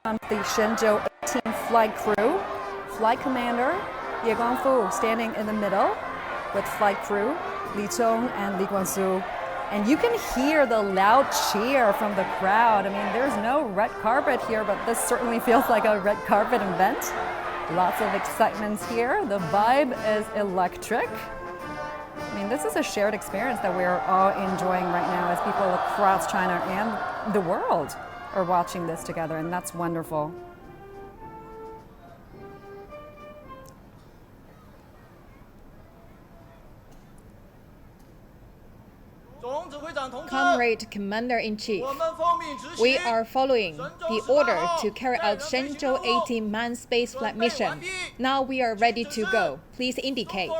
The Shenzhou-18 flight crew, flight commander Ye Guangfu standing in the middle with flight crew Li Tong and Li Guangsu. And you can hear the loud cheer from the crowd. I mean, there's no red carpet here, but this certainly feels like a red carpet event. Lots of excitement here. The vibe is electric. I mean, this is a shared experience that we're all enjoying right now as people across China and the world are watching this together, and that's wonderful. Comrade Commander-in-Chief, we are following the order to carry out Shenzhou-18 manned spaceflight mission. Now we are ready to go. Please indicate.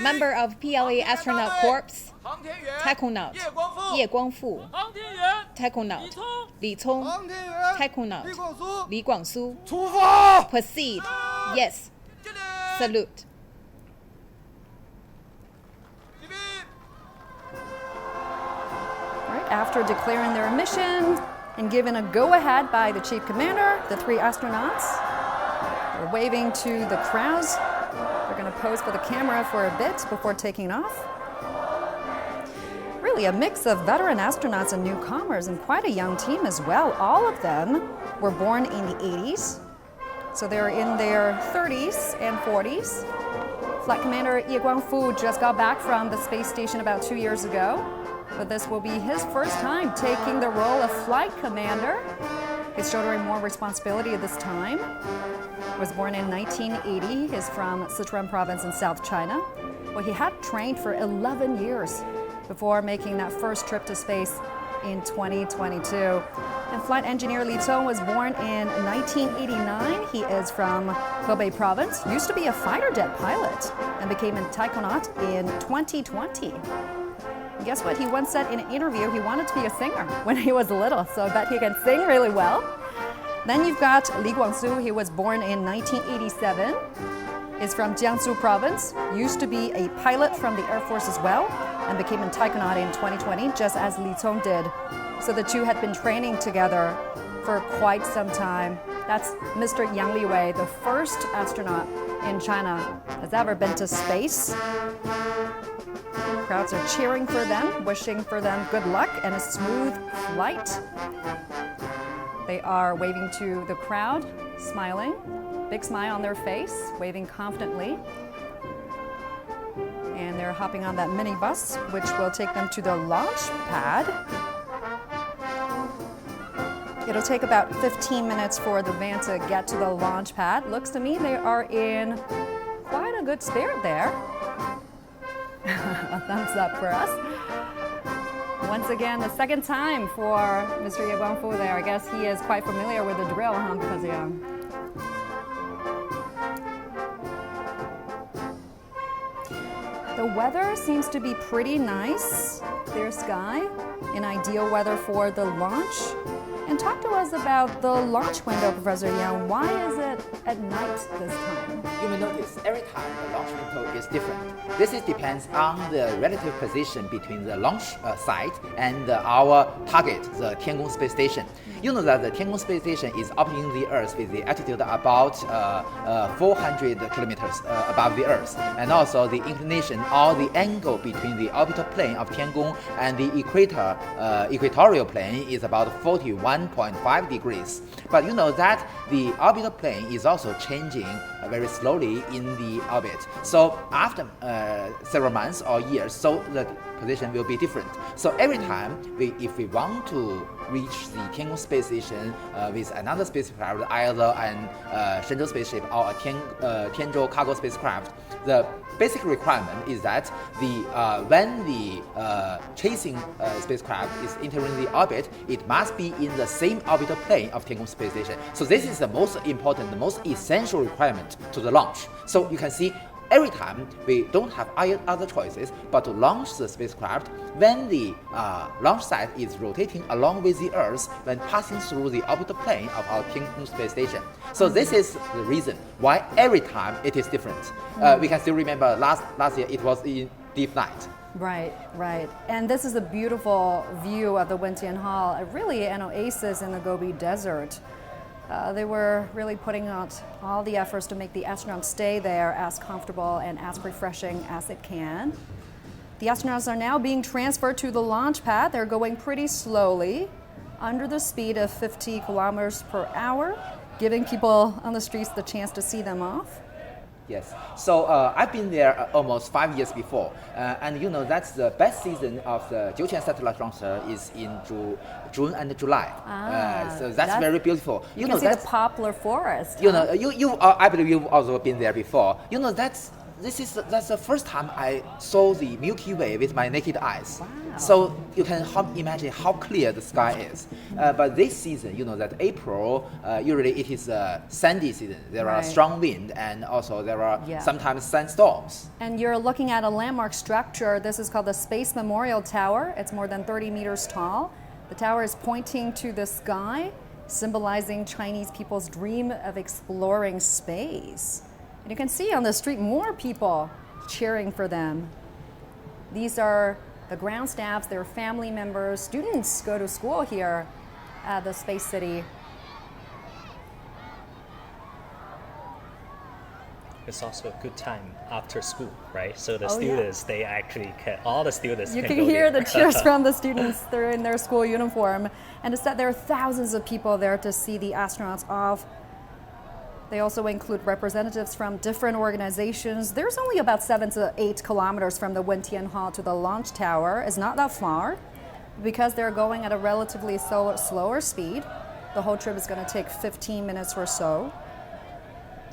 Member of PLA Astronaut Corps, Taikonaut Ye Guangfu, Taikonaut Li Tong, Taikonaut Li Guangsu. Proceed. Yes. Salute. After declaring their mission and given a go-ahead by the chief commander, the three astronauts are waving to the crowds. They're going to pose for the camera for a bit before taking off. Really a mix of veteran astronauts and newcomers, and quite a young team as well. All of them were born in the 80s, so they're in their 30s and 40s. Flight Commander Ye Guangfu just got back from the space station about 2 years ago. But this will be his first time taking the role of flight commander. He's shouldering more responsibility at this time. He was born in 1980. He's from Sichuan province in South China. Well, he had trained for 11 years before making that first trip to space in 2022. And flight engineer Li Tong was born in 1989. He is from Hebei province, used to be a fighter jet pilot, and became a taikonaut in 2020. Guess what? He once said in an interview he wanted to be a singer when he was little, so I bet he can sing really well. Then you've got Li Guangsu. He was born in 1987. Is from Jiangsu province, used to be a pilot from the Air Force as well, and became a taikonaut in 2020, just as Li Tong did. So the two had been training together for quite some time. That's Mr. Yang Liwei, the first astronaut in China that's ever been to space. Crowds are cheering for them, wishing for them good luck and a smooth flight. They are waving to the crowd, smiling, big smile on their face, waving confidently. And they're hopping on that minibus, which will take them to the launch pad. It'll take about 15 minutes for the van to get to the launch pad. Looks to me they are in quite a good spirit there. A thumbs up for us. Once again, the second time for Mr. Ye Guangfu there. I guess he is quite familiar with the drill, huh, because the weather seems to be pretty nice. Clear sky, an ideal weather for the launch. And talk to us about the launch window, Professor Yang. Why is it at night this time? You may notice every time the launch window is different. This depends on the relative position between the launch site and our target, the Tiangong space station. You know that the Tiangong space station is orbiting the Earth with the altitude about 400 kilometers above the Earth, and also the inclination or the angle between the orbital plane of Tiangong and the equatorial plane is about 41.5 degrees. But you know that the orbital plane is also changing very slowly in the orbit. So after several months or years, so the position will be different. So every time, if we want to reach the Tiangong space station with another spacecraft, either an Shenzhou spaceship or a Tianzhou cargo spacecraft, the basic requirement is that when the chasing spacecraft is entering the orbit, it must be in the same orbital plane of Tiangong space station. So this is the most important, the most essential requirement to the launch. So you can see every time we don't have other choices but to launch the spacecraft when the launch site is rotating along with the Earth when passing through the orbital plane of our Tiangong space station. So this is the reason why every time it is different. We can still remember last year it was in deep night. Right, right. And this is a beautiful view of the Wentian Hall, really an oasis in the Gobi Desert. They were really putting out all the efforts to make the astronauts stay there as comfortable and as refreshing as it can. The astronauts are now being transferred to the launch pad. They're going pretty slowly, under the speed of 50 kilometers per hour, giving people on the streets the chance to see them off. Yes. So I've been there almost 5 years before, and you know that's the best season of the Jiuquan satellite launcher is in June and July. So that's very beautiful. You can see the poplar forest. You know, I believe you've also been there before. You know that's the first time I saw the Milky Way with my naked eyes. Wow. So you can imagine how clear the sky is. But this season, you know that April, usually it is a sandy season. There are strong wind and also there are sometimes sandstorms. And you're looking at a landmark structure. This is called the Space Memorial Tower. It's more than 30 meters tall. The tower is pointing to the sky, symbolizing Chinese people's dream of exploring space. And you can see on the street more people cheering for them. These are the ground staffs, their family members. Students go to school here at the Space City. It's also a good time after school, right? So the students, they actually all the students you can can go hear there. the cheers from the students. They're in their school uniform. And it's that there are thousands of people there to see the astronauts off. They also include representatives from different organizations. There's only about 7 to 8 kilometers from the Wentian Hall to the launch tower. It's not that far. Because they're going at a relatively slower speed, the whole trip is going to take 15 minutes or so.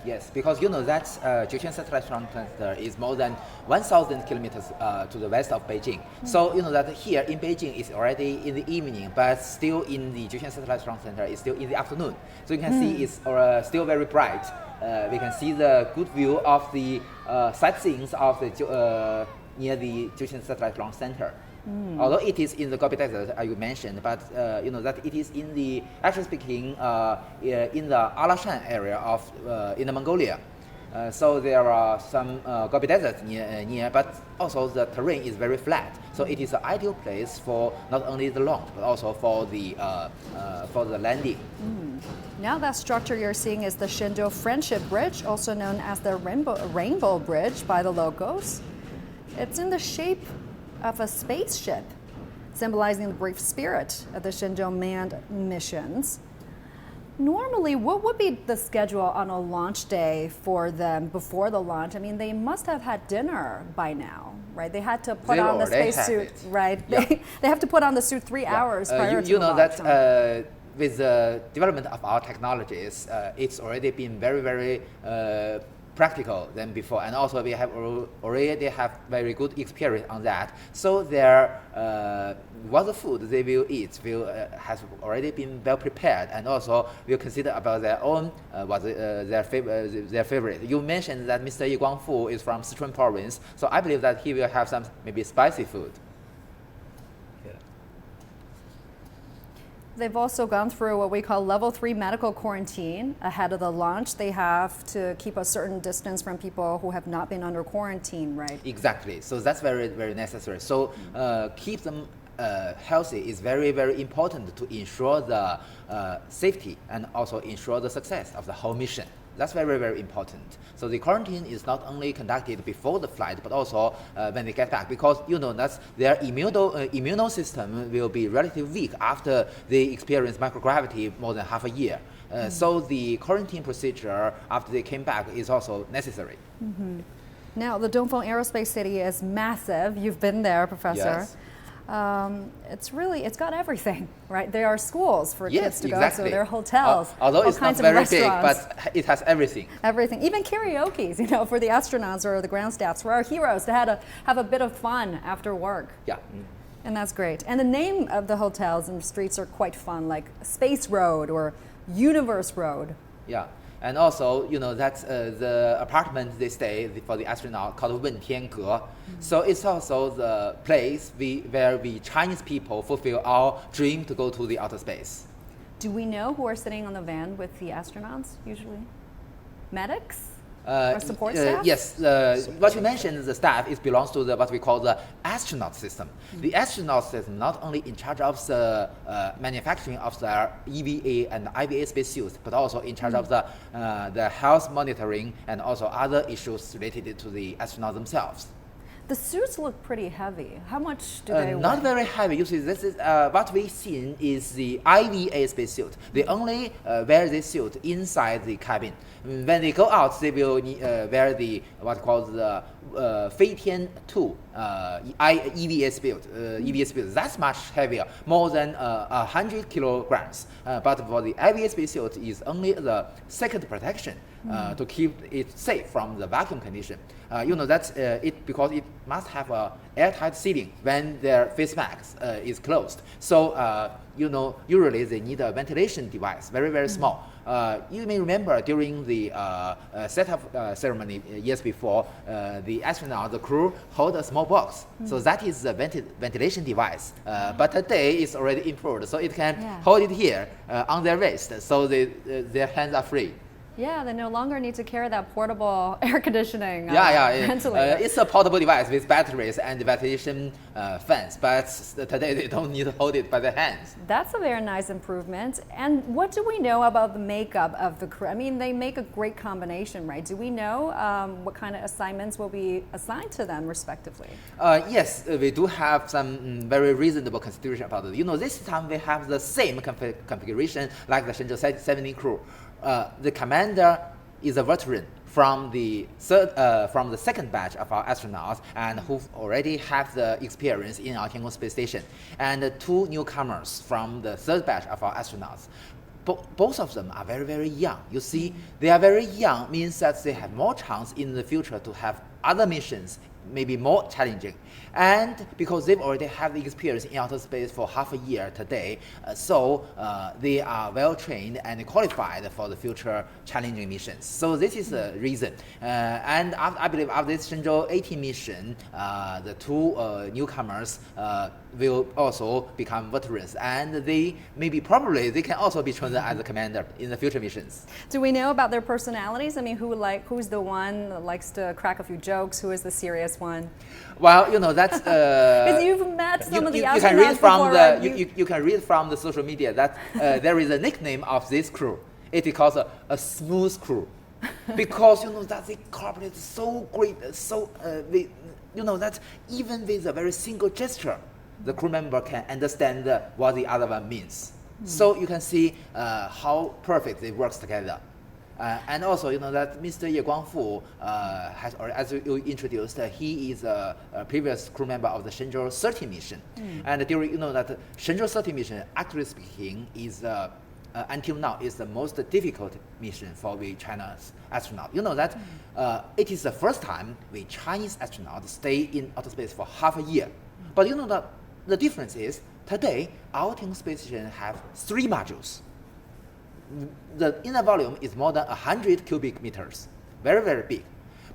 Yes, because you know that Jiuquan Satellite Launch Center is more than 1,000 kilometers to the west of Beijing. So you know that here in Beijing it's already in the evening, but still in the Jiuquan Satellite Launch Center it's still in the afternoon. So you can see it's still very bright. We can see the good view of the sightseeing of the near the Jiuquan Satellite Launch Center. Although it is in the Gobi Desert, as you mentioned, but you know that it is in the, actually speaking, in the Alashan area of in Mongolia. So there are some Gobi Desert near, but also the terrain is very flat. So it is an ideal place for not only the launch, but also for the landing. Now that structure you're seeing is the Shenzhou Friendship Bridge, also known as the Rainbow Bridge by the locals. It's in the shape of a spaceship, symbolizing the brave spirit of the Shenzhou manned missions. Normally, what would be the schedule on a launch day for them before the launch? I mean, they must have had dinner by now, right? They had to put on the spacesuit, right? Yeah. They have to put on the suit 3 hours prior to you the know launch. that with the development of our technologies, it's already been very, very practical than before, and also we have already have very good experience on that. So their what the food they will eat has already been well prepared, and also will consider about their own their favorite. You mentioned that Mr. Yi Guangfu is from Sichuan province, so I believe that he will have some maybe spicy food. They've also gone through what we call level 3 medical quarantine ahead of the launch. They have to keep a certain distance from people who have not been under quarantine, right? Exactly. So that's very, very necessary. So keep them healthy is very, very important to ensure the safety and also ensure the success of the whole mission. That's very, very important. So the quarantine is not only conducted before the flight, but also when they get back, because you know that their immune system will be relatively weak after they experience microgravity more than half a year. So the quarantine procedure after they came back is also necessary. Now, the Dongfeng Aerospace City is massive. You've been there, Professor. Yes. It's got everything, right? There are schools for kids to exactly. go, so there are hotels, although all it's kinds not of very big, restaurants. but it has everything. Everything, even karaoke's, you know, for the astronauts or the ground staffs, for our heroes to have a bit of fun after work. Yeah. And that's great. And the name of the hotels and streets are quite fun, like Space Road or Universe Road. Yeah. And also, you know, that's the apartment they stay for the astronaut called Wentian. So it's also the place where we Chinese people fulfill our dream to go to the outer space. Do we know who are sitting on the van with the astronauts usually? Medics? Or support staff? Yes, what you mentioned, the staff, it belongs to what we call the astronaut system. The astronaut system not only in charge of the manufacturing of the EVA and IVA spacesuits, but also in charge of the health monitoring and also other issues related to the astronauts themselves. The suits look pretty heavy. How much do they weigh? Not very heavy. You see, this is what we've seen is the IVA spacesuit. They only wear this suit inside the cabin. When they go out, they will wear the what called the 飞天 2 EVA spacesuit. That's much heavier, more than 100 kilograms. But for the IVA spacesuit, is only the second protection to keep it safe from the vacuum condition. You know that's it because it must have a airtight sealing when their face mask is closed. So you know usually they need a ventilation device, very small. You may remember during the setup ceremony years before, the astronaut, the crew hold a small box. So that is the ventilation device. But today it's already improved, so it can hold it here on their waist, so their hands are free. Yeah, they no longer need to carry that portable air conditioning ventilator. It's a portable device with batteries and ventilation fans, but today they don't need to hold it by their hands. That's a very nice improvement. And what do we know about the makeup of the crew? I mean, they make a great combination, right? Do we know what kind of assignments will be assigned to them respectively? Yes, we do have some very reasonable consideration about it. You know, this time we have the same configuration like the Shenzhou-17 crew. The commander is a veteran from the second batch of our astronauts and who already have the experience in our Tiangong space station, and two newcomers from the third batch of our astronauts. Both of them are very young. You see, they are very young means that they have more chance in the future to have other missions, maybe more challenging. And because they've already have the experience in outer space for half a year today, so they are well trained and qualified for the future challenging missions. So this is the reason. And I believe after this Shenzhou-18 mission, the two newcomers will also become veterans, and they probably can also be chosen as a commander in the future missions. Do we know about their personalities? I mean, who's the one that likes to crack a few jokes? Who is the serious one? Well, you know that's. Because you've met some of the astronauts you can read from the social media that there is a nickname of this crew. It is called a smooth crew, because you know that they cooperate so great, so you know that even with a very single gesture, the crew member can understand what the other one means. So you can see how perfect they work together. And also, you know that Mr. Ye Guangfu has, or as you introduced, he is a previous crew member of the Shenzhou-18 mission. And during, you know that Shenzhou-18 mission, actually speaking, is until now is the most difficult mission for the China's astronaut. You know that it is the first time the Chinese astronauts stay in outer space for half a year. But you know that the difference is today our Tiangong space station have 3 modules. The inner volume is more than 100 cubic meters, very big.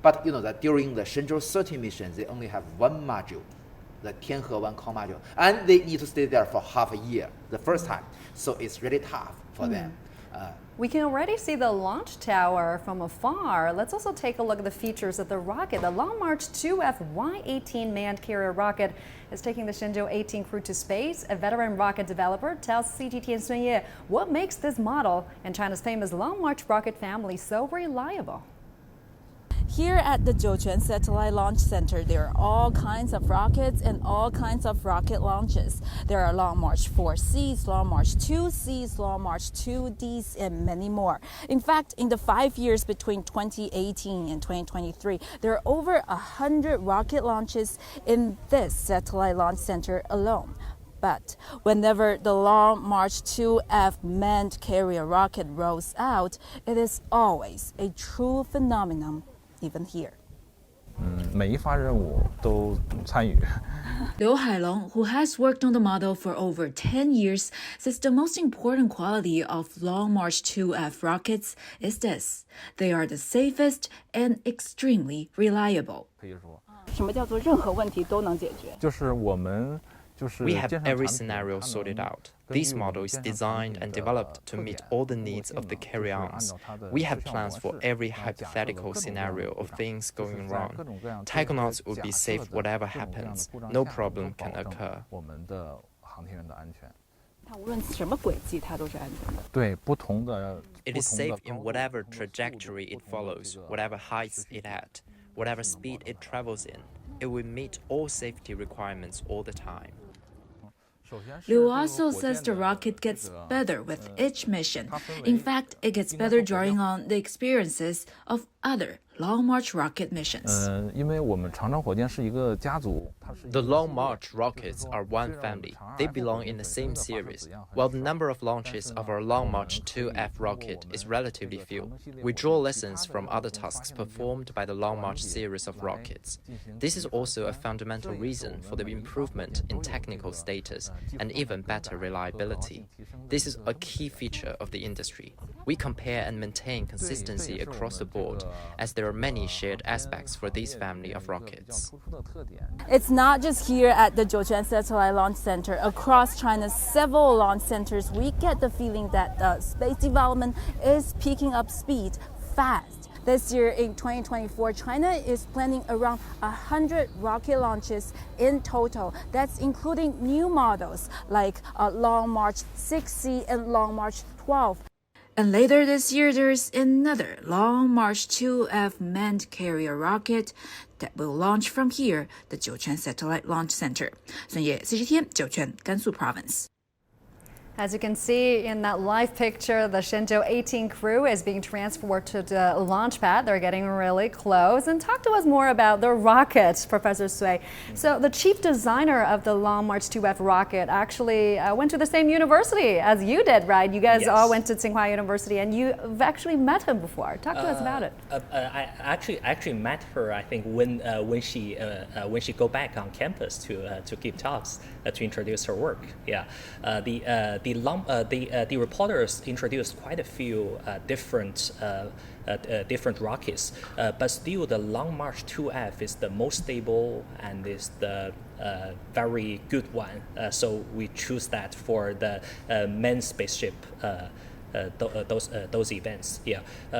But you know that during the Shenzhou-18 mission, they only have 1 module, the Tianhe-1 core module, and they need to stay there for half a year, the first time. So it's really tough for them. We can already see the launch tower from afar. Let's also take a look at the features of the rocket. The Long March 2F Y-18 manned carrier rocket is taking the Shenzhou-18 crew to space. A veteran rocket developer tells CGTN Sun Ye what makes this model and China's famous Long March rocket family so reliable. Here at the Jiuquan Satellite Launch Center, there are all kinds of rockets and all kinds of rocket launches. There are Long March 4Cs, Long March 2Cs, Long March 2Ds, and many more. In fact, in the 5 years between 2018 and 2023, there are over 100 rocket launches in this Satellite Launch Center alone. But whenever the Long March 2F manned carrier rocket rolls out, it is always a true phenomenon. Even here. 每一发任务都参与。 Liu Hailong, who has worked on the model for over 10 years, says the most important quality of Long March 2F rockets is this: they are the safest and extremely reliable. 可以说，什么叫做任何问题都能解决？就是我们 We have every scenario sorted out. This model is designed and developed to meet all the needs of the carry-ons. We have plans for every hypothetical scenario of things going wrong. Taikonauts will be safe whatever happens. No problem can occur. 它无论什么轨迹，它都是安全的。对不同的 It is safe in whatever trajectory it follows, whatever heights it at, whatever speed it travels in. It will meet all safety requirements all the time. Liu also says the rocket gets better with each mission. In fact, it gets better drawing on the experiences of other Long March rocket missions. 因为我们长征火箭是一个家族， The Long March rockets are one family. They belong in the same series. While the number of launches of our Long March 2F rocket is relatively few, we draw lessons from other tasks performed by the Long March series of rockets. This is also a fundamental reason for the improvement in technical status and even better reliability. This is a key feature of the industry. We compare and maintain consistency across the board, as there are many shared aspects for this family of rockets. It's not just here at the Jiuquan Satellite Launch Center. Across China's several launch centers, we get the feeling that the space development is picking up speed fast. This year in 2024, China is planning around 100 rocket launches in total. That's including new models like Long March 6C and Long March 12. And later this year, there's another Long March 2F manned carrier rocket that will launch from here, the Jiuquan Satellite Launch Center. 孙烨，CGTN 酒泉，甘肃 Province. As you can see in that live picture, the Shenzhou-18 crew is being transferred to the launch pad. They're getting really close. And talk to us more about the rocket, Professor Sui. So the chief designer of the Long March 2F rocket actually went to the same university as you did, right? You guys all went to Tsinghua University, and you've actually met him before. Talk to us about it. I actually met her. I think when she go back on campus to give talks to introduce her work. Yeah, the reporters introduced quite a few different rockets, but still the Long March 2F is the most stable and is the very good one. So we choose that for the main spaceship. Those events,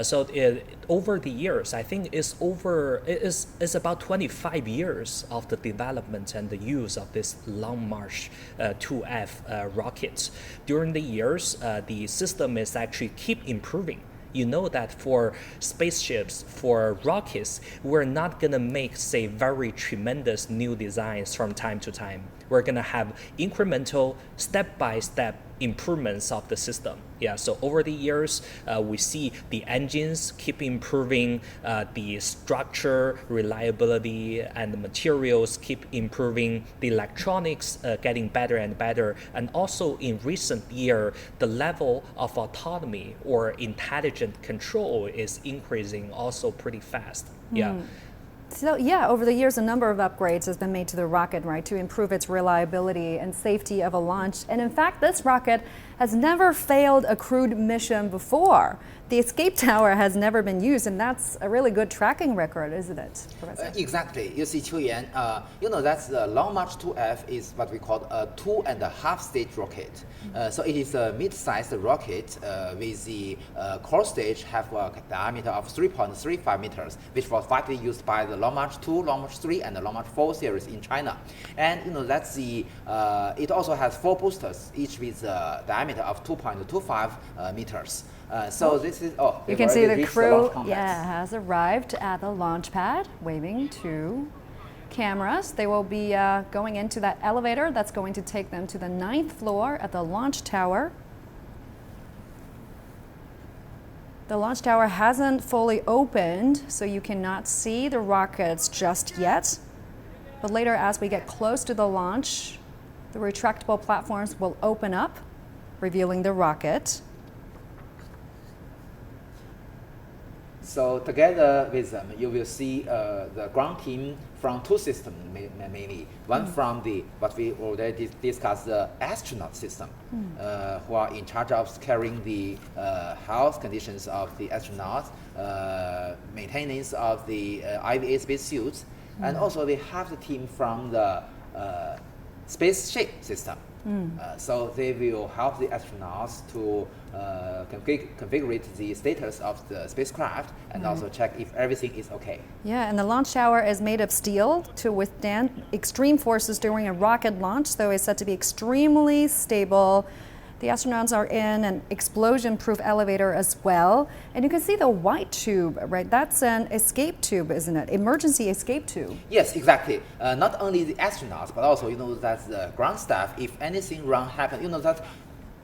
so over the years, I think it's about 25 years of the development and the use of this Long March 2F rockets. During the years, the system is actually keep improving. You know that for spaceships, for rockets, we're not gonna make, say, very tremendous new designs from time to time. We're gonna have incremental, step-by-step improvements of the system. So over the years, we see the engines keep improving, the structure, reliability, and the materials keep improving, the electronics getting better and better, and also in recent year, the level of autonomy or intelligent control is increasing also pretty fast. So over the years, a number of upgrades has been made to the rocket, right, to improve its reliability and safety of a launch. And in fact, this rocket has never failed a crewed mission before. The escape tower has never been used, and that's a really good tracking record, isn't it, Professor? Exactly. You see, Qiu Yan, you know that the Long March 2F is what we call a 2.5-stage rocket. So it is a mid-sized rocket with the core stage have a diameter of 3.35 meters, which was widely used by the Long March 2, Long March 3, and the Long March 4 series in China. And you know that's the it also has 4 boosters, each with a diameter of 2.25 meters. So this is you can see the crew has arrived at the launch pad, waving to cameras. They will be going into that elevator that's going to take them to the 9th floor at the launch tower. The launch tower hasn't fully opened, so you cannot see the rockets just yet. But later, as we get close to the launch, the retractable platforms will open up, revealing the rocket. So together with them, you will see the ground team from 2 systems mainly. One from the what we already discussed, the astronaut system, who are in charge of carrying the health conditions of the astronauts, maintenance of the IVA spacesuits, and also we have the team from the spaceship system. So they will help the astronauts to configure the status of the spacecraft and also check if everything is okay. Yeah, and the launch tower is made of steel to withstand extreme forces during a rocket launch, so it's said to be extremely stable. The astronauts are in an explosion-proof elevator as well. And you can see the white tube, right? That's an escape tube, isn't it? Emergency escape tube. Yes, exactly. Not only the astronauts, but also, that the ground staff, if anything wrong happens, that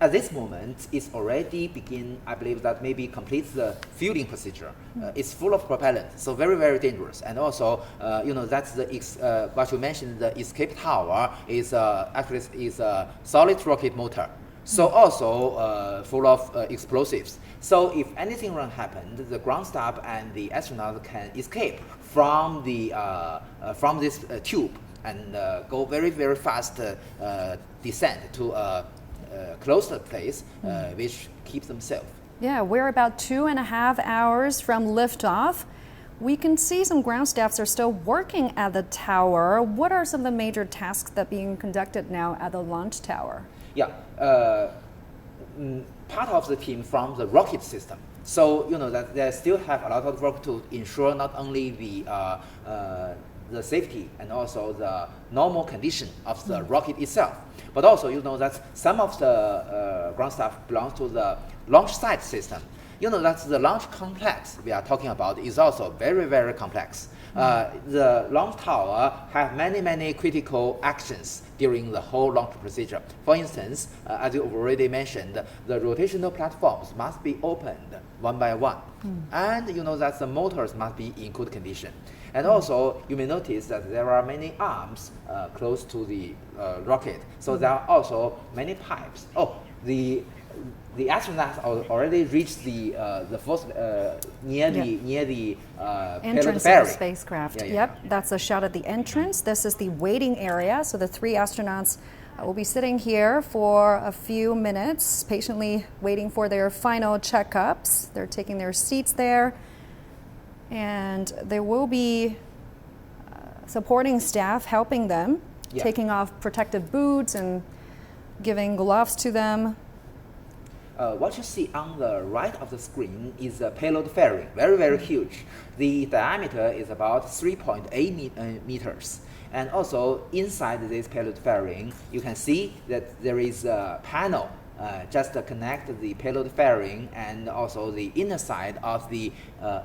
at this moment, it's already begin, I believe that maybe complete the fueling procedure. It's full of propellant, so very, very dangerous. And also, that's the, what you mentioned, the escape tower is actually is a solid rocket motor. So also full of explosives. So if anything wrong happened, the ground staff and the astronaut can escape from the from this tube and go very, very fast descent to a closer place, which keeps them safe. Yeah, we're about 2.5 hours from liftoff. We can see some ground staffs are still working at the tower. What are some of the major tasks that are being conducted now at the launch tower? Yeah, part of the team from the rocket system. So that they still have a lot of work to ensure not only the safety and also the normal condition of the rocket itself, but also that some of the ground staff belongs to the launch site system. That the launch complex we are talking about is also very, very complex. The launch tower have many, many critical actions during the whole launch procedure. For instance, as you already mentioned, the rotational platforms must be opened one by one. And that the motors must be in good condition. And also, you may notice that there are many arms close to the rocket. So there are also many pipes. Oh, the astronauts already reached the first near the entrance of the spacecraft. Yep, that's a shot at the entrance. This is the waiting area. So the 3 astronauts will be sitting here for a few minutes, patiently waiting for their final checkups. They're taking their seats there, and there will be supporting staff helping them, taking off protective boots and giving gloves to them. What you see on the right of the screen is a payload fairing, very, very huge. The diameter is about 3.8 meters. And also inside this payload fairing, you can see that there is a panel just to connect the payload fairing and also the inner side of the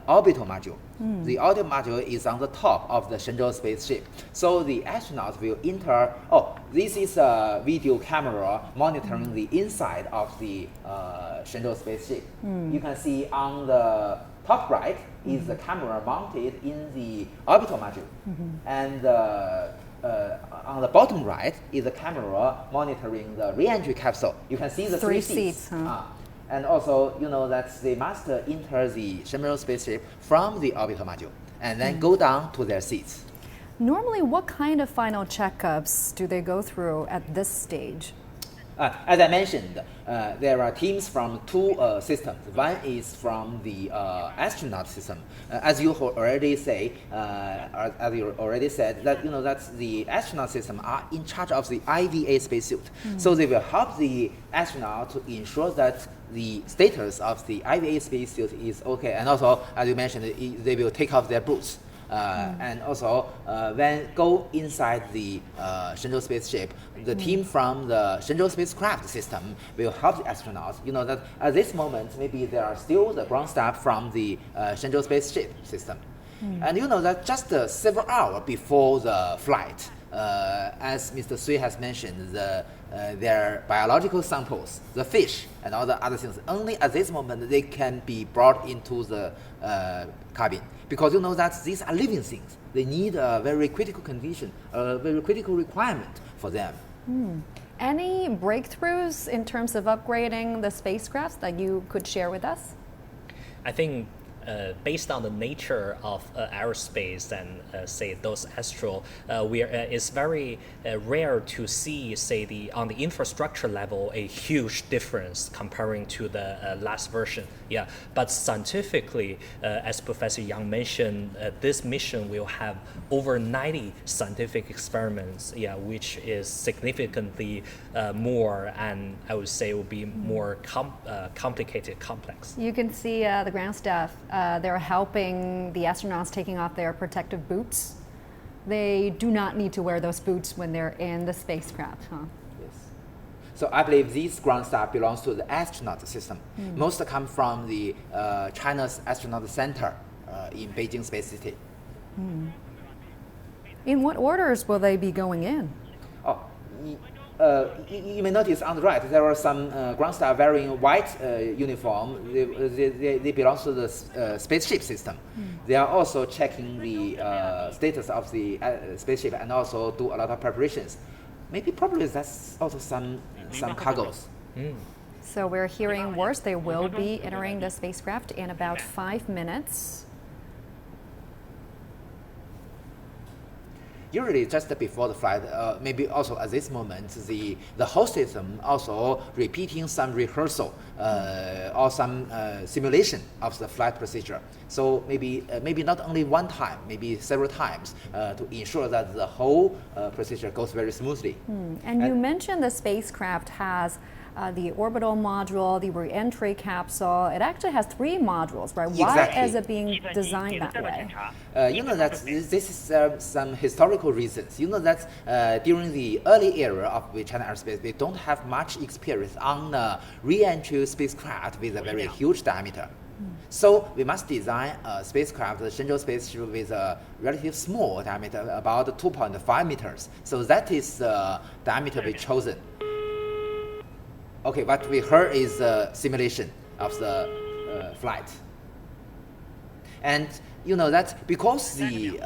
orbital module. The orbital module is on the top of the Shenzhou spaceship. So the astronauts will enter. Oh, this is a video camera monitoring the inside of the Shenzhou spaceship. You can see on the top right is the camera mounted in the orbital module, and on the bottom right is the camera monitoring the re-entry capsule. You can see the 3 seats. And also, that they must enter the Shenzhou spaceship from the orbital module and then go down to their seats. Normally, what kind of final checkups do they go through at this stage? As I mentioned, there are teams from 2 systems. One is from the astronaut system. As you already said, that the astronaut system are in charge of the IVA spacesuit. So they will help the astronaut to ensure that the status of the IVA spacesuit is okay. And also, as you mentioned, they will take off their boots. And also, when go inside the Shenzhou spaceship, the team from the Shenzhou spacecraft system will help the astronauts. That at this moment, maybe there are still the ground staff from the Shenzhou spaceship system. And that just several hours before the flight, as Mr. Sui has mentioned, their biological samples, the fish and all the other things, only at this moment they can be brought into the cabin. Because that these are living things. They need a very critical condition, a very critical requirement for them. Any breakthroughs in terms of upgrading the spacecraft that you could share with us? I think based on the nature of aerospace and say those astral, it's very rare to see, say, on the infrastructure level, a huge difference comparing to the last version. Yeah, but scientifically, as Professor Yang mentioned, this mission will have over 90 scientific experiments. Yeah, which is significantly more, and I would say will be more complicated, complex. You can see the ground staff. They're helping the astronauts taking off their protective boots. They do not need to wear those boots when they're in the spacecraft, huh? Yes. So I believe these ground staff belongs to the astronaut system. Most come from the China's Astronaut Center in Beijing Space City. In what orders will they be going in? Oh, you may notice on the right there are some ground staff wearing white uniform. They belong to the spaceship system. They are also checking the status of the spaceship and also do a lot of preparations. Probably that's also some cargoes. So we're hearing words. They will be entering the spacecraft in about 5 minutes. Usually just before the flight, maybe also at this moment, the host system also repeating some rehearsal or some simulation of the flight procedure. So maybe not only one time, maybe several times to ensure that the whole procedure goes very smoothly. And you mentioned the spacecraft has the orbital module, the re-entry capsule. It actually has 3 modules, right? Why Exactly. is it being designed that way? You know that this is some historical reasons. You know that during the early era of China aerospace, we don't have much experience on re-entry spacecraft with a very huge diameter. So we must design a spacecraft, the Shenzhou spaceship, with a relatively small diameter, about 2.5 meters. So that is the diameter we chosen. Okay, what we heard is a simulation of the flight. And you know that because the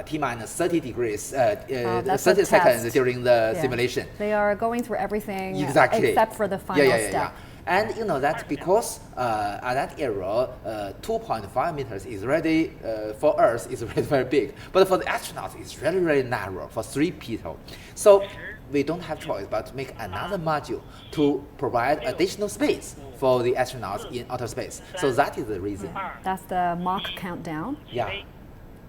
T-minus 30 degrees, 30 seconds during the simulation. They are going through everything Exactly. except for the final step. And you know that because at that era, 2.5 meters is already, for Earth, is already very big. But for the astronauts, it's really, really narrow for 3 people. So we don't have choice but to make another module to provide additional space for the astronauts in outer space. So that is the reason. That's the mock countdown. Yeah,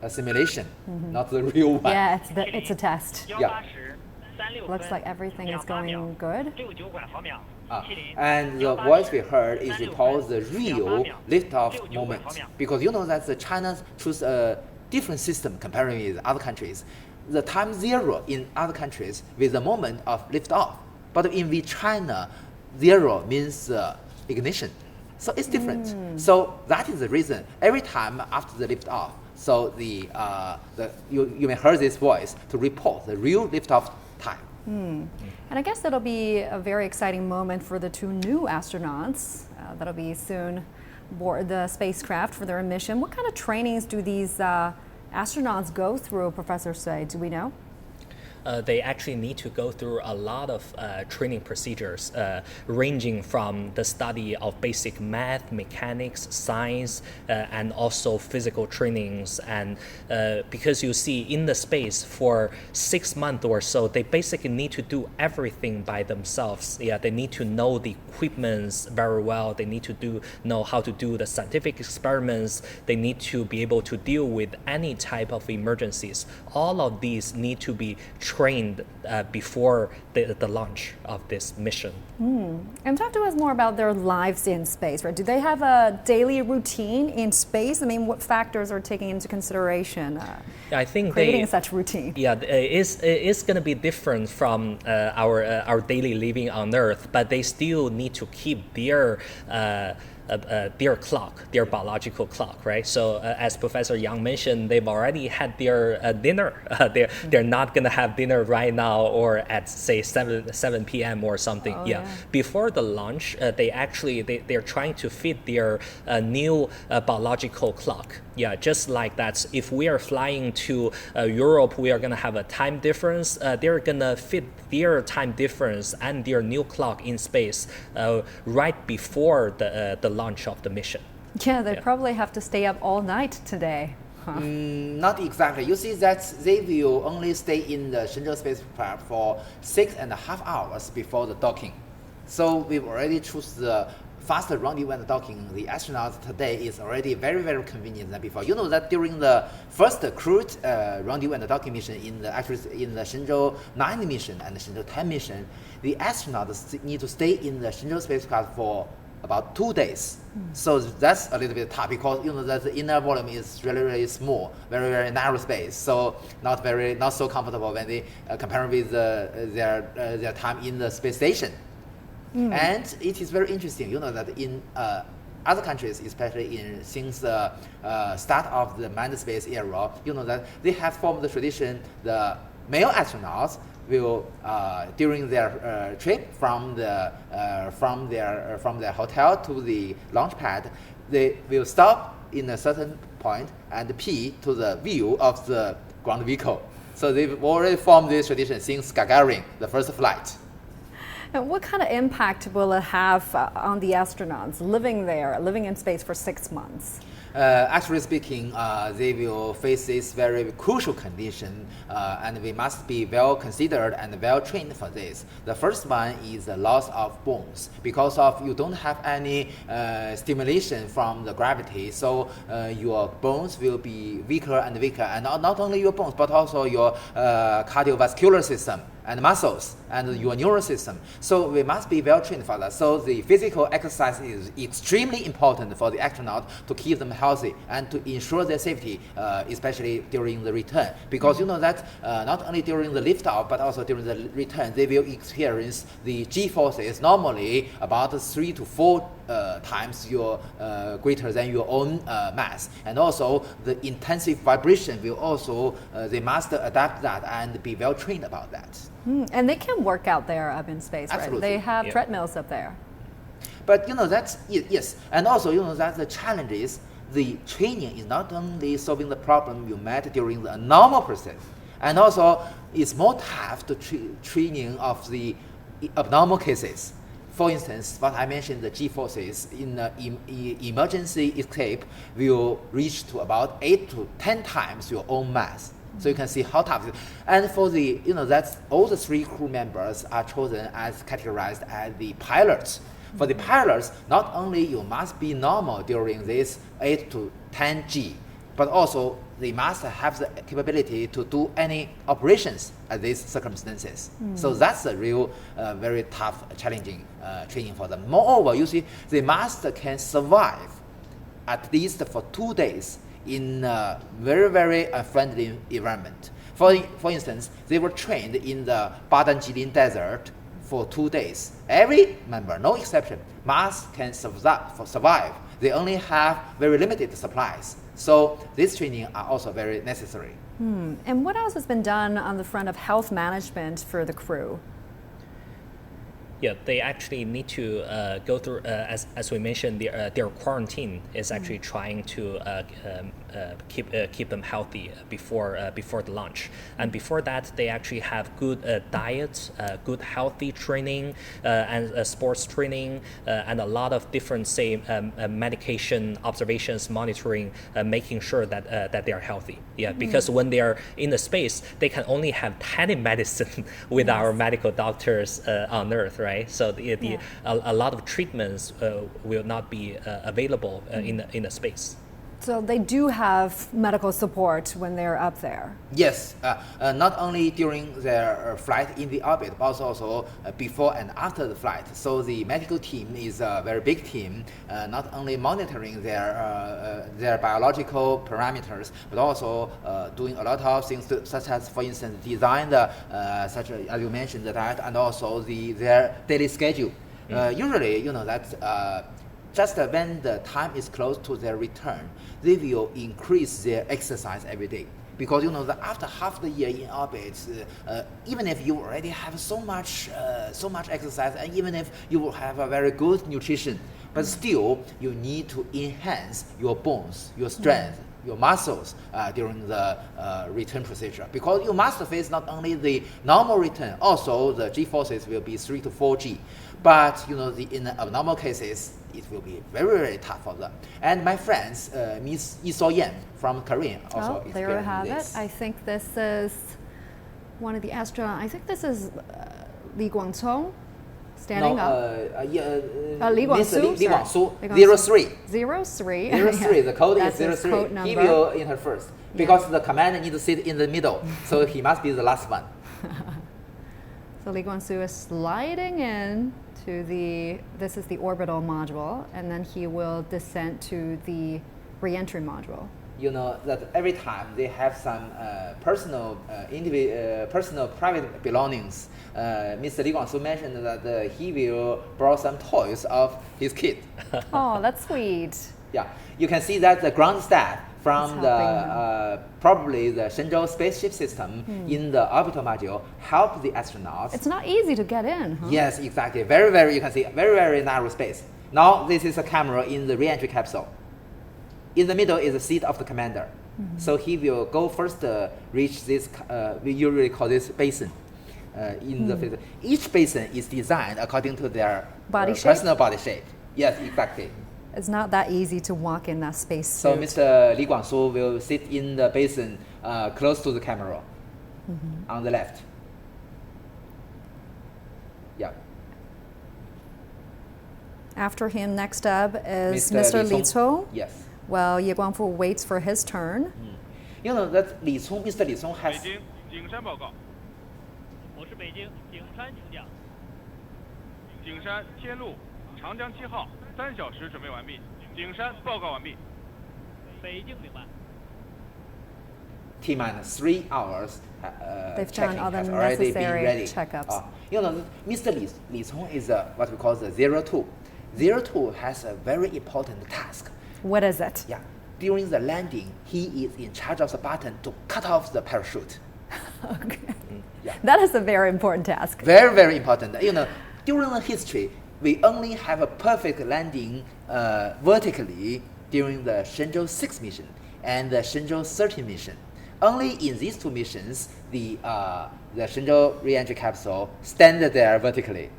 a simulation, not the real one. Yeah, it's a test. Yeah. Looks like everything is going good. And the voice we heard is report the real liftoff moment, because you know that the China choose a different system comparing with other countries. The time 0 in other countries with the moment of liftoff, but in China, 0 means ignition, so it's different. So that is the reason every time after the liftoff, so you may hear this voice to report the real liftoff time. And I guess that'll be a very exciting moment for the 2 new astronauts that'll be soon board the spacecraft for their mission. What kind of trainings do these astronauts go through, Professor Sui? Do we know? They actually need to go through a lot of training procedures, ranging from the study of basic math, mechanics, science, and also physical trainings. And because you see, in the space for 6 months or so, they basically need to do everything by themselves. Yeah, they need to know the equipments very well. They need to know how to do the scientific experiments. They need to be able to deal with any type of emergencies. All of these need to be trained before the launch of this mission. And talk to us more about their lives in space, right? Do they have a daily routine in space? I mean, what factors are taken into consideration I think creating such routine? Yeah, it's going to be different from our daily living on Earth, but they still need to keep their clock, their biological clock, right? So as Professor Yang mentioned, they've already had their dinner. They're not gonna have dinner right now or at say 7 p.m. or something. Before the launch, they're trying to fit their new biological clock. Yeah, just like that. If we are flying to Europe, we are gonna have a time difference. They're gonna fit their time difference and their new clock in space right before the launch of the mission. Yeah, they Yeah. probably have to stay up all night today. Huh? Not exactly. You see that they will only stay in the Shenzhou spacecraft for 6.5 hours before the docking. So we've already choose the faster rendezvous and docking. The astronauts today is already very, very convenient than before. You know that during the first crewed rendezvous and docking mission in the Shenzhou-9 mission and the Shenzhou-10 mission, the astronauts need to stay in the Shenzhou spacecraft for about 2 days. So that's a little bit tough because you know that the inner volume is really, really small, very, very narrow space. So not so comfortable when they compare with their time in the space station. And it is very interesting, you know, that in other countries, especially since the start of the manned space era, you know that they have formed the tradition. The male astronauts will during their trip from their hotel to the launch pad, they will stop in a certain point and pee to the view of the ground vehicle. So they've already formed this tradition since Gagarin, the first flight. And what kind of impact will it have on the astronauts living in space for 6 months? Actually speaking, they will face this very crucial condition, and we must be well considered and well trained for this. The first one is the loss of bones, because of you don't have any stimulation from the gravity, so your bones will be weaker and weaker, and not only your bones, but also your cardiovascular system and muscles and your neural system. So we must be well trained for that. So the physical exercise is extremely important for the astronaut to keep them healthy and to ensure their safety, especially during the return. Because you know that not only during the liftoff, but also during the return, they will experience the G-forces normally about 3 to 4 times greater than your own mass. And also the intensive vibration will also, they must adapt that and be well trained about that. And they can work out there up in space, right? Absolutely. They have treadmills up there. But you know that's yes, and also you know that the challenge is the training is not only solving the problem you met during the normal process, and also it's more tough to training of the abnormal cases. For instance, what I mentioned, the G-forces in emergency escape will reach to about 8 to 10 times your own mass. So you can see how tough it is. And for the, you know, that's all the 3 crew members are chosen as categorized as the pilots. For the pilots, not only you must be normal during this 8 to 10 G, but also they must have the capability to do any operations at these circumstances. So that's a real, very tough, challenging training for them. Moreover, you see, they can survive at least for 2 days in a very, very unfriendly environment. For instance, they were trained in the Badan-Jilin desert for 2 days. Every member, no exception, can survive. They only have very limited supplies. So this training are also very necessary. And what else has been done on the front of health management for the crew? Yeah, they actually need to go through, as we mentioned, their quarantine is actually trying to keep them healthy before the launch. And before that, they actually have good diet, good healthy training, and sports training, and a lot of different, medication observations, monitoring, making sure that they are healthy. Yeah, because when they are in the space, they can only have telemedicine with our medical doctors on Earth, right? So a lot of treatments will not be available in the space. So they do have medical support when they're up there. Yes, not only during their flight in the orbit, but also before and after the flight. So the medical team is a very big team, not only monitoring their biological parameters, but also doing a lot of things such as, for instance, design such as you mentioned, the diet and also their daily schedule. Usually, you know that. Just when the time is close to their return, they will increase their exercise every day. Because you know that after half the year in orbit, even if you already have so much exercise, and even if you will have a very good nutrition, but still you need to enhance your bones, your strength, your muscles during the return procedure, because you must face not only the normal return, also the G forces will be 3 to 4G. But in abnormal cases, it will be very, very tough for them. And my friends, Miss Yi-So-Yan from Korea, also there you experienced have this. it. I think this is one of the astronauts. I think this is Li Guangcong standing up. Li Guangsu. Li Guangsu, sorry. 03. 03. 03, the code That's is his 03. code He number. will enter first, because the commander needs to sit in the middle, so he must be the last one. So Li Guangsu is sliding in to this is the orbital module, and then he will descend to the re-entry module. You know that every time they have some personal private belongings. Mr. Li Guangsu mentioned that he will borrow some toys of his kid. Oh, that's sweet. Yeah, you can see that the ground staff from the probably the Shenzhou spaceship system in the orbital module help the astronauts. It's not easy to get in, huh? Yes, exactly. Very, very, you can see very, very narrow space. Now this is a camera in the re-entry capsule. In the middle is the seat of the commander. So he will go first, reach this, we usually call this basin. In the each basin is designed according to their Body shape? personal body shape. Yes, exactly. It's not that easy to walk in that space So suit. Mr. Li Guangsu will sit in the basin close to the camera on the left. Yeah. After him, next up is Mr. Mr. Li Cong. Yes. Well, Ye Guangfu waits for his turn. You know that Mr. Li Cong has 北京景山报告。我是北京景山请讲。景山天路长江7号3小时准备完毕。景山报告完毕。北京明白。T-minus 3 hours. They've checking done all the has already been necessary ready. checkups. You know, Mr. Li Cong is what we call the 02. 02 has a very important task. What is it? Yeah. During the landing, he is in charge of the button to cut off the parachute. Okay. Yeah. That is a very important task. Very, very important. You know, during the history, we only have a perfect landing vertically during the Shenzhou-6 mission and the Shenzhou-13 mission. Only in these two missions, the Shenzhou re-entry capsule stand there vertically.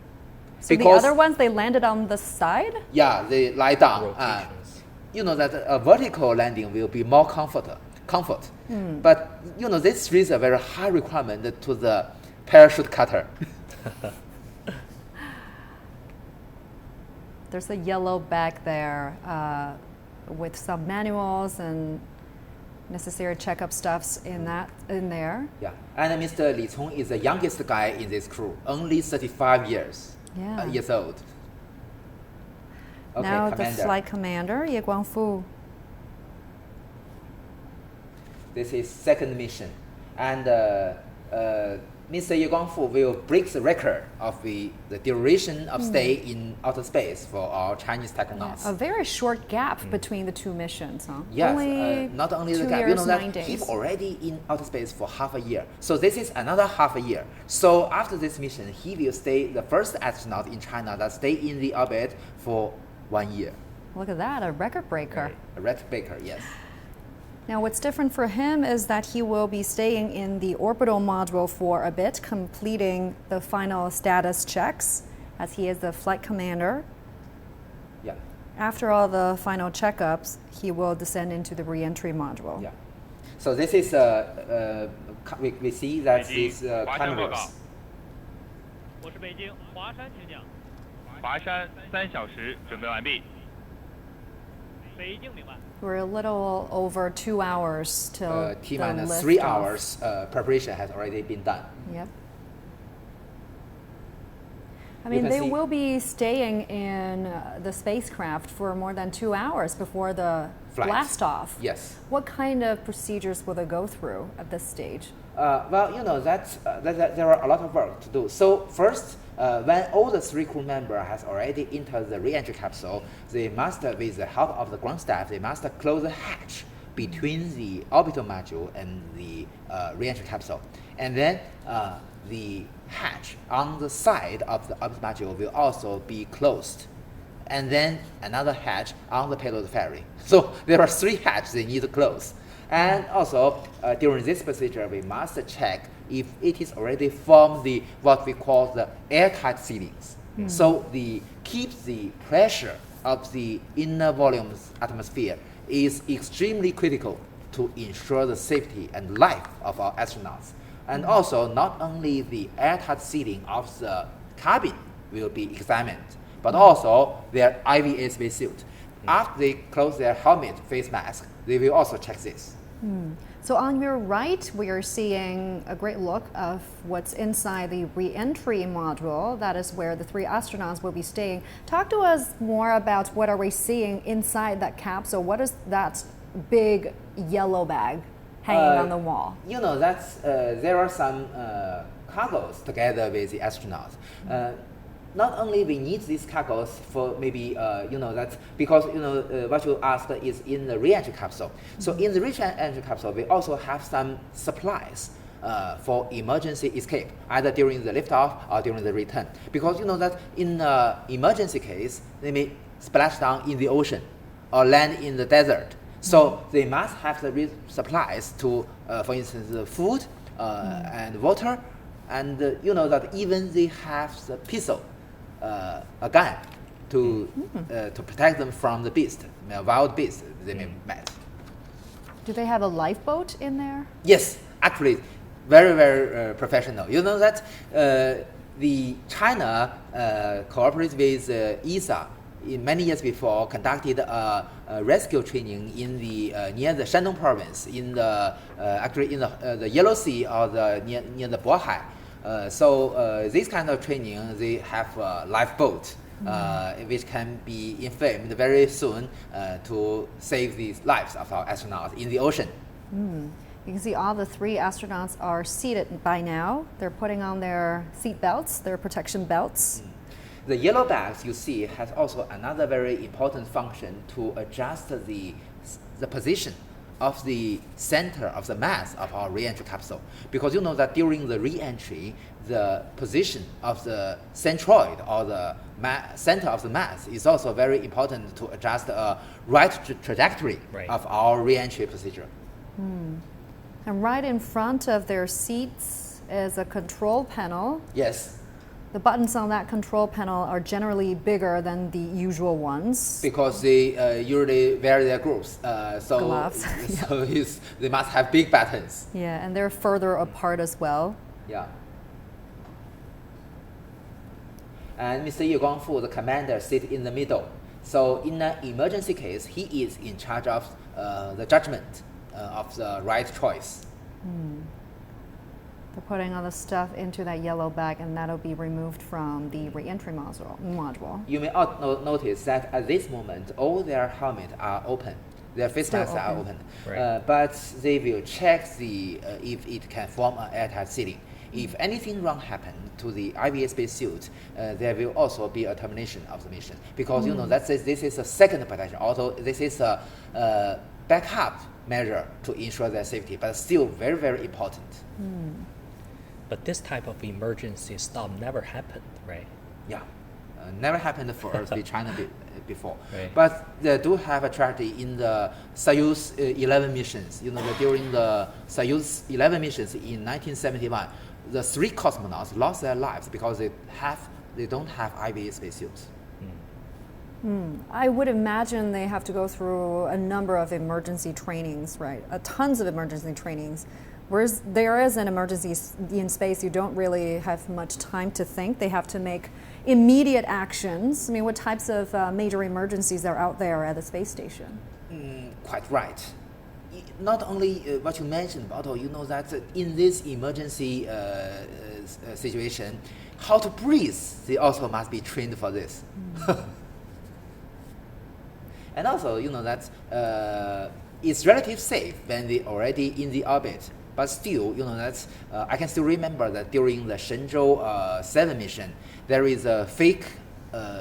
So the other ones, they landed on the side? Yeah, they lie down. Rotations. You know that a vertical landing will be more comfort. But you know, this raises a very high requirement to the parachute cutter. There's a yellow bag there with some manuals and necessary checkup stuffs in there. Yeah, and Mr. Li Cong is the youngest guy in this crew, only 35 years old. Okay, Now commander. the flight commander, Ye Guangfu. This is second mission, and Mr. Ye Guangfu will break the record of the duration of stay in outer space for our Chinese technonauts. A very short gap between the two missions, huh? Yes, not only the 2 gap, years, you know that 9 days. he's already in outer space for half a year. So this is another half a year. So after this mission, he will stay the first astronaut in China that stay in the orbit for 1 year. Look at that, a record breaker. A red baker, yes. Now, what's different for him is that he will be staying in the orbital module for a bit, completing the final status checks, as he is the flight commander. Yeah. After all the final checkups, he will descend into the re-entry module. Yeah. So this is we see that these 华山报告 cameras. 我是北京华山请讲。华山3小时准备完毕。北京明白。 We're a little over 2 hours till T-minus the 3 liftoff. hours preparation has already been done. Yep. I You mean, can they see- will be staying in the spacecraft for more than 2 hours before the Flight. blast off. Yes. What kind of procedures will they go through at this stage? Well, you know that there are a lot of work to do. So first, when all the 3 crew members has already entered the re-entry capsule, they must, with the help of the ground staff, they must close the hatch between the orbital module and the re-entry capsule, and then the hatch on the side of the orbital module will also be closed. and then another hatch on the payload ferry. So there are 3 hatches they need to close. And also, during this procedure, we must check if it is already formed the what we call the airtight sealings. So keep the pressure of the inner volumes atmosphere is extremely critical to ensure the safety and life of our astronauts. And also, not only the airtight sealing of the cabin will be examined, but also their IVA spacesuit. After they close their helmet, face mask, they will also check this. So on your right, we are seeing a great look of what's inside the re-entry module. That is where the 3 astronauts will be staying. Talk to us more about what are we seeing inside that capsule. What is that big yellow bag hanging on the wall? You know, there are some cargoes together with the astronauts. Not only we need these cargoes for maybe, that's because, what you asked is in the re-entry capsule. So in the re-entry capsule, we also have some supplies for emergency escape, either during the liftoff or during the return. Because that in the emergency case, they may splash down in the ocean or land in the desert. So they must have the supplies to, for instance, the food and water. And that even they have the pistol, a gun, to protect them from the beast, wild beast they may meet. Do they have a lifeboat in there? Yes, actually, very, very professional. You know that the China cooperates with ESA in many years before, conducted a rescue training in the near the Shandong province, in the actually in the Yellow Sea or the near the Bohai. So this kind of training, they have a lifeboat, which can be inflamed very soon to save the lives of our astronauts in the ocean. You can see all the 3 astronauts are seated by now. They're putting on their seat belts, their protection belts. The yellow bags you see has also another very important function to adjust the position of the center of the mass of our re-entry capsule. Because you know that during the re-entry, the position of the centroid or the center of the mass is also very important to adjust a right trajectory of our re-entry procedure. And right in front of their seats is a control panel. Yes. The buttons on that control panel are generally bigger than the usual ones. Because they usually wear their gloves. Gloves. So they must have big buttons. Yeah, and they're further apart as well. Yeah. And Mr. Yu Guangfu, the commander, sits in the middle. So in an emergency case, he is in charge of the judgment of the right choice. They're putting all the stuff into that yellow bag, and that'll be removed from the re-entry module. You may also notice that at this moment, all their helmets are open. Their face masks are open. But they will check if it can form an airtight sealing. If anything wrong happens to the IVA spacesuit, there will also be a termination of the mission. Because this is a second protection. Although this is a backup measure to ensure their safety, but still very, very important. But this type of emergency stop never happened, right? Yeah, never happened for us with China before. Right. But they do have a tragedy in the Soyuz-11 missions. You know, that during the Soyuz-11 missions in 1971, the 3 cosmonauts lost their lives because they don't have IVA spacesuits. I would imagine they have to go through a number of emergency trainings, right? Tons of emergency trainings. Whereas there is an emergency in space, you don't really have much time to think. They have to make immediate actions. I mean, what types of major emergencies are out there at the space station? Quite right. Not only what you mentioned, but also you know that in this emergency situation, how to breathe, they also must be trained for this. And also, you know that it's relatively safe when they already in the orbit. But still, you know that I can still remember that during the Shenzhou-18 mission, there is a fake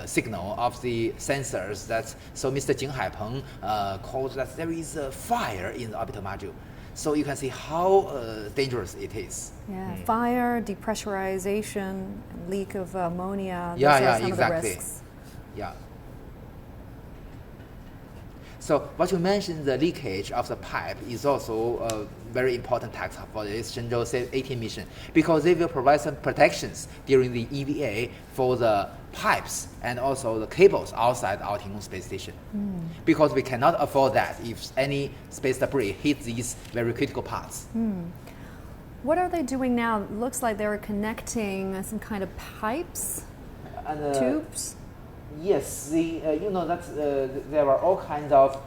signal of the sensors. So Mr. Jing Haipeng called that there is a fire in the orbital module. So you can see how dangerous it is. Yeah, fire, depressurization, leak of ammonia. Yeah, those are some exactly. of the risks. Yeah. So what you mentioned, the leakage of the pipe is also a very important task for this Shenzhou-18 mission, because they will provide some protections during the EVA for the pipes and also the cables outside our Tiangong space station. Because we cannot afford that if any space debris hits these very critical parts. What are they doing now? Looks like they're connecting some kind of pipes, And, tubes. Yes, you know that there are all kinds of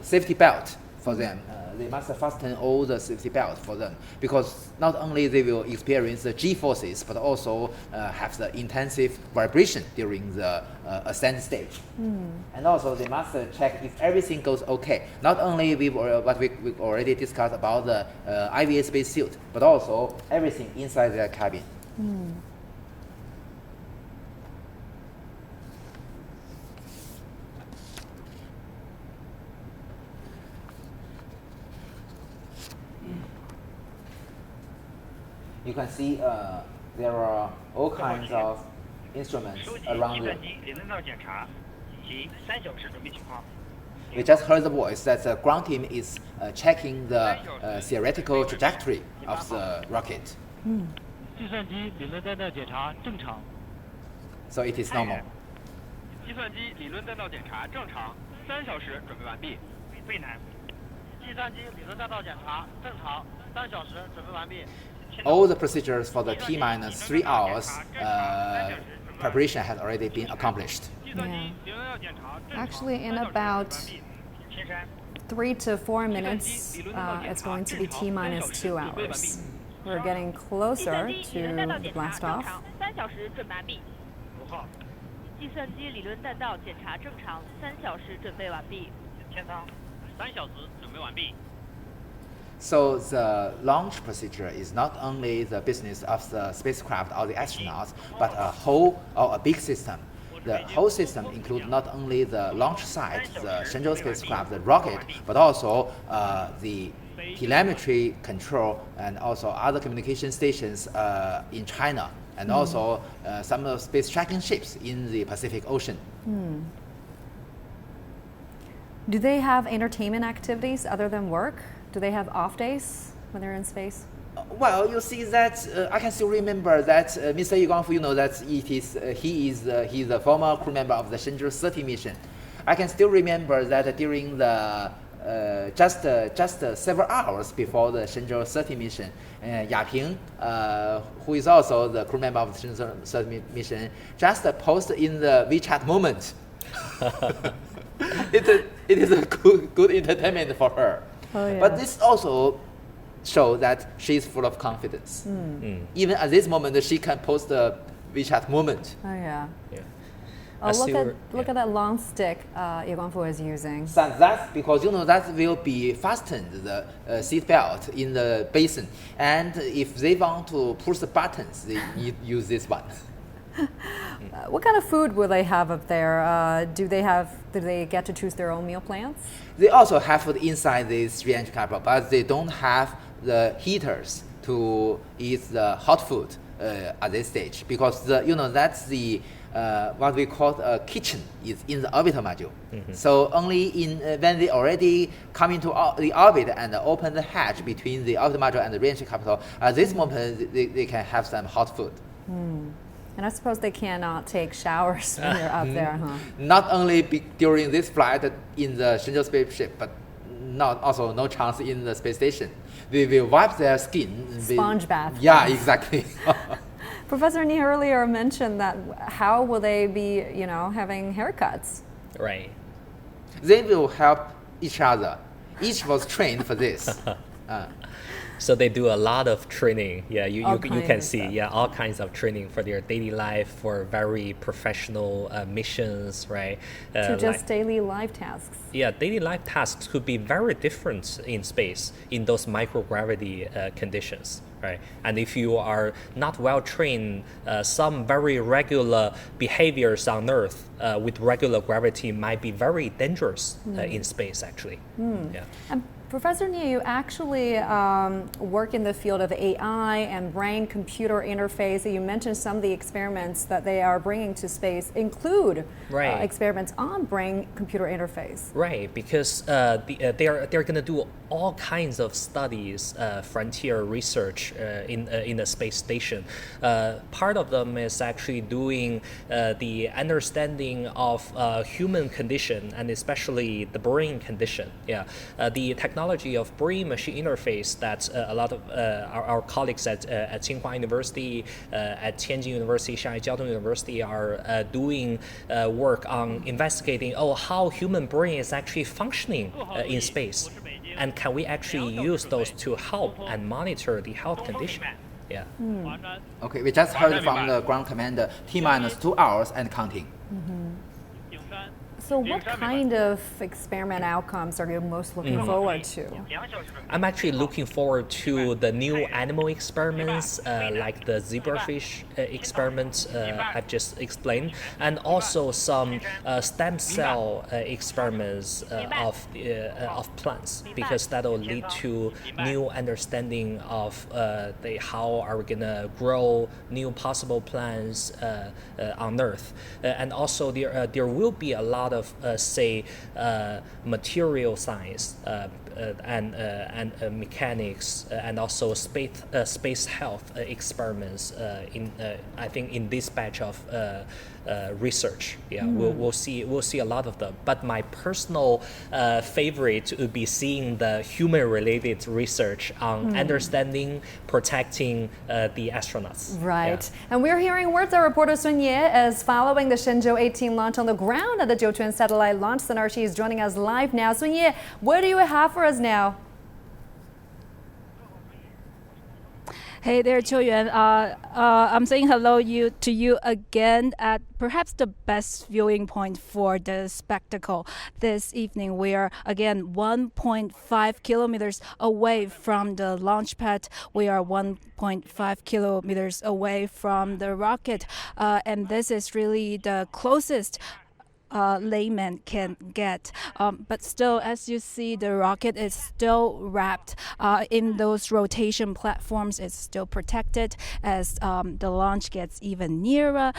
safety belt for them. They must fasten all the safety belt for them, because not only they will experience the G forces, but also have the intensive vibration during the ascent stage. And also they must check if everything goes okay. Not only what we already discussed about the IVA space suit, but also everything inside their cabin. You can see there are all kinds of instruments around them. We just heard the voice that the ground team is checking the theoretical trajectory of the rocket. So it is normal. 计算机理论弹道检查正常，3小时准备完毕。渭南。计算机理论弹道检查正常，3小时准备完毕。 All the procedures for the T-3 hours preparation has already been accomplished. Yeah. Actually, in about 3 to 4 minutes, it's going to be T-2 hours. We're getting closer to the blast off. 3小时准备完毕。计算机理论弹道检查正常，3小时准备完毕。天舱，3小时准备完毕。 So the launch procedure is not only the business of the spacecraft or the astronauts, but a big system. The whole system includes not only the launch site, the Shenzhou spacecraft, the rocket, but also the telemetry control and also other communication stations in China, and also some of the space tracking ships in the Pacific Ocean. Do they have entertainment activities other than work? Do they have off days when they're in space? Well, you see that I can still remember that Mr. Yu Guangfu, you know that he's a former crew member of the Shenzhou-18 mission. I can still remember that during the just several hours before the Shenzhou-18 mission, Yaping, who is also the crew member of the Shenzhou-18 mission, just posted in the WeChat moment. It is a good entertainment for her. Oh, yeah. But this also shows that she's full of confidence. Even at this moment, she can post the WeChat moment. Oh yeah. Yeah. Oh, look at that long stick Ye Guangfu is using. So that's because you know that will be fastened the seat belt in the basin, and if they want to push the buttons, they need use this one. What kind of food will they have up there? Do they get to choose their own meal plans? They also have food inside this re-entry capsule, but they don't have the heaters to eat the hot food at this stage, because that's the what we call a kitchen is in the orbital module. So only when they already come into the orbit and open the hatch between the orbital module and the re-entry capsule, at this moment they can have some hot food. And I suppose they cannot take showers when they're up there, huh? Not only during this flight in the Shenzhou spaceship, but also no chance in the space station. They will wipe their skin. Sponge bath. Yeah, exactly. Professor Ni earlier mentioned that how will they be, having haircuts? Right. They will help each other. Each was trained for this. So they do a lot of training. Yeah, you can see stuff. all kinds of training for their daily life, for very professional missions, right? To just daily life tasks. Yeah, daily life tasks could be very different in space in those microgravity conditions, right? And if you are not well trained, some very regular behaviors on Earth with regular gravity might be very dangerous in space, actually. Yeah. Professor Nie, you actually work in the field of AI and brain-computer interface. You mentioned some of the experiments that they are bringing to space include experiments on brain-computer interface. Right, because they're going to do all kinds of studies, frontier research in the space station. Part of them is actually doing the understanding of human condition and especially the brain condition. The technology of brain-machine interface that a lot of our colleagues at Tsinghua University, at Tianjin University, Shanghai Jiaotong University are doing work on investigating how human brain is actually functioning in space. And can we actually use those to help and monitor the health condition? Yeah. Okay, we just heard from the ground commander, T-2 hours and counting. So what kind of experiment outcomes are you most looking forward to? I'm actually looking forward to the new animal experiments like the zebrafish experiment I've just explained, and also some stem cell experiments of plants, because that will lead to new understanding of how are we going to grow new possible plants on Earth. And also there will be a lot of material science and mechanics and also space health experiments I think in this batch of research. We'll see a lot of them. But my personal favorite would be seeing the human-related research on understanding, protecting the astronauts. Right. And we're hearing words our reporter Sun Ye is following the Shenzhou-18 launch on the ground at the Jiuquan Satellite Launch Center. She is joining us live now. Sun Ye, what do you have for us now? Hey there, Qiu Yuan. I'm saying hello to you again at perhaps the best viewing point for the spectacle. This evening, we are again 1.5 kilometers away from the launch pad. We are 1.5 kilometers away from the rocket. And this is really the closest layman can get. But still, as you see, the rocket is still wrapped in those rotation platforms. It's still protected. As the launch gets even nearer,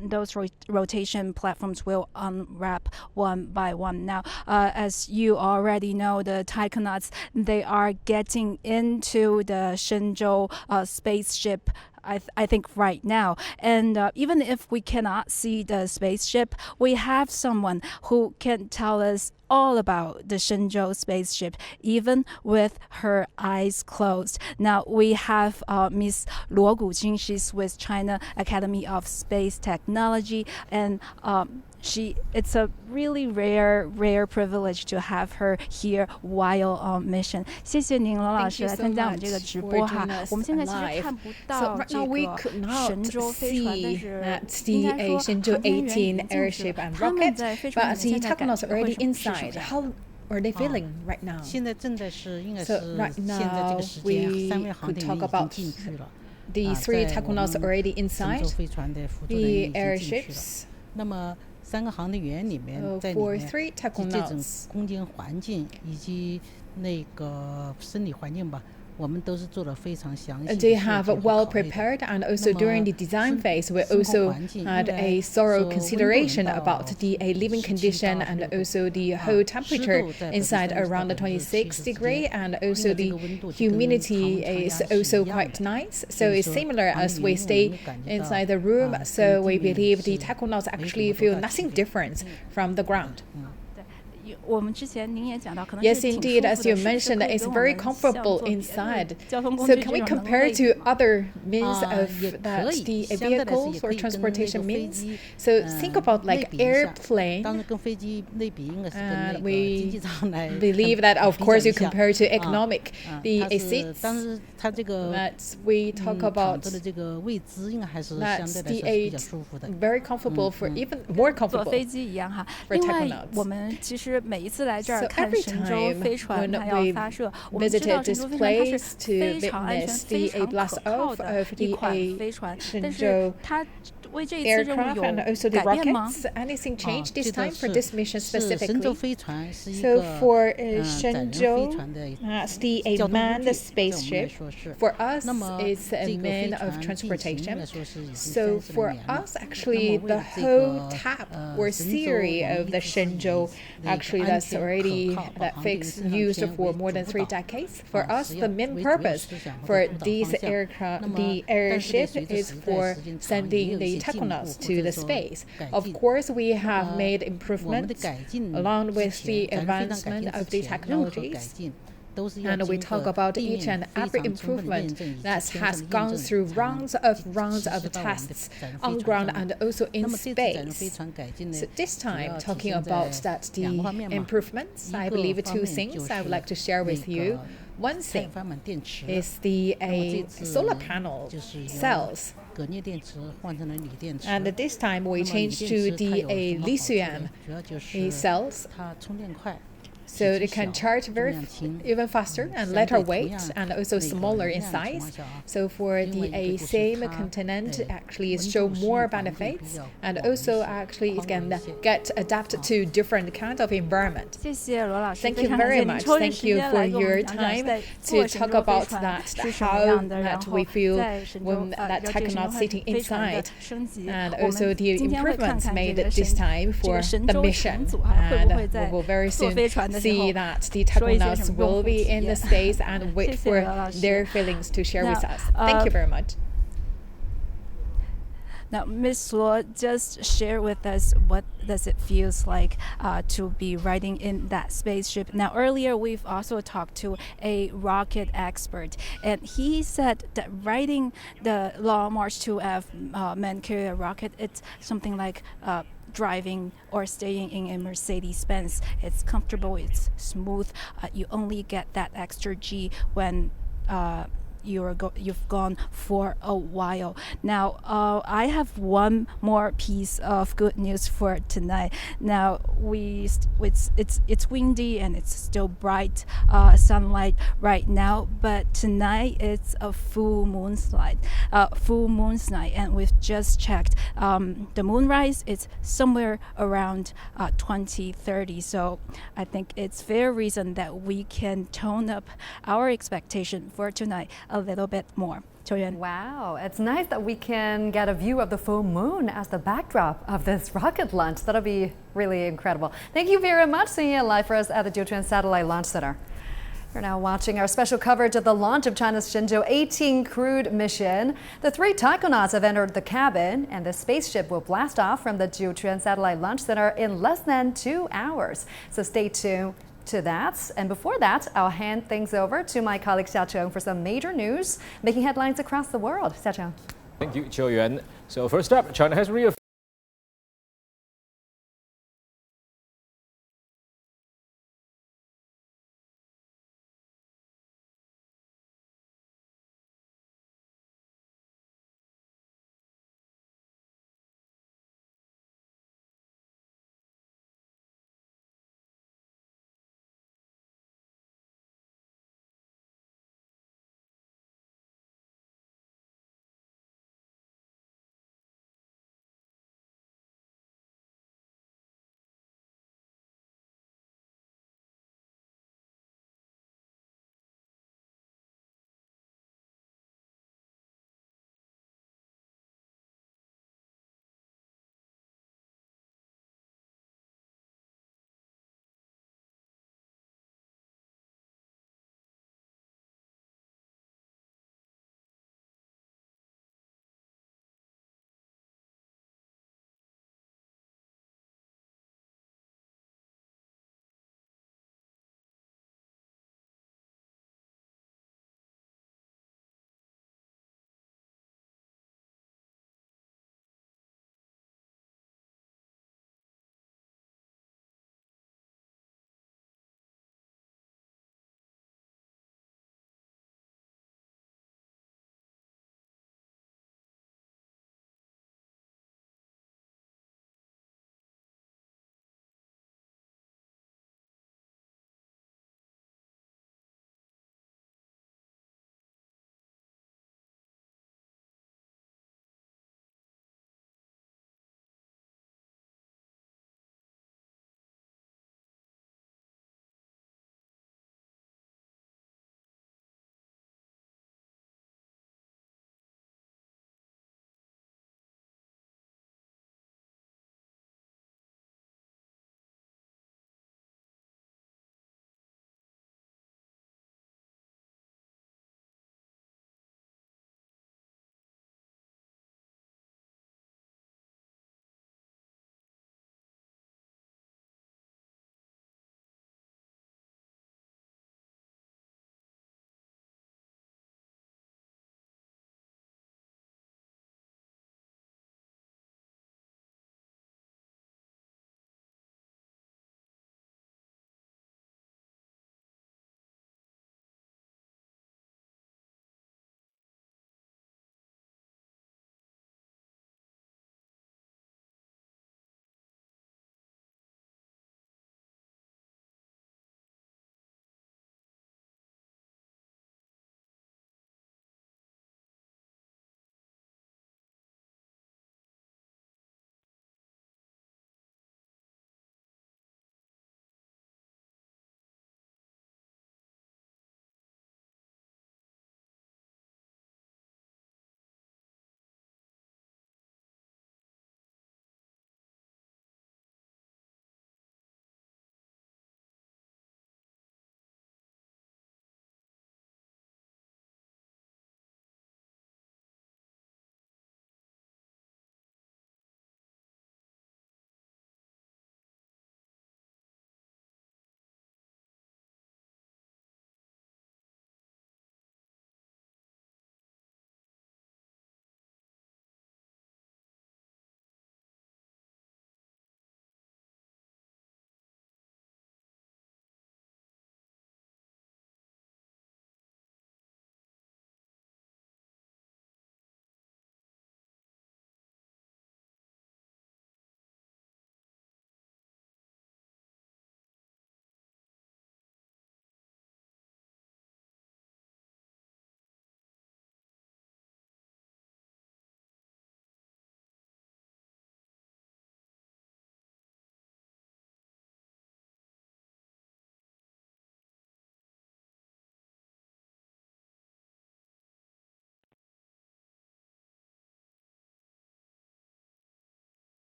those rotation platforms will unwrap one by one. Now, as you already know, the taikonauts, they are getting into the Shenzhou spaceship I think right now. And even if we cannot see the spaceship, we have someone who can tell us all about the Shenzhou spaceship, even with her eyes closed. Now we have Miss Luo Guqing. She's with China Academy of Space Technology, and it's a really rare privilege to have her here while on mission. 谢谢您，罗老师来参加我们这个直播哈。我们现在其实看不到这个神舟飞船，但是应该说航天员已经进去了，他们在飞船里面现在感觉会是什么样？ How are they feeling right now? 现在正在是应该是 right 现在这 now 个时间， we 3位航 could 天 talk 员已经 about 进去了。 the three taikonauts already inside 神舟飞船的辅助人 the 员已经进去了。 airships. 那么3个航天员里面，在里 For 面 three 这种 taikonauts, 空间环境以及那个生理环境吧，我们都是做了非常详细的 they 设计 have 和 well 考虑的。 prepared, and also during the design phase, we also had a thorough consideration about the living condition and also the whole temperature inside around 26 degrees, and also the humidity is also quite nice. So it's similar as we stay inside the room. So we believe the taikonauts actually feel nothing different from the ground. 我们之前您也讲到，可能 Yes, 是挺 indeed, 舒 as 服 you 的，是不是 mentioned, 可以 it's 跟我 very 们 comfortable 像坐别的 inside. 交通工 So 具 can 这 we 种能够 compare 累 to 吗？ other means of 也 that 可以， the 相对来说 vehicles 也 or 可以跟那 transportation 个飞 means? 机 So think about 类 like 比一下。 airplane. 当然跟飞机类比，应该是跟那 And 个经济 we 舱来 believe that, of 比较 course, 一 you 下 compare to economic. The 它是 seats 但是它这个 that we talk 躺 about 着的这个位置，应该还是相 that's 对来 the 说是比较 eight 舒服的。 very comfortable for even more 坐 comfortable. 飞机一样哈。 For 另外 taikonauts， 我们其实实每一次来这儿 So 看 every 神舟 time 飞船 when 它要 we 发射，我们知道 visited 神 this 舟飞船它是 place to 非常安全、 witness 非 the A 常 blast 可靠 off 的 of 一 the 款 A 飞船，但是 Shenzhou 它为这一次任务 aircraft and 有 also the 改变吗？ rockets. Anything 啊 changed 这 this 个 time for 是 this mission 是神舟 specifically? 飞船是一 So 个 for 载人飞 Shenzhou, 船的 as the a 交通工 manned 具，在我们来 spaceship, 说是。 for us 那么 it's a 这个飞 man of 船进行 transportation. 来说是已经 So 30 for 年了。 us, 那 actually, 么为 the 了这 whole 个 tap 神 or 舟 series 我们 of 一 the 直是以 Shenzhou, 那个 actually 安 that's 全 already 可靠 that 保航这个 fixed 生产 used 线 for 为 more than 主 3 导。 decades. For 啊 us, 是 the 要 main 为主要 purpose 思想和 for 主导 these 方向。 aircraft, 那么 the 但是呢， airship 随着 is 时代 for 时间长，也 sending 有 the 一些进步， technonauts 或 to 者 the 说 space. 改 Of 进。 course, we 那 have 么 made 我们的 improvements 改进 along 之 with the 前，咱们飞船改 advancement 进 of 之 the 前，任何改 technologies. 进都是要 And we 经 talk 过 about 地 each 面 and 非 every 常充分的验 improvement 证以及 that 天 has 上的验 gone 证， through 才能 rounds of 实 rounds of 施到我们的 tests 载人 on 飞船 ground 上 and 面。 also 那 in 么这次载人飞 space. 船改进呢， So this 主 time, 要体 talking 现 about 在 that 两个 the 方面嘛。 improvements, 一 I 个 believe 方 two 面就 things I would 是 like to share 那 with you. 个 One 太 thing 阳能电池。 is the 那么这 a 次 solar panel 就是由 cells. 铬镍电池换成了锂电池。 And this time 那 we 么锂 changed 电 to 池它 the 有 a 什么好处呢？ lithium 主要就 a 是 cells. 它充电快。 So it can charge very even faster and lighter weight and also smaller in size. So for the a same content actually show more benefits and also actually it can get adapted to different kind of environment. 谢谢罗老师， Thank 非 you 常感谢 very 您 much. 抽这 Thank 时 you 间 for 来跟我 your 们讲讲 time 在 to 做神 talk 舟飞 about 船 that 是什么 how 样的，然 that 后 we feel 在神舟 when that 有这个神舟 technonaut sitting 飞船的 inside 升级， and 我 also 们 the 今天会看 improvements 看这 made 个 this time 这个 for 神 the 舟 mission 乘组哈会 and 不会 we 在 will very 坐 soon 飞船的时候 see that the 说一些 technauts 什么用 will 户 be 体 in the 验？ space and wait 谢谢 for 罗老师。 their feelings to share with Now, us. Thank you very much. Now, Ms. Luo, just share with us what does it feels like to be riding in that spaceship. Now, earlier we've also talked to a rocket expert, and he said that riding the Long March 2F manned carrier rocket, it's something like driving or staying in a Mercedes-Benz. It's comfortable, it's smooth. You only get that extra G when you've gone for a while. Now, I have one more piece of good news for tonight. Now, it's windy and it's still bright sunlight right now, but tonight it's a full moon night. And we've just checked. The moonrise is somewhere around 2030. So I think it's fair reason that we can tone up our expectation for tonight a little bit more. Wow, it's nice that we can get a view of the full moon as the backdrop of this rocket launch. That'll be really incredible. Thank you very much, seeing it live for us at the Jiuquan Satellite Launch Center. You're now watching our special coverage of the launch of China's Shenzhou-18 crewed mission. The 3 taikonauts have entered the cabin, and the spaceship will blast off from the Jiuquan Satellite Launch Center in less than 2 hours. So stay tuned to that. And before that, I'll hand things over to my colleague Xia Cheng for some major news making headlines across the world. Xia Cheng. Thank you, Qiu Yuan. So first up, China has reaffirmed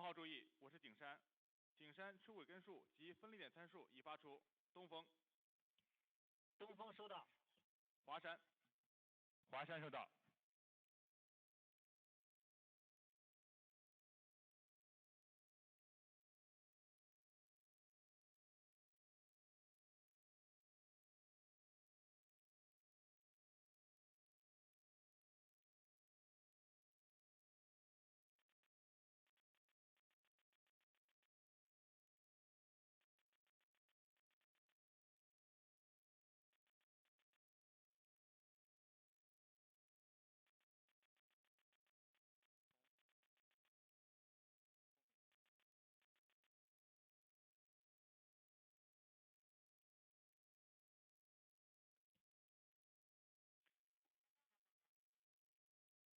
号注意，我是景山。景山出轨根数及分离点参数已发出。东风。东风收到。华山。华山收到。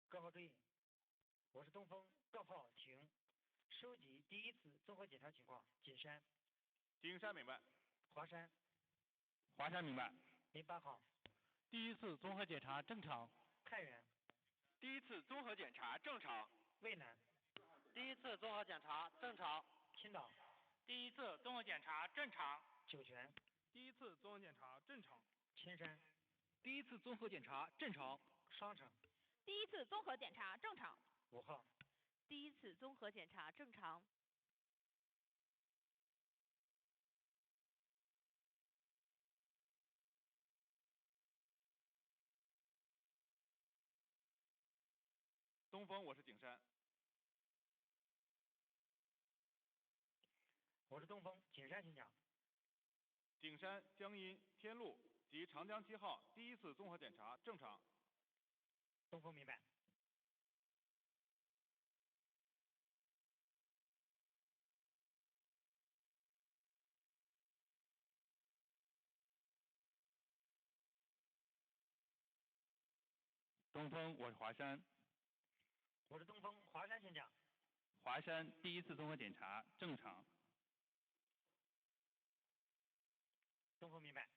各号注意，我是东风，各号停，收集第一次综合检查情况。景山。景山明白。华山。华山明白。08号。第一次综合检查正常。太原。第一次综合检查正常。渭南。第一次综合检查正常。青岛。第一次综合检查正常。酒泉。第一次综合检查正常。千山。第一次综合检查正常。双城。第一次综合检查正常。5号。第一次综合检查正常。东风，我是景山。我是东风，景山请讲。景山、江阴、天路及长江7号第一次综合检查正常。东风明白。东风，我是华山。我是东风，华山请讲。华山第一次综合检查正常。东风明白。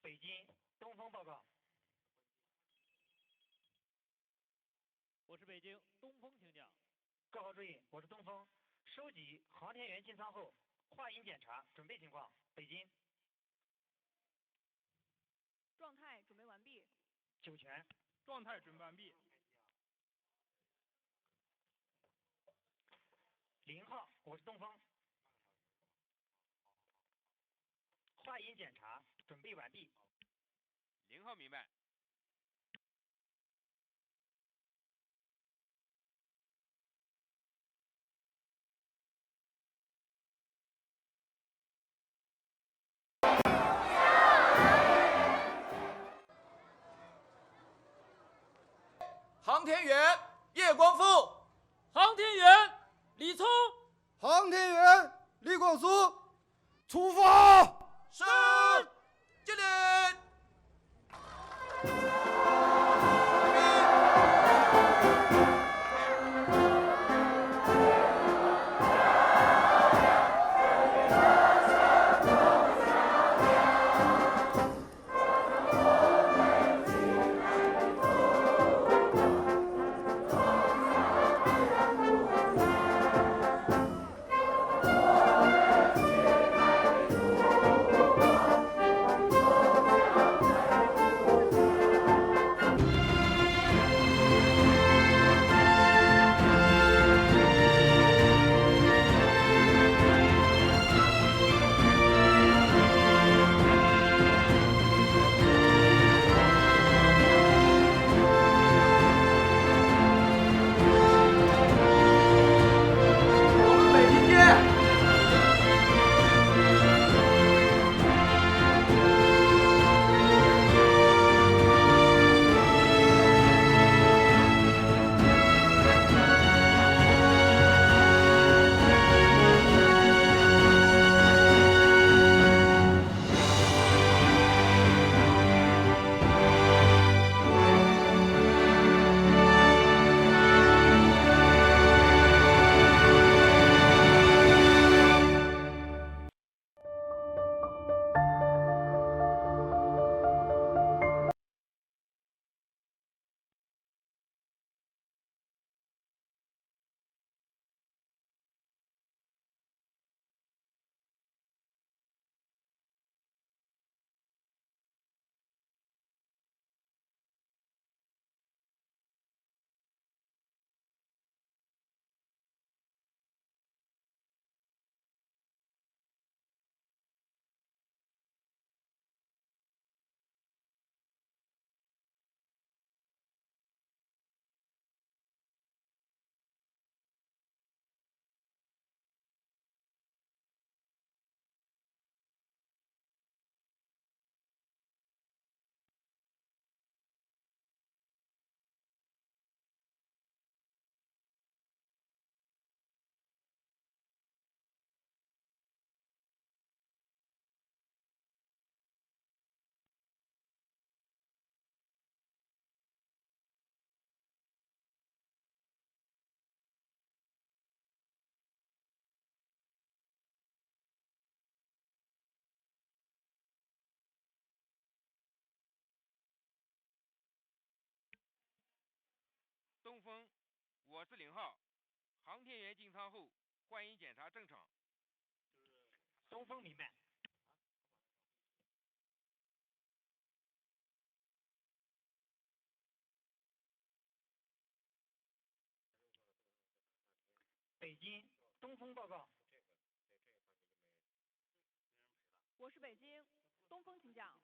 北京东风报告。我是北京东风，请讲。各号注意，我是东风，收集航天员进舱后话音检查准备情况。北京。状态准备完毕。酒泉。状态准备完毕。0号，我是东风。话音检查准备完毕。0号明白。航天员叶光富，航天员李聪，航天员李广苏，出发！是，敬礼。东风，我是0号，航天员进舱后换衣检查正常。东风明白。北京东风报告。我是北京东风，请讲。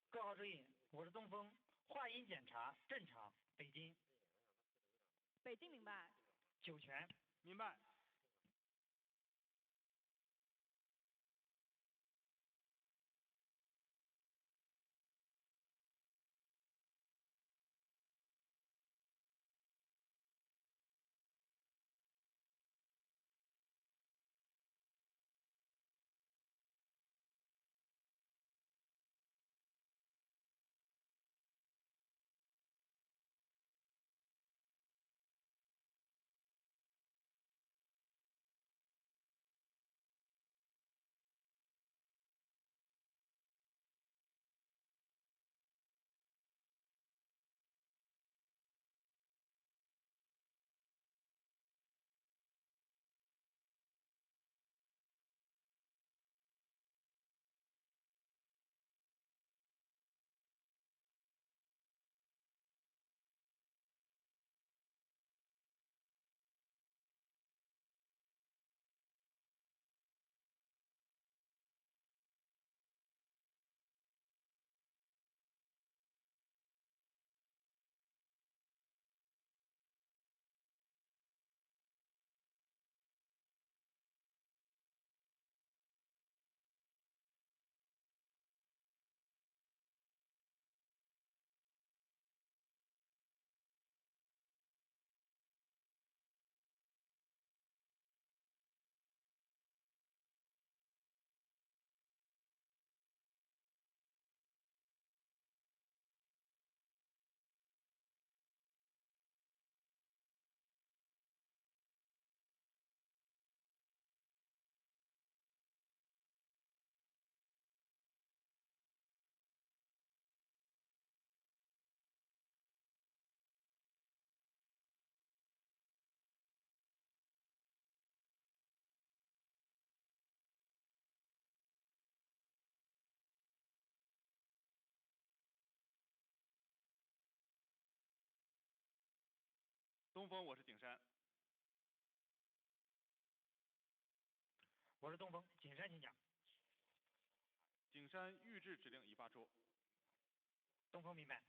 各号注意，我是东风，话音检查正常。北京。北京明白。酒泉明白。东风，我是景山。我是东风，景山请讲。景山预置指令已发出。东风明白。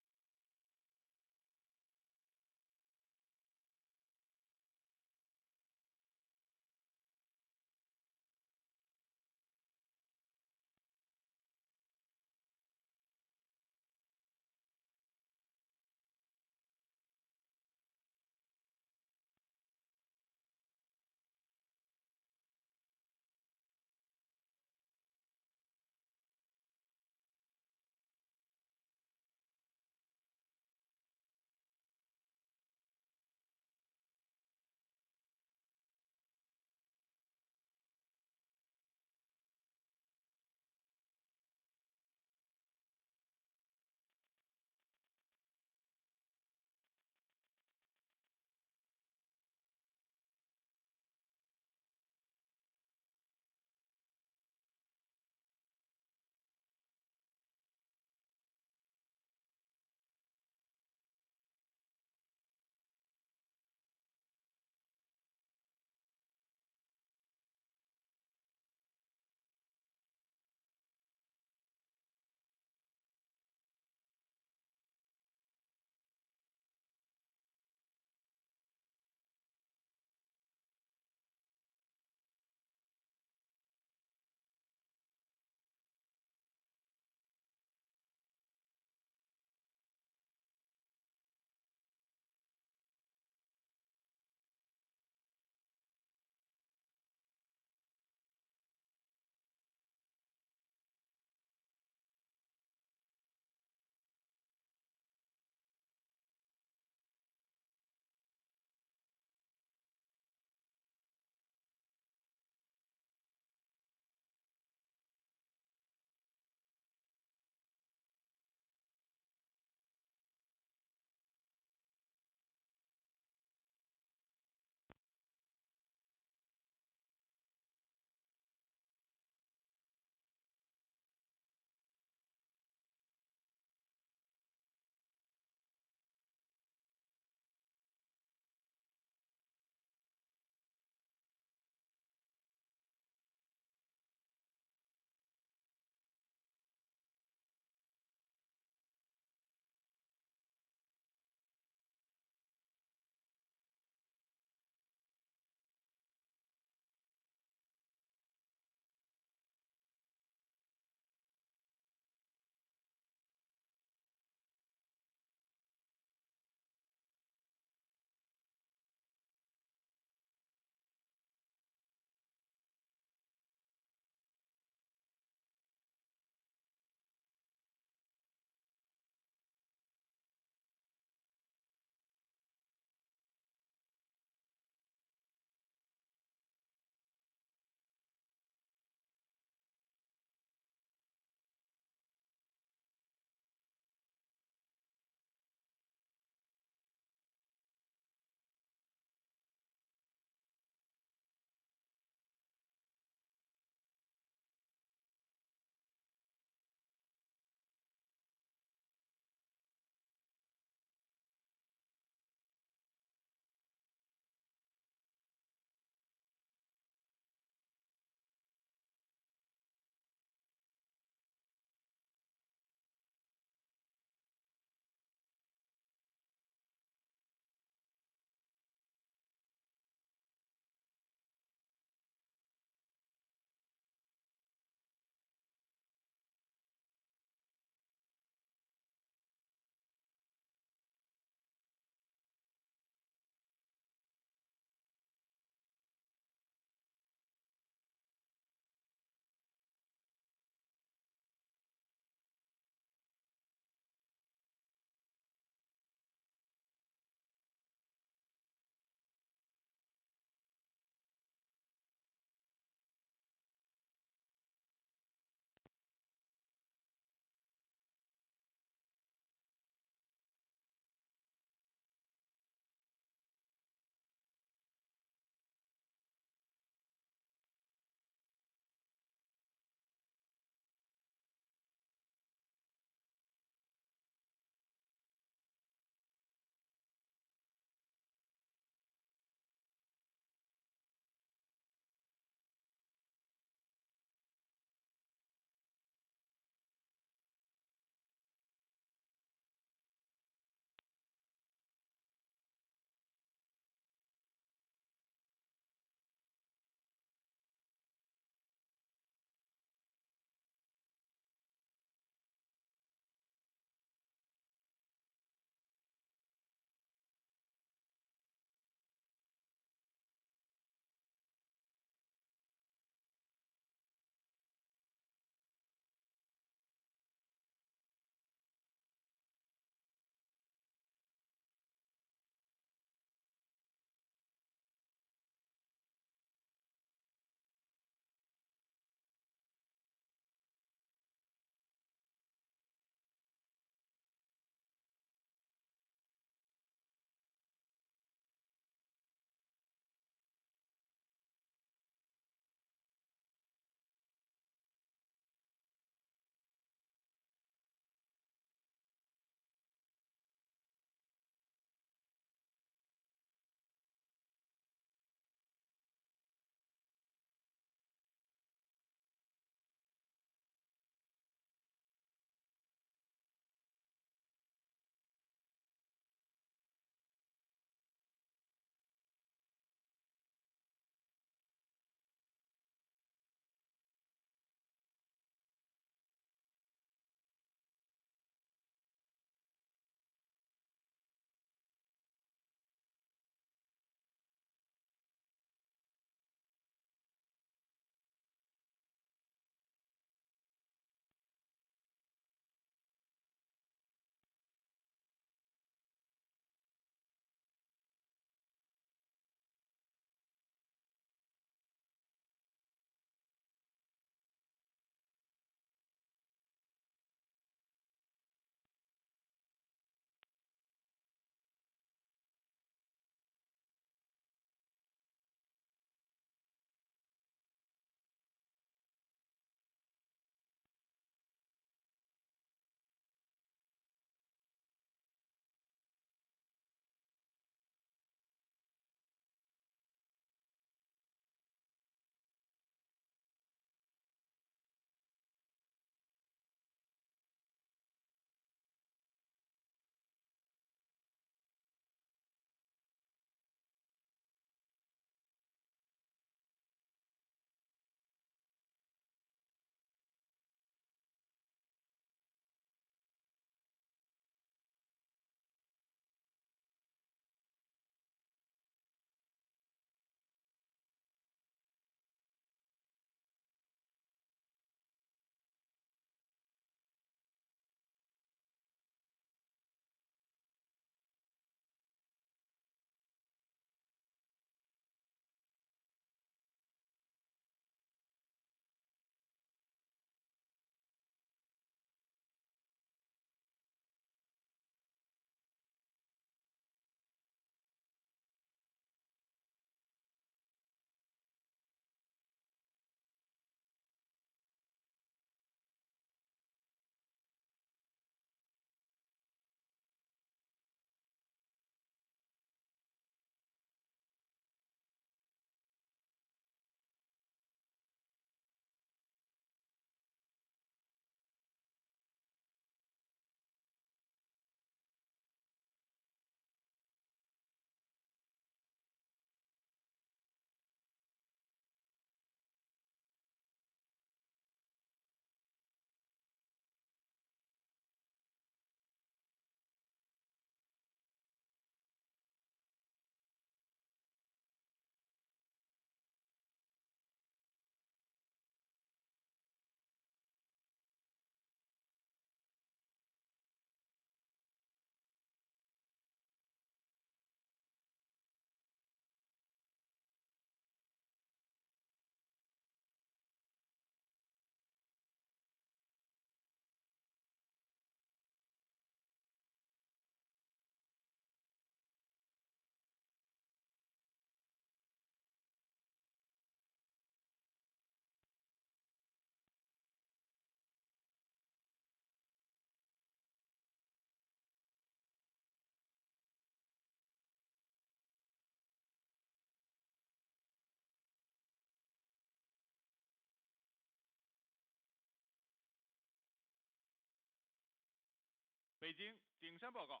京，景山报告。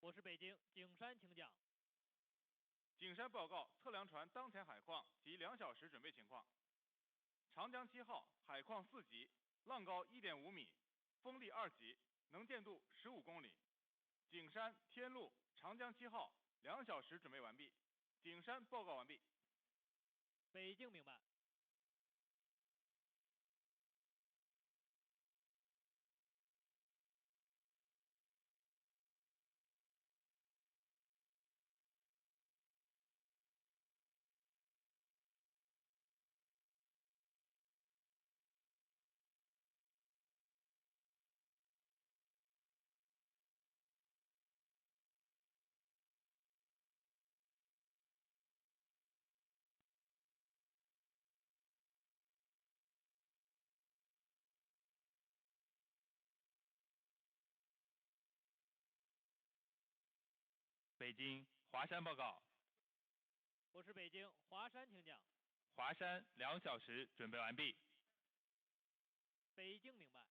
我是北京，景山请讲。景山报告测量船当前海况及2小时准备情况。长江7号海况4级，浪高1.5米，风力2级，能见度15公里。景山、天路、长江7号2小时准备完毕。景山报告完毕。北京明白。北京，华山报告。我是北京，华山请讲。华山2小时准备完毕。北京明白。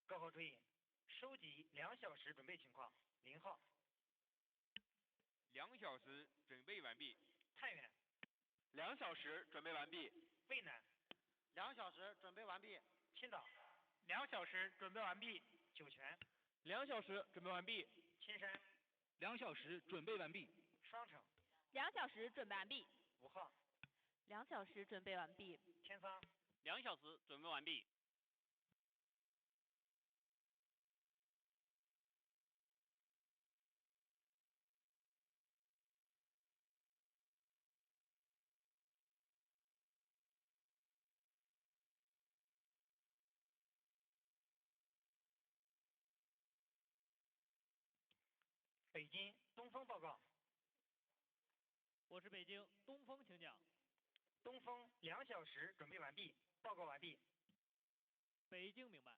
各号注意，收集2小时准备情况。0号。2小时准备完毕。太原。2小时准备完毕。渭南。2小时准备完毕。青岛。2小时准备完毕。酒泉。2小时准备完毕。青山。2小时准备完毕。双城。2小时准备完毕。 5号。2小时准备完毕。天发。2小时准备完毕。北京，东风报告。我是北京，东风请讲。东风2小时准备完毕，报告完毕。北京明白。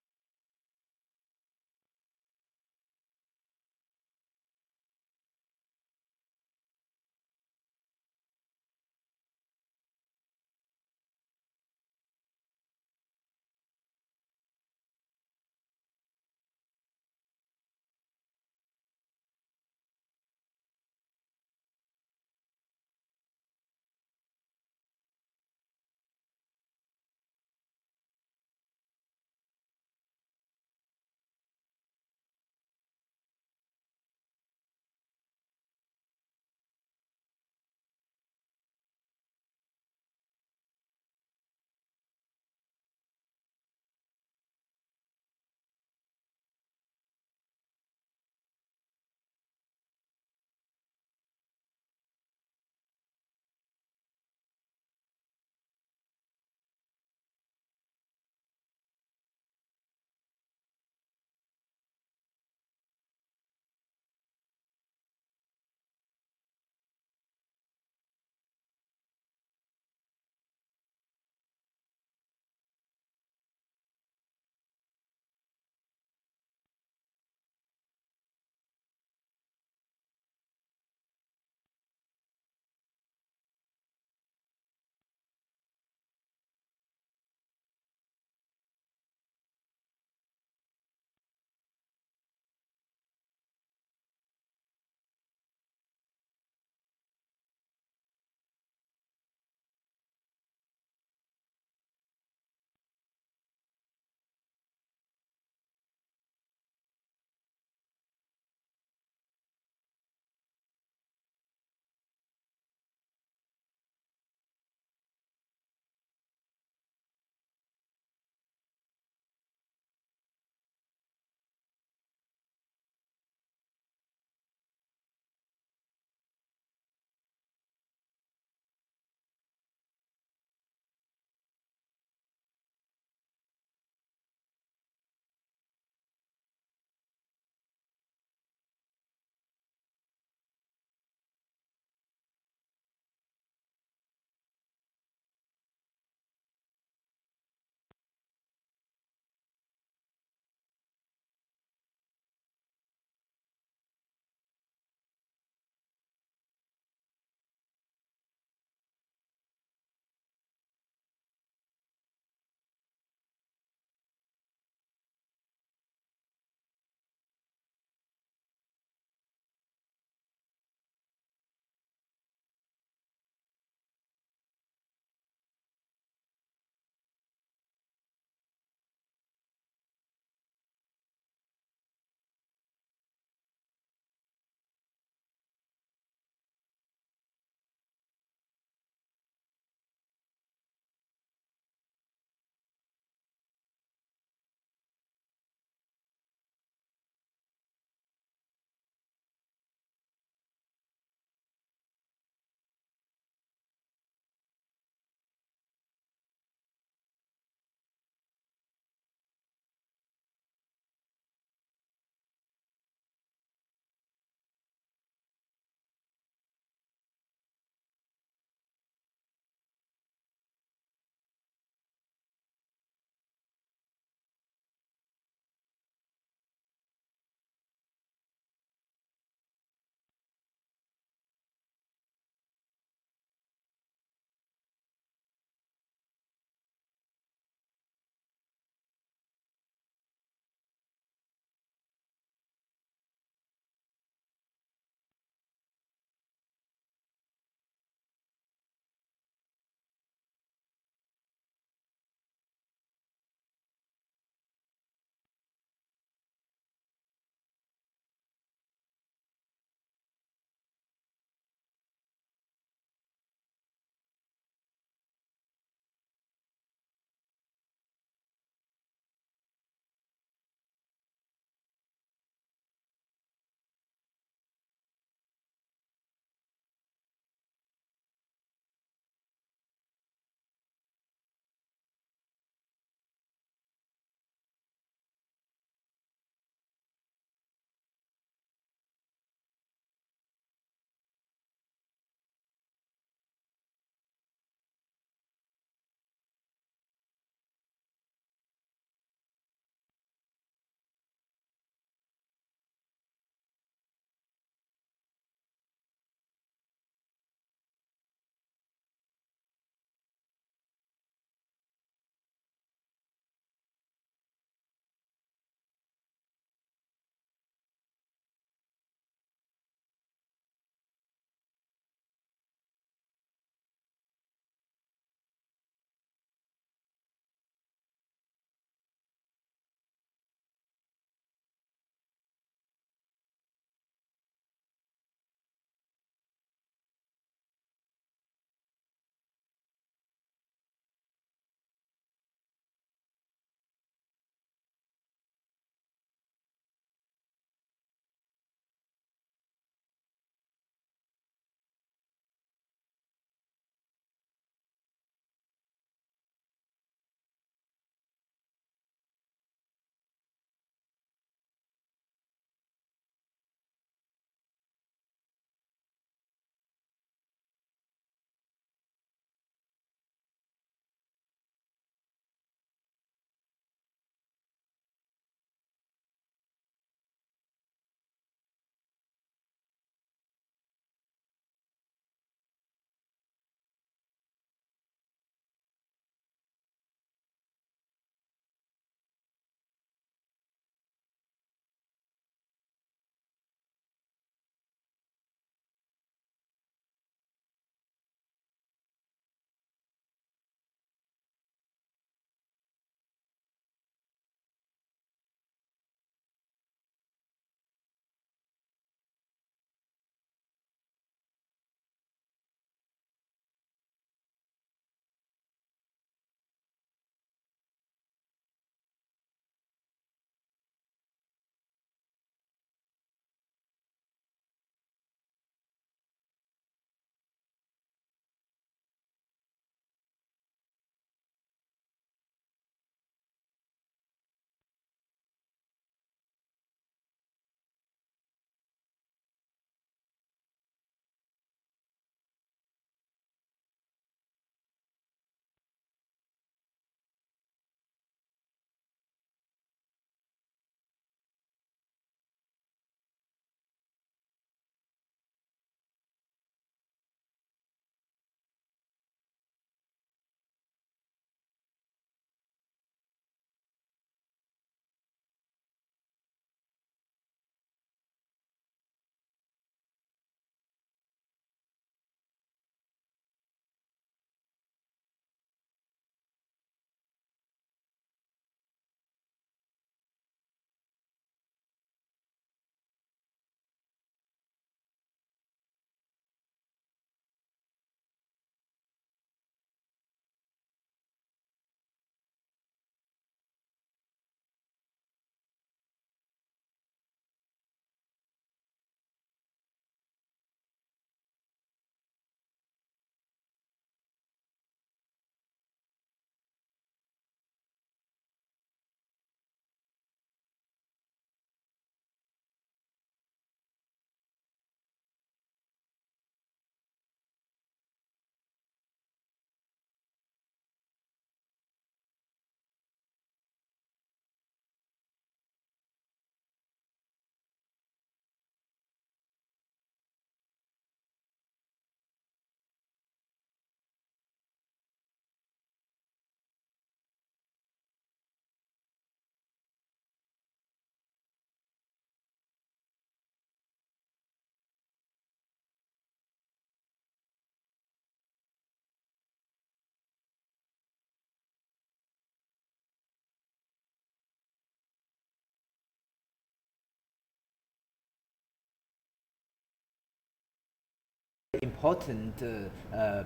important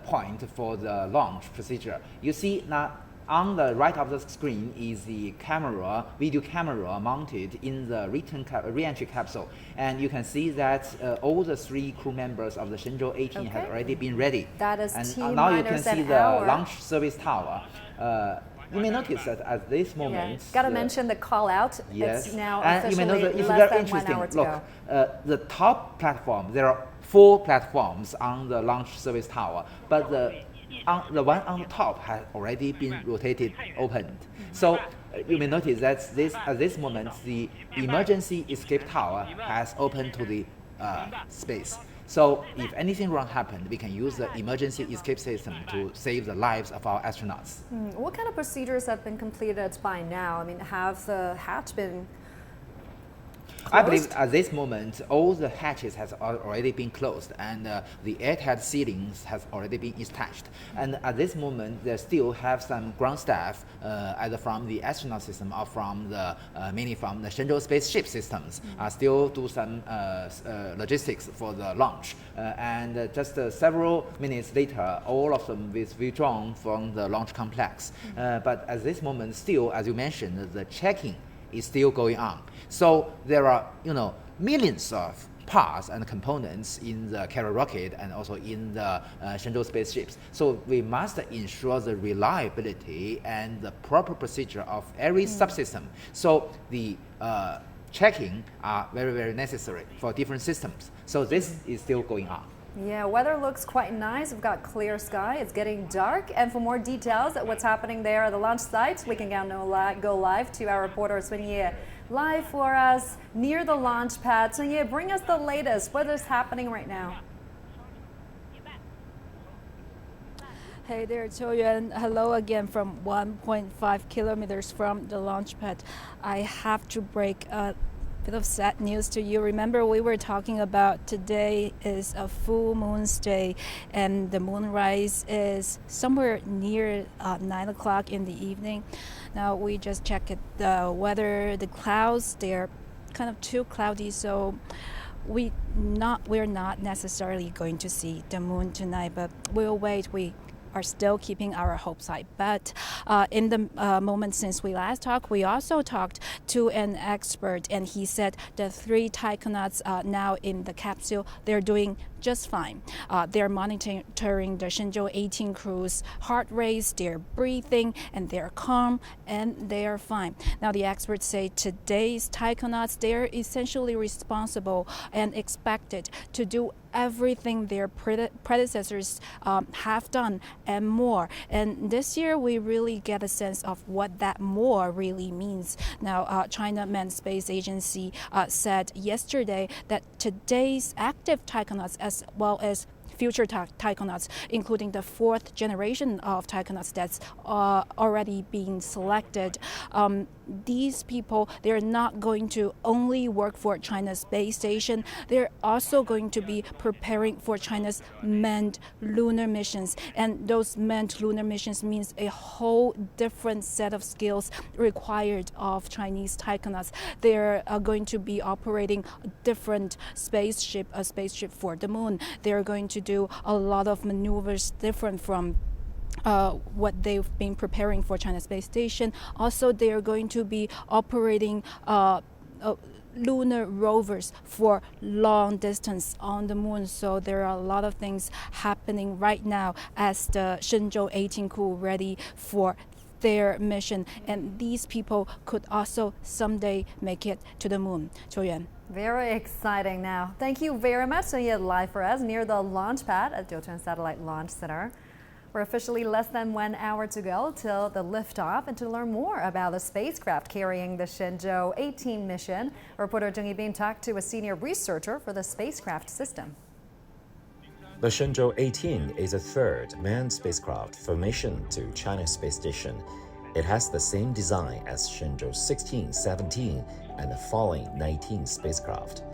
point for the launch procedure. You see now on the right of the screen is the camera, video camera mounted in the re-entry capsule. And you can see that all the 3 crew members of the Shenzhou-18 have already been ready. That is and now you can see the launch service tower. You may notice that at this moment... Got to mention the call out. Yes. It's now and officially you may know that it's less very than interesting. 1 hour to Look, go. The top platform, there are 4 platforms on the launch service tower, but the one on the top has already been rotated, opened. So you may notice that at this moment, the emergency escape tower has opened to the space. So if anything wrong happened, we can use the emergency escape system to save the lives of our astronauts. What kind of procedures have been completed by now? I mean, have the hatch been closed? I believe at this moment, all the hatches has already been closed and the airtight ceilings has already been attached. And at this moment, they still have some ground staff, either from the astronaut system or from the mainly from the Shenzhou spaceship systems, still do some logistics for the launch. And just several minutes later, all of them will withdrawn from the launch complex. But at this moment, still, as you mentioned, the checking is still going on. So there are, millions of parts and components in the carrier rocket and also in the Shenzhou spaceships. So we must ensure the reliability and the proper procedure of every subsystem. So the checking are very, very necessary for different systems. So this is still going on. Yeah, weather looks quite nice. We've got clear sky. It's getting dark. And for more details at what's happening there at the launch site, we can now go live to our reporter Sun Ye, live for us near the launch pad. Sun Ye, bring us the latest. What is happening right now? Hey there, Qiu Yuan. Hello again from 1.5 kilometers from the launch pad. I have to break a bit of sad news to you. Remember, we were talking about today is a full moon's day and the moonrise is somewhere near 9 o'clock in the evening. Now we just checked the weather, the clouds, they're kind of too cloudy, so we're not necessarily going to see the moon tonight, but we'll wait. We are still keeping our hopes high. But in the moment since we last talked, we also talked to an expert, and he said the 3 taikonauts now in the capsule, they're doing just fine. They're monitoring the Shenzhou-18 crew's heart rates, they're breathing, and they're calm, and they're fine. Now, the experts say today's taikonauts, they're essentially responsible and expected to do everything their predecessors have done and more. And this year, we really get a sense of what that more really means. Now, China Manned Space Agency said yesterday that today's active taikonauts, as well as future taikonauts, including the 4th generation of taikonauts that's already being selected. These people, they're not going to only work for China's space station, they're also going to be preparing for China's manned lunar missions. And those manned lunar missions means a whole different set of skills required of Chinese taikonauts. They're going to be operating a different spaceship, a spaceship for the moon. They're going to do a lot of maneuvers different from what they've been preparing for China Space Station. Also, they are going to be operating lunar rovers for long distance on the moon. So there are a lot of things happening right now as the Shenzhou-18 crew ready for their mission. And these people could also someday make it to the moon. Qiu Yuan. Very exciting now. Thank you very much. So you're live for us near the launch pad at Jiuquan Satellite Launch Center. We're officially less than 1 hour to go till the liftoff, and to learn more about the spacecraft carrying the Shenzhou-18 mission, reporter Zheng Yibing talked to a senior researcher for the spacecraft system. The Shenzhou-18 is a 3rd manned spacecraft for mission to China's space station. It has the same design as Shenzhou-16, 17, and the following 19 spacecraft.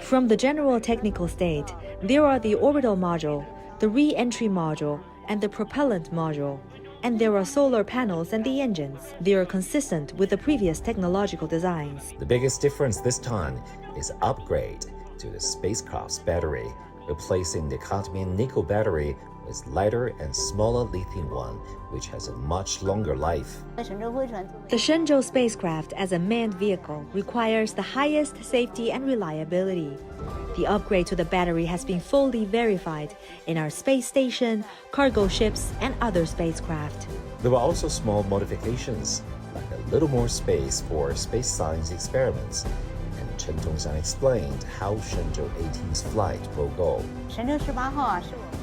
From the general technical state, there are the orbital module, the re-entry module, and the propellant module. And there are solar panels and the engines. They are consistent with the previous technological designs. The biggest difference this time is upgrade to the spacecraft's battery. replacing the cadmium nickel battery with lighter and smaller lithium one, which has a much longer life. The Shenzhou spacecraft as a manned vehicle requires the highest safety and reliability. The upgrade to the battery has been fully verified in our space station, cargo ships, and other spacecraft. There were also small modifications, like a little more space for space science experiments. And Chen Tongxiang explained how Shenzhou-18's flight will go.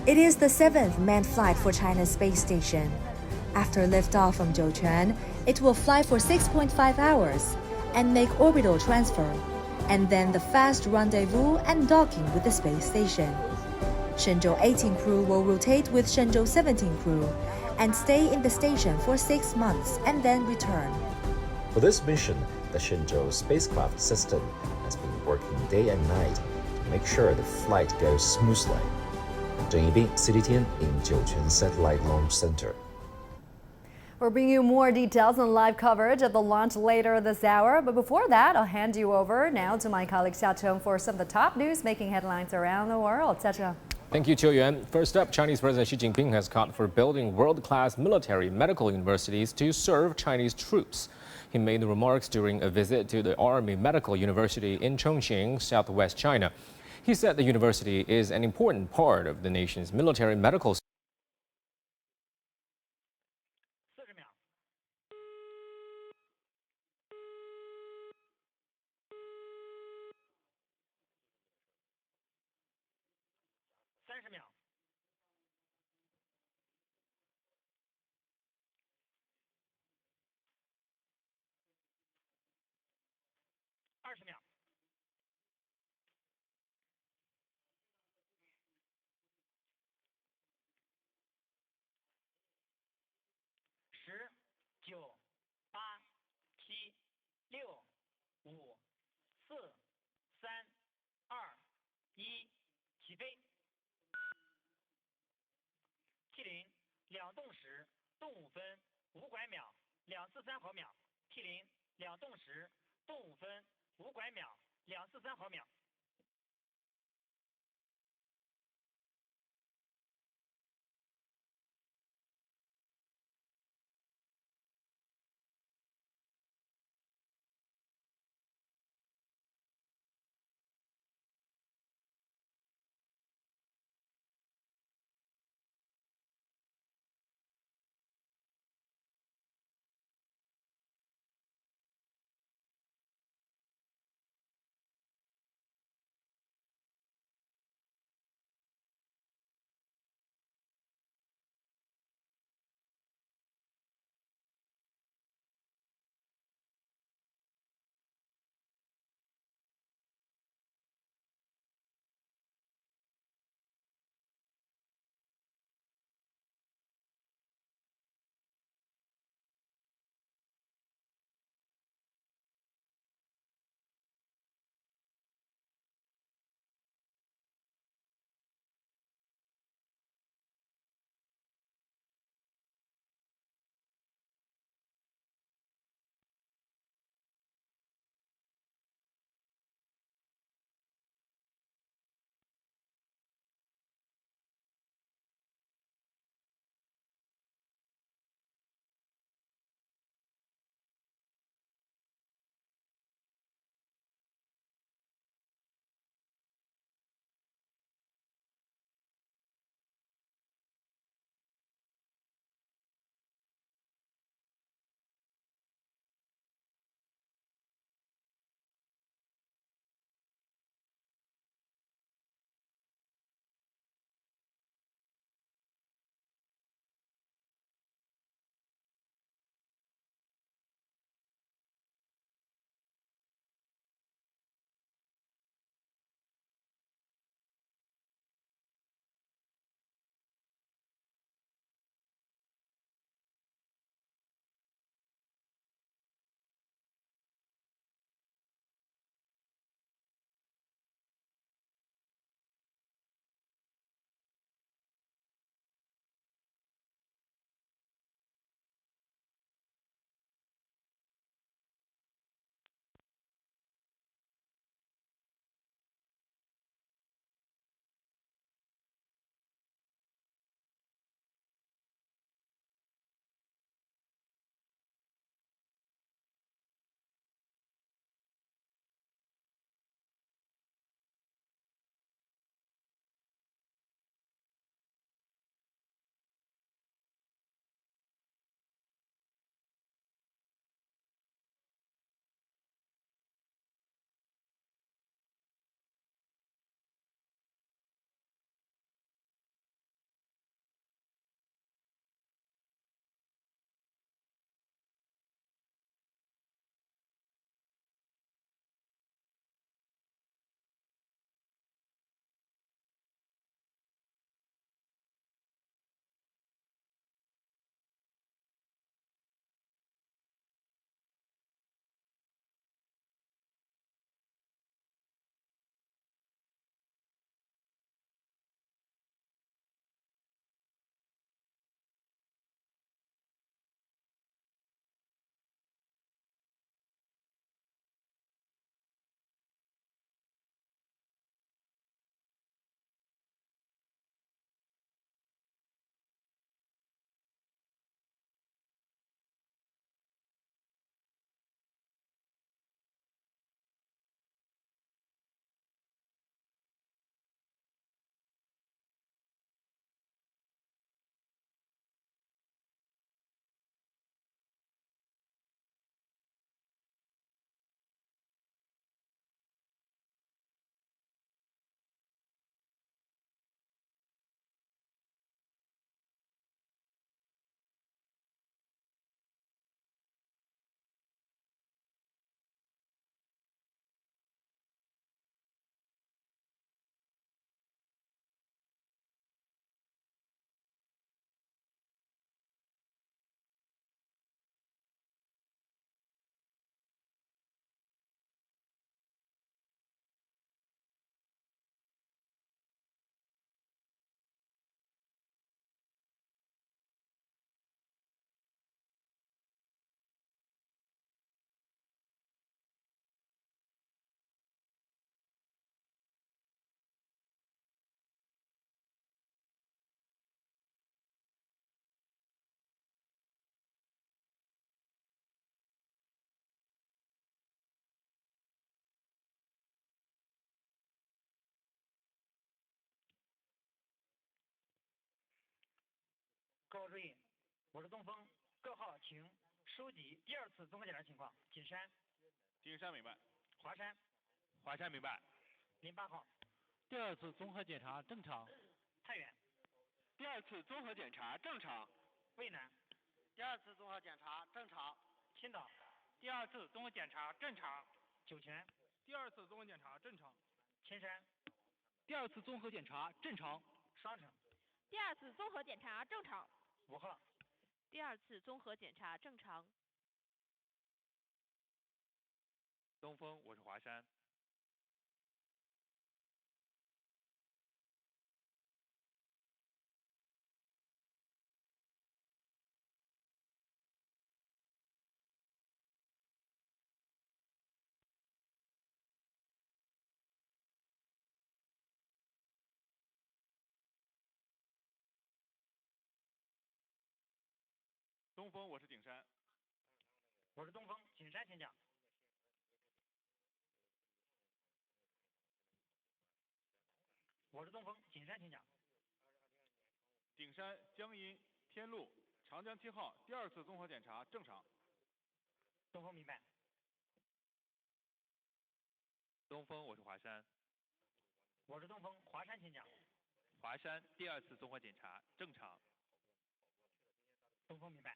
It is the 7th manned flight for China's space station. After liftoff from Jiuquan, it will fly for 6.5 hours and make orbital transfer, and then the fast rendezvous and docking with the space station. Shenzhou-18 crew will rotate with Shenzhou-17 crew and stay in the station for 6 months and then return. For this mission, the Shenzhou spacecraft system has been working day and night to make sure the flight goes smoothly. Zheng Yibing, CCTN in Jiuquan Satellite Launch Center. We'll bring you more details and live coverage of the launch later this hour. But before that, I'll hand you over now to my colleague Xia Cheng for some of the top news making headlines around the world. Xia Cheng. Thank you, Qiu Yuan. First up, Chinese President Xi Jinping has called for building world-class military medical universities to serve Chinese troops. He made the remarks during a visit to the Army Medical University in Chongqing, southwest China. He said the university is an important part of the nation's military medical system. 我是东风，各号请收集第二次综合检查情况。景山。景山明白。华山。华山明白。08号。第二次综合检查正常。太原。第二次综合检查正常。渭南。第二次综合检查正常。青岛。第二次综合检查正常。酒泉。第二次综合检查正常。千山。第二次综合检查正常。双城。第二次综合检查正常。5号。第二次综合检查正常。东风，我是华山。东风，我是景山。我是东风，景山请讲。我是东风，景山请讲。景山江阴天路长江7号第二次综合检查正常。东风明白。东风，我是华山。我是东风，华山请讲。华山第二次综合检查正常。东风明白。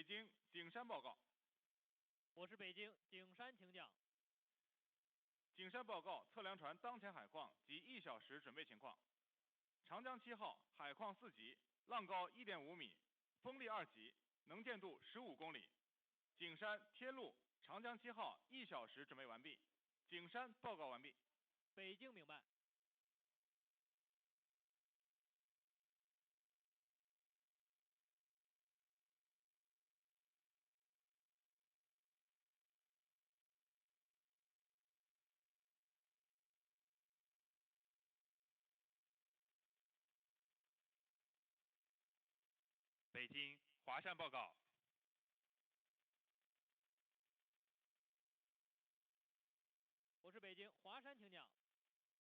京景山报告。我是北京景山，请讲。景山报告测量船当前海况及1小时准备情况。长江7号海况4级，浪高1.5米，风力2级，能见度15公里。景山天路长江7号1小时准备完毕。景山报告完毕。北京明白。北京华山报告。我是北京华山，请讲。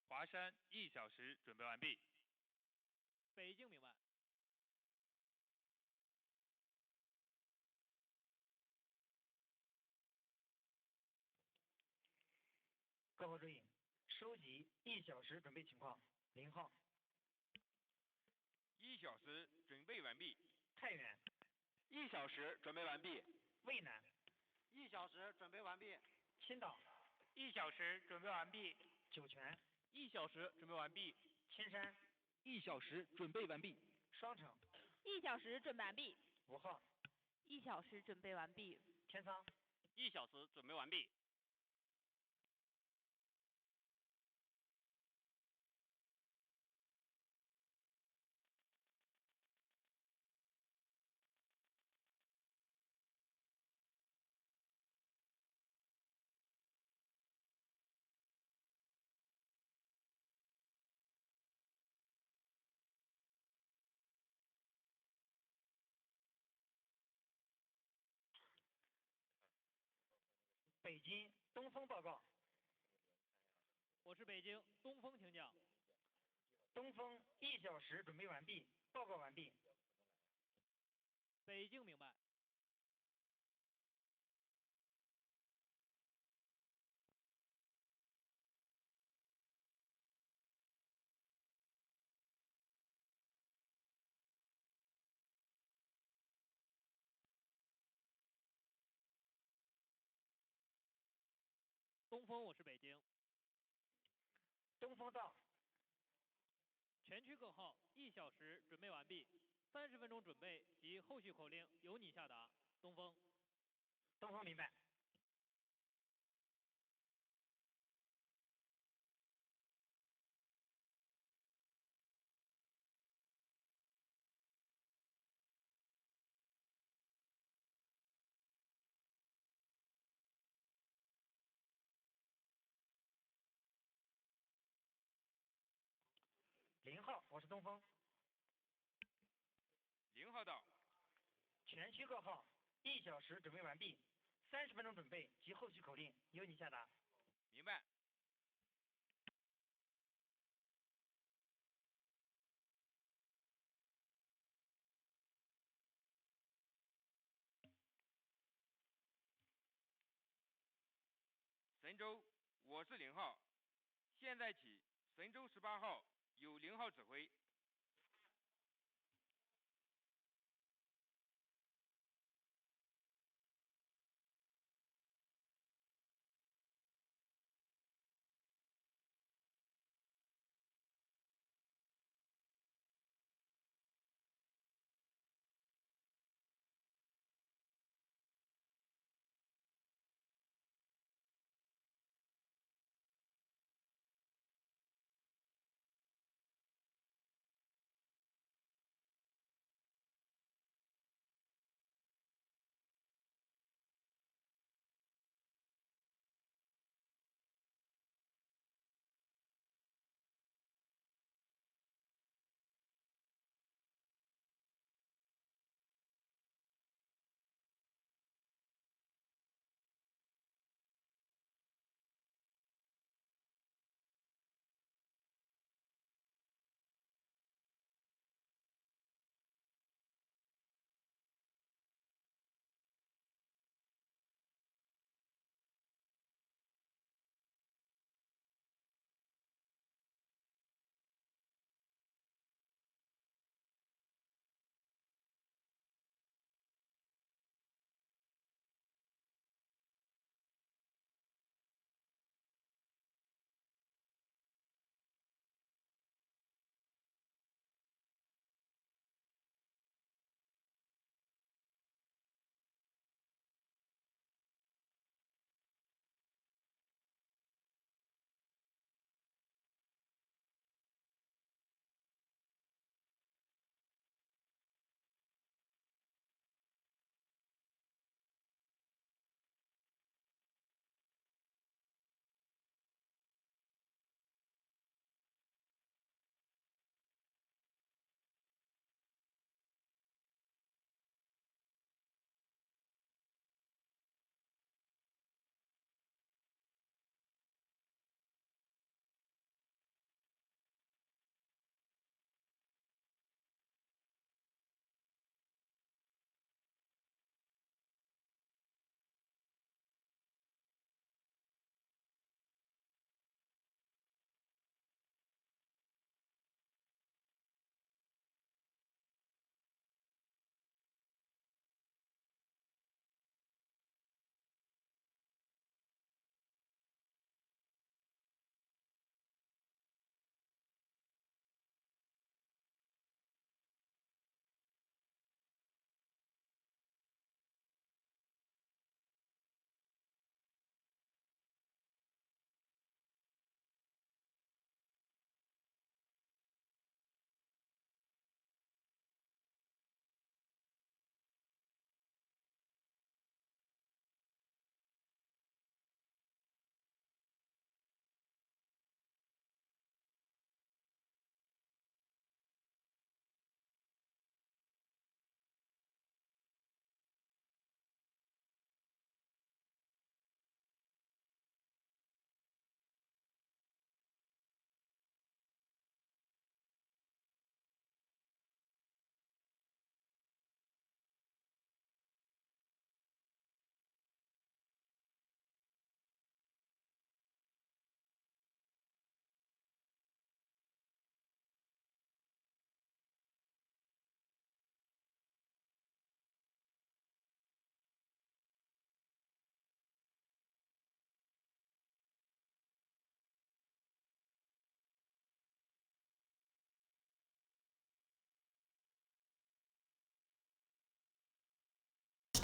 华山1小时准备完毕。北京明白。各号注意，收集1小时准备情况。0号。1小时准备完毕。太原。1小时准备完毕。渭南。1小时准备完毕。青岛。1小时准备完毕。酒泉。1小时准备完毕。千山。1小时准备完毕。双城。1小时准备完毕。 5号。1小时准备完毕。天仓。1小时准备完毕。北京东风报告。我是北京东风，请讲。东风1小时准备完毕，报告完毕。北京明白。东风，我是北京。东风到。全区各号1小时准备完毕，30分钟准备及后续口令由你下达。东风。东风明白。0号，我是东风。0号到。全区各号1小时准备完毕，30分钟准备及后续口令由你下达。明白。神舟，我是0号。现在起，神舟18号由0号指挥。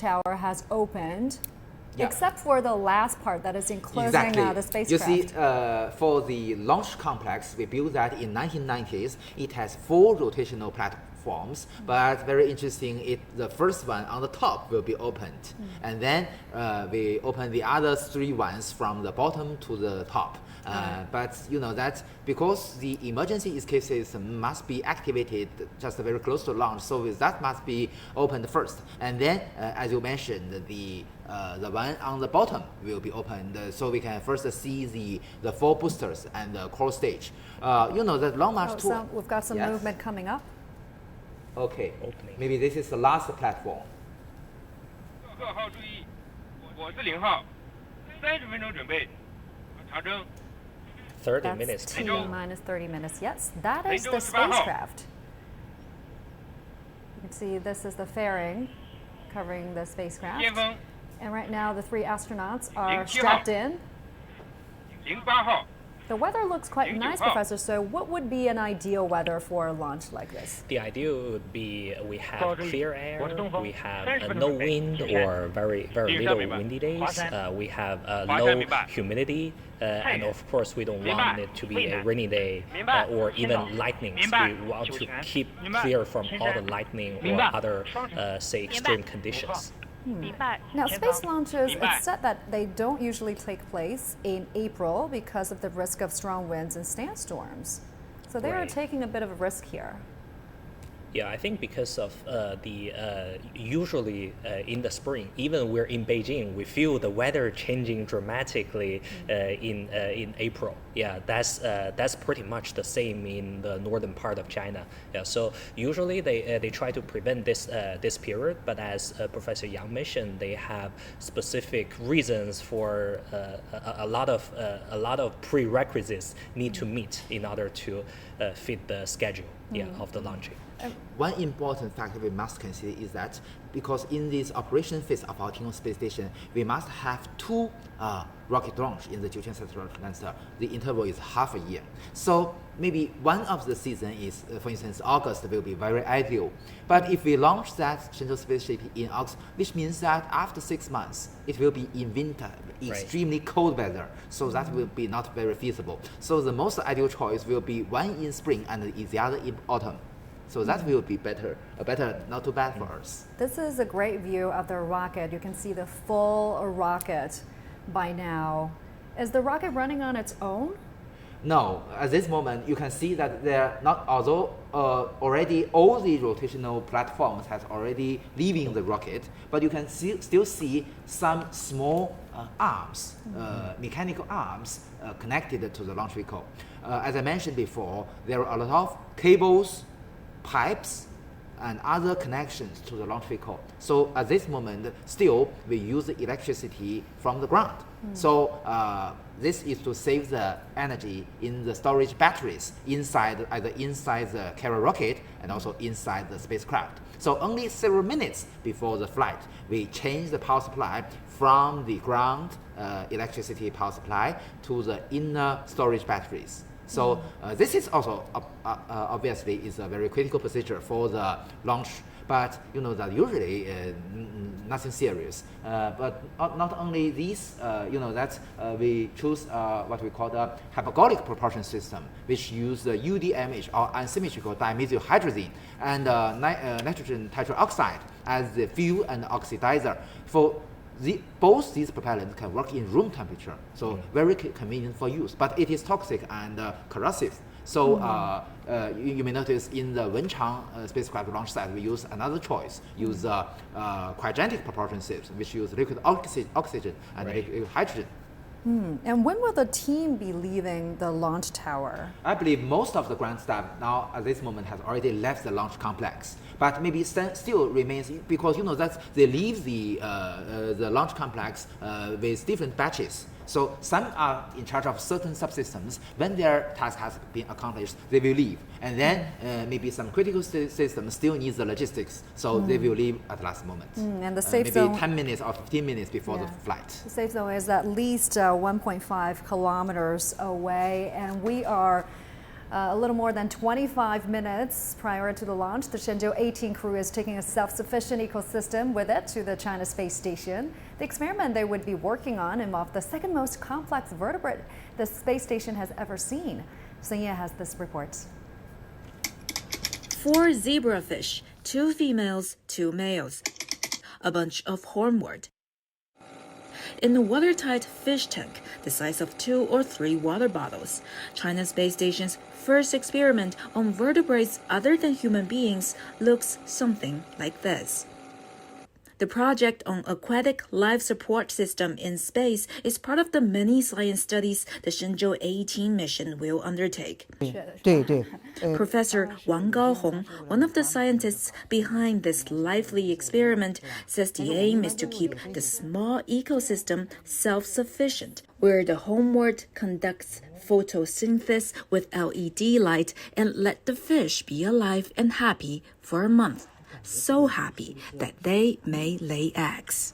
tower has opened, Yeah. except for the last part that is enclosing the spacecraft. You see, for the launch complex, we built that in 1990s. It has 4 rotational platforms, but very interesting, the first one on the top will be opened. And then we open the other 3 ones from the bottom to the top. But you know that because the emergency escape system must be activated just very close to launch, so that must be opened first. And then, as you mentioned, the one on the bottom will be opened, so we can first see the 4 boosters and the core stage. You know that Long March 2. We've got some movement coming up. Okay, maybe this is the last platform. 各号注意，我是0号，30分钟准备，长征。 30 That's minutes. T minus 30 minutes. Yes, that is the spacecraft. You can see this is the fairing covering the spacecraft. And right now the 3 astronauts are strapped in. 08号。 The weather looks quite nice, Professor. So what would be an ideal weather for a launch like this? The ideal would be we have clear air, we have no wind or very little windy days, we have low humidity, and of course we don't want it to be a rainy day or even lightnings. We want to keep clear from all the lightning or other, say, extreme conditions. Now, space launches, it's said that they don't usually take place in April because of the risk of strong winds and sandstorms. So they are taking a bit of a risk here. Yeah, I think because of usually in the spring, even we're in Beijing, we feel the weather changing dramatically in April. Yeah, that's pretty much the same in the northern part of China. Yeah, so usually they try to prevent this period, but as Professor Yang mentioned, they have specific reasons for a lot of prerequisites need to meet in order to fit the schedule of the launching. One important factor we must consider is that because in this operation phase of our Tiangong space station, we must have 2 rocket launch in the Jiuquan satellite launcher. The interval is half a year. So maybe one of the season is, for instance, August will be very ideal. But if we launch that Shenzhou spaceship in August, which means that after 6 months, it will be in winter, extremely cold weather. So that will be not very feasible. So the most ideal choice will be one in spring and the other in autumn. So that will be better, not too bad for us. This is a great view of the rocket. You can see the full rocket by now. Is the rocket running on its own? No, at this moment you can see that they're not, although already all the rotational platforms has already leaving the rocket, but you can still see some small arms, mechanical arms connected to the launch vehicle. As I mentioned before, there are a lot of cables, pipes, and other connections to the launch vehicle. So at this moment, still we use the electricity from the ground. So this is to save the energy in the storage batteries either inside the carrier rocket and also inside the spacecraft. So only several minutes before the flight, we change the power supply from the ground electricity power supply to the inner storage batteries. So this is also obviously is a very critical procedure for the launch, but you know that usually nothing serious. But not only this, you know that we choose what we call the hypergolic propulsion system, which use the UDMH or unsymmetrical dimethyl hydrazine and nitrogen tetroxide as the fuel and oxidizer. For both these propellants can work in room temperature, so very convenient for use, but it is toxic and corrosive. So you may notice in the Wenchang spacecraft launch site, we use another choice, use cryogenic propulsion system, which use liquid oxygen and liquid hydrogen. And when will the team be leaving the launch tower? I believe most of the ground staff now at this moment has already left the launch complex, but maybe still remains because you know that they leave the launch complex with different batches. So some are in charge of certain subsystems. When their task has been accomplished, they will leave. And then maybe some critical systems still need the logistics, so they will leave at the last moment. And the safe zone, maybe 10 minutes or 15 minutes before the flight. The safe zone is at least 1.5 kilometers away, and we are A little more than 25 minutes prior to the launch, the Shenzhou-18 crew is taking a self-sufficient ecosystem with it to the China Space Station. The experiment they would be working on involved the second most complex vertebrate the space station has ever seen. Sun Ye has this report. 4 zebrafish, 2 females, 2 males, a bunch of hornwort. In a watertight fish tank the size of 2 or 3 water bottles, China Space Station's first experiment on vertebrates other than human beings looks something like this. The project on aquatic life support system in space is part of the many science studies the Shenzhou-18 mission will undertake. Professor Wang Gaohong, one of the scientists behind this lively experiment, says the aim is to keep the small ecosystem self-sufficient, where the homeward conducts photosynthesis with LED light and let the fish be alive and happy for a month. So happy that they may lay eggs.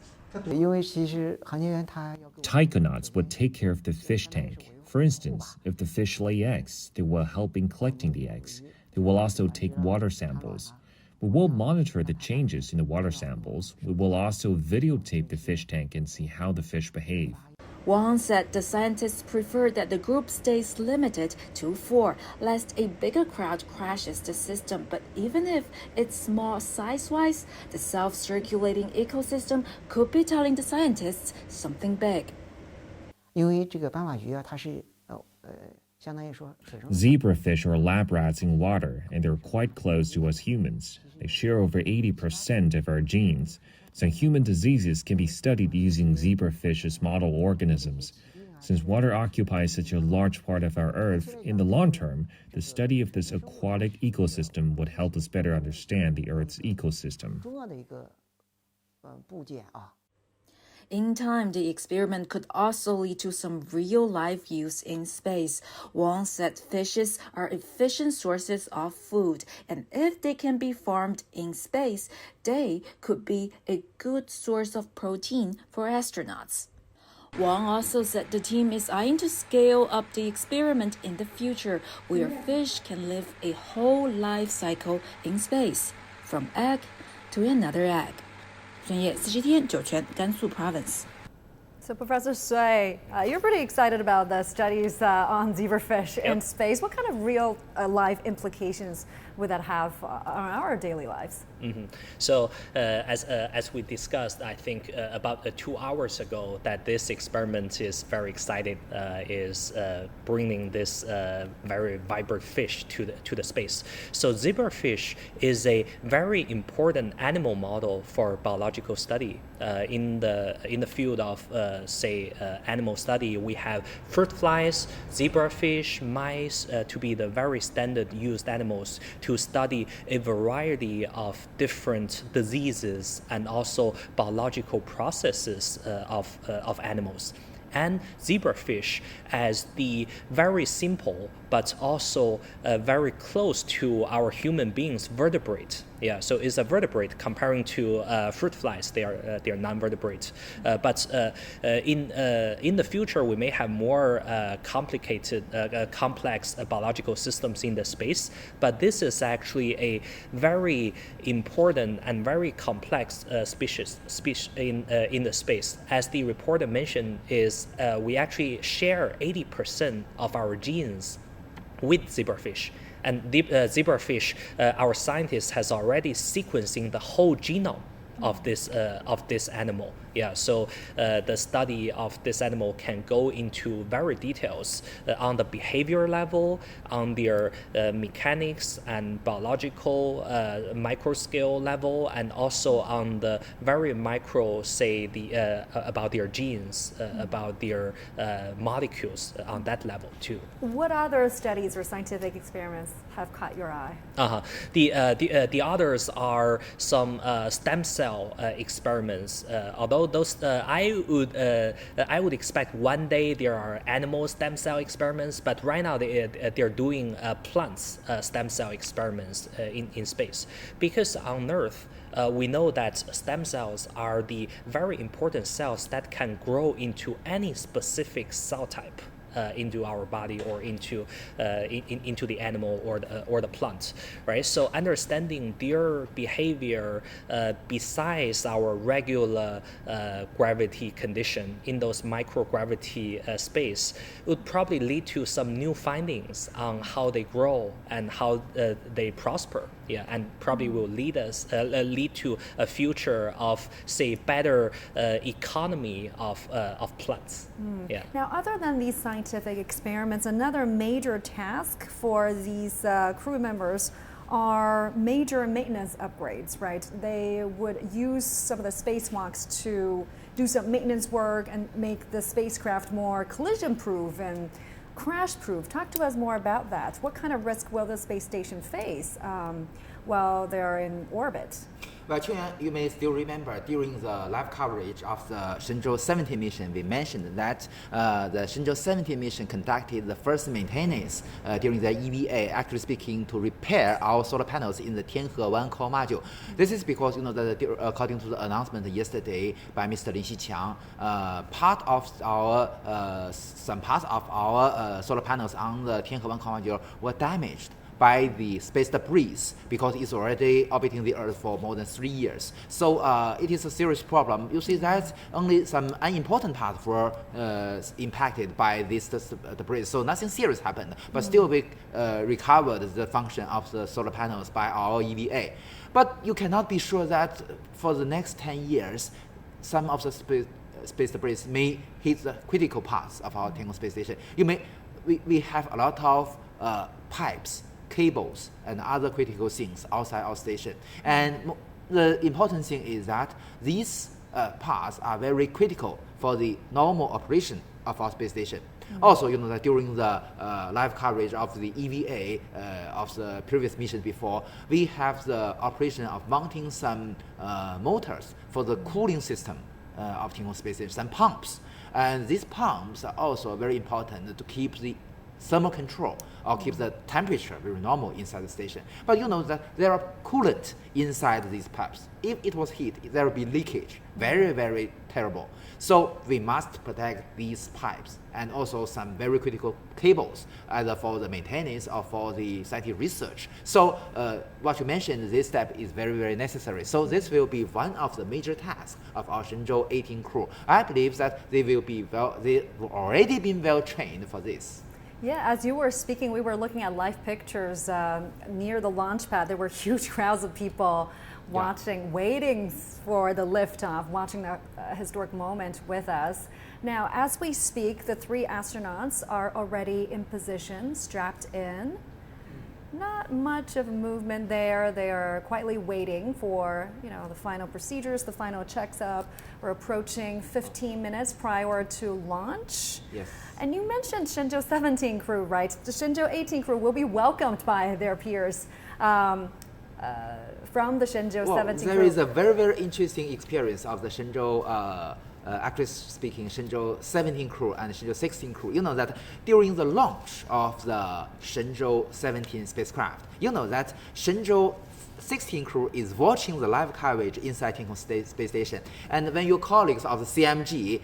Taikonauts would take care of the fish tank. For instance, if the fish lay eggs, they will help in collecting the eggs. They will also take water samples. We will monitor the changes in the water samples. We will also videotape the fish tank and see how the fish behave. Wang said the scientists prefer that the group stays limited to 4, lest a bigger crowd crashes the system. But even if it's small size-wise, the self-circulating ecosystem could be telling the scientists something big. Zebrafish are lab rats in water, and they're quite close to us humans. They share over 80% of our genes. Some human diseases can be studied using zebrafish as model organisms. Since water occupies such a large part of our Earth, in the long term, the study of this aquatic ecosystem would help us better understand the Earth's ecosystem. In time, the experiment could also lead to some real-life use in space. Wang said fishes are efficient sources of food, and if they can be farmed in space, they could be a good source of protein for astronauts. Wang also said the team is eyeing to scale up the experiment in the future, where fish can live a whole life cycle in space, from egg to another egg. 深夜40天酒泉甘肃 Province. So Professor Sui, you're pretty excited about the studies on zebrafish in space. What kind of real life implications would that have on our daily lives? So as we discussed, I think about 2 hours ago, that this experiment is very excited, is bringing this very vibrant fish to the space. So zebrafish is a very important animal model for biological study. In the field of animal study, we have fruit flies, zebrafish, mice to be the very standard used animals to study a variety of different diseases and also biological processes of animals. And zebrafish as the very simple but also very close to our human beings vertebrate. Yeah, so it's a vertebrate comparing to fruit flies. They are non-vertebrate. But in the future, we may have more complicated, complex biological systems in the space. But this is actually a very important and very complex species in the space. As the reporter mentioned, is we actually share 80% of our genes with zebrafish. And zebrafish, our scientists has already sequencing the whole genome of this animal. Yeah, so the study of this animal can go into very details on the behavior level, on their mechanics and biological micro scale level, and also on the very micro, say about their genes, about their molecules on that level too. What other studies or scientific experiments have caught your eye? The others are some stem cell experiments. Although those I would expect one day there are animal stem cell experiments, but right now they're doing plants stem cell experiments in space, because on Earth we know that stem cells are the very important cells that can grow into any specific cell type. into our body or into the animal or the plant, right? So understanding their behavior besides our regular gravity condition in those microgravity space would probably lead to some new findings on how they grow and how they prosper. Yeah, and probably will lead to a future of, say, better economy of plants. Yeah. Now, other than these scientific experiments, another major task for these crew members are major maintenance upgrades, right? They would use some of the spacewalks to do some maintenance work and make the spacecraft more collision-proof and crash-proof. Talk to us more about that. What kind of risk will the space station face while they're in orbit? Well, Chuan, you may still remember during the live coverage of the Shenzhou-17 mission, we mentioned that the Shenzhou-17 mission conducted the first maintenance during the EVA, actually speaking, to repair our solar panels in the Tianhe-1 core module. This is because, that according to the announcement yesterday by Mr. Lin Xiqiang, some parts of our solar panels on the Tianhe-1 core module were damaged by the space debris because it's already orbiting the Earth for more than 3 years. So it is a serious problem. You see that only some unimportant parts were impacted by this debris. So nothing serious happened, but still we recovered the function of the solar panels by our EVA. But you cannot be sure that for the next 10 years, some of the space debris may hit the critical parts of our Tiangong space station. We have a lot of pipes, cables, and other critical things outside our station. And the important thing is that these parts are very critical for the normal operation of our space station. Also, that during the live coverage of the EVA of the previous mission before, we have the operation of mounting some motors for the cooling system of Tiangong space station, some pumps. And these pumps are also very important to keep the thermal control or keep the temperature very normal inside the station. But that there are coolant inside these pipes. If it was heat, there will be leakage. Very, very terrible. So we must protect these pipes and also some very critical cables, either for the maintenance or for the scientific research. So what you mentioned, this step is very, very necessary. So this will be one of the major tasks of our Shenzhou-18 crew. I believe that they've already been well trained for this. Yeah, as you were speaking, we were looking at live pictures near the launch pad. There were huge crowds of people watching, waiting for the liftoff, watching the historic moment with us. Now, as we speak, the 3 astronauts are already in position, strapped in. Not much of movement there. They are quietly waiting for, the final procedures, the final checks up. We're approaching 15 minutes prior to launch. Yes. And you mentioned Shenzhou-17 crew, right? The Shenzhou-18 crew will be welcomed by their peers from the Shenzhou-17 crew. There is a very, very interesting experience of the Shenzhou actually speaking, Shenzhou-17 crew and Shenzhou-16 crew. That during the launch of the Shenzhou-17 spacecraft, that Shenzhou-16 crew is watching the live coverage inside Tiangong Space Station. And when your colleagues of the CMG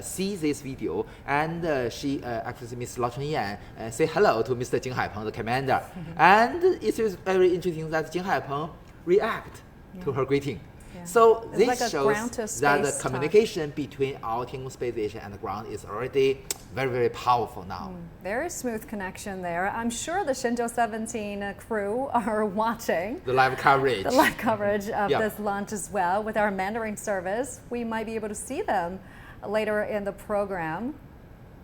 see this video, and she, actually Ms. Lao Chunyan, say hello to Mr. Jing Haipeng, the commander. And it is very interesting that Jing Haipeng react to her greeting. So this shows that the communication between our Tiangong Space Station and the ground is already very, very powerful now. Very smooth connection there. I'm sure the Shenzhou-17 crew are watching the live coverage. Of this launch as well. With our Mandarin service, we might be able to see them later in the program.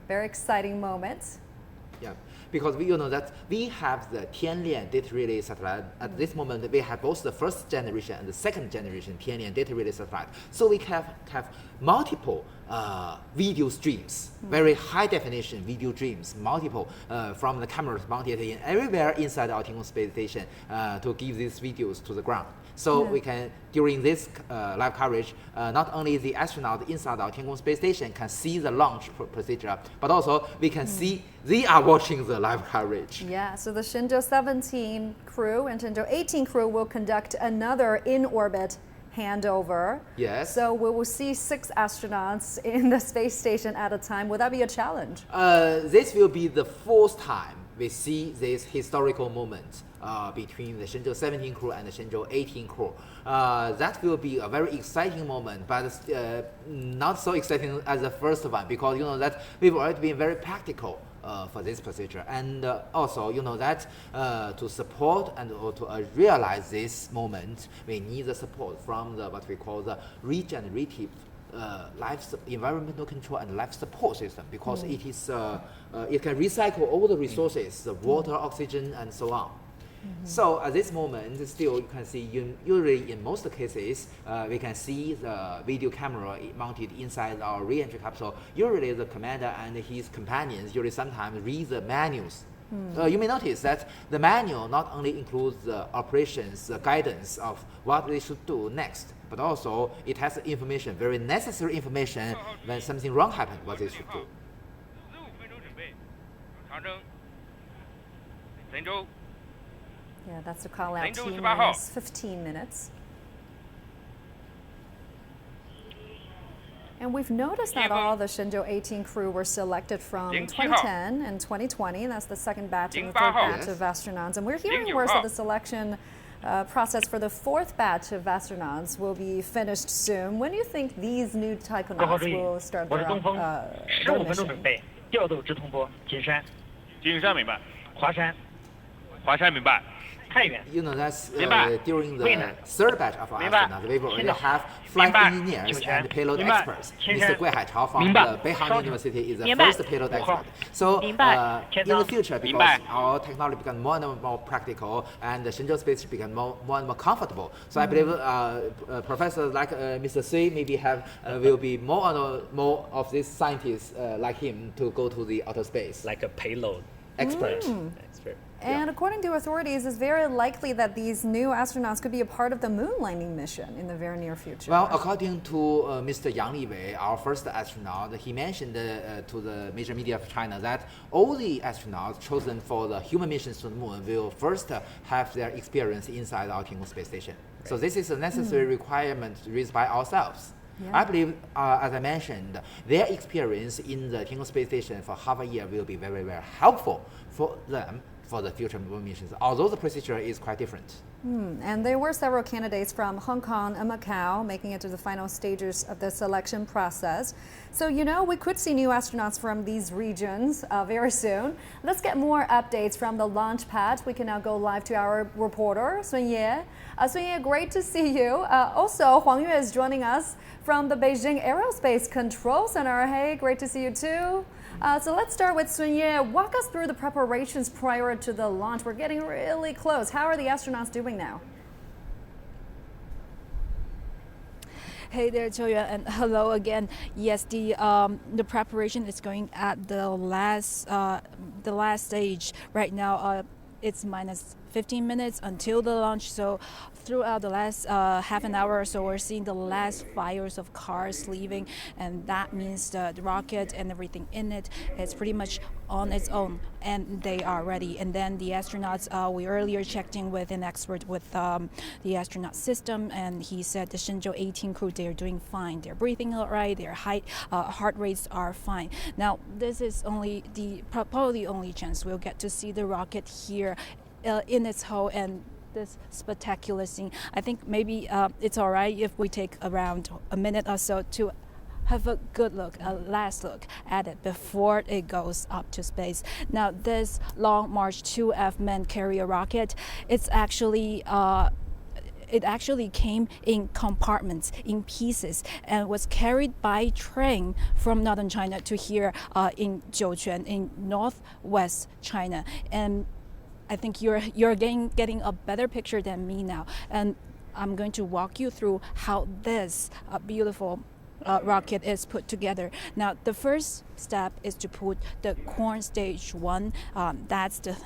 Very exciting moment. Yeah. Because we know that we have the Tianlian data relay satellite. At this moment, we have both the first generation and the second generation Tianlian data relay satellite. So we can have multiple video streams, very high definition video streams, multiple from the cameras mounted in everywhere inside our Tiangong Space Station to give these videos to the ground. So we can, during this live coverage, not only the astronaut inside our Tiangong Space Station can see the launch procedure, but also we can see they are watching the live coverage. Yeah, so the Shenzhou-17 crew and Shenzhou-18 crew will conduct another in-orbit handover. Yes. So we will see 6 astronauts in the space station at a time. Would that be a challenge? This will be the fourth time we see this historical moment between the Shenzhou-17 crew and the Shenzhou-18 crew. That will be a very exciting moment, but not so exciting as the first one, because you know that we've already been very practical for this procedure, and also you know that to support and to realize this moment, we need the support from the what we call the regenerative environmental control and life support system, because it is it can recycle all the resources, the water, oxygen, and so on. So at this moment, still you can see usually in most cases we can see the video camera mounted inside our re-entry capsule. Usually the commander and his companions usually sometimes read the manuals. You may notice that the manual not only includes the operations, the guidance of what they should do next, but also it has information, very necessary information when something wrong happens, what they should do. Yeah, that's the call out. T-minus 15 minutes. And we've noticed that all the Shenzhou-18 crew were selected from 2010 and 2020. That's the second batch and the third batch of astronauts. And we're hearing reports that the selection process for the fourth batch of astronauts will be finished soon. When do you think these new taikonauts will start their mission? 调度直通波，金山。金山明白。华山。华山明白。 You know, that's during the third batch of our astronauts, we already have flight engineers and payload experts. Mr. Gui Haichao from the Beihang University is the first payload expert. So in the future, because our technology becomes more and more practical and the Shenzhou space becomes more and more comfortable. So I believe professors like Mr. Sui maybe will be more and more of these scientists like him to go to the outer space. Like a payload expert. And according to authorities, it's very likely that these new astronauts could be a part of the moon landing mission in the very near future. Well, according to Mr. Yang Liwei, our first astronaut, he mentioned to the major media of China that all the astronauts chosen for the human missions to the moon will first have their experience inside our Tiangong space station. So this is a necessary requirement raised by ourselves. I believe, as I mentioned, their experience in the Tiangong space station for half a year will be very, very helpful for them for the future moon missions, although the procedure is quite different. And there were several candidates from Hong Kong and Macau making it to the final stages of the selection process. So, you know, we could see new astronauts from these regions very soon. Let's get more updates from the launch pad. We can now go live to our reporter, Sun Ye. Sun Ye, great to see you. Also, Huang Yue is joining us from the Beijing Aerospace Control Center. Hey, great to see you too. So let's start with Sun Ye. Walk us through the preparations prior to the launch. We're getting really close. How are the astronauts doing now? Hey there, Choyuan, and hello again. Yes, the preparation is going at the last stage right now. It's minus 15 minutes until the launch, so throughout the last half an hour or so, we're seeing the last fires of cars leaving, and that means the rocket and everything in it is pretty much on its own, and they are ready. And then the astronauts, we earlier checked in with an expert with the astronaut system, and he said the Shenzhou-18 crew, they're doing fine. They're breathing all right. Their heart rates are fine. Now, this is only probably the only chance we'll get to see the rocket here in its hull and this spectacular scene. I think maybe it's all right if we take around a minute or so to have a good look, a last look at it before it goes up to space. Now, this Long March 2F manned carrier rocket, it actually came in compartments, in pieces, and was carried by train from northern China to here in Jiuquan in northwest China. And I think you're getting a better picture than me now, and I'm going to walk you through how this beautiful rocket is put together. Now, the first step is to put the corn stage 1. That's the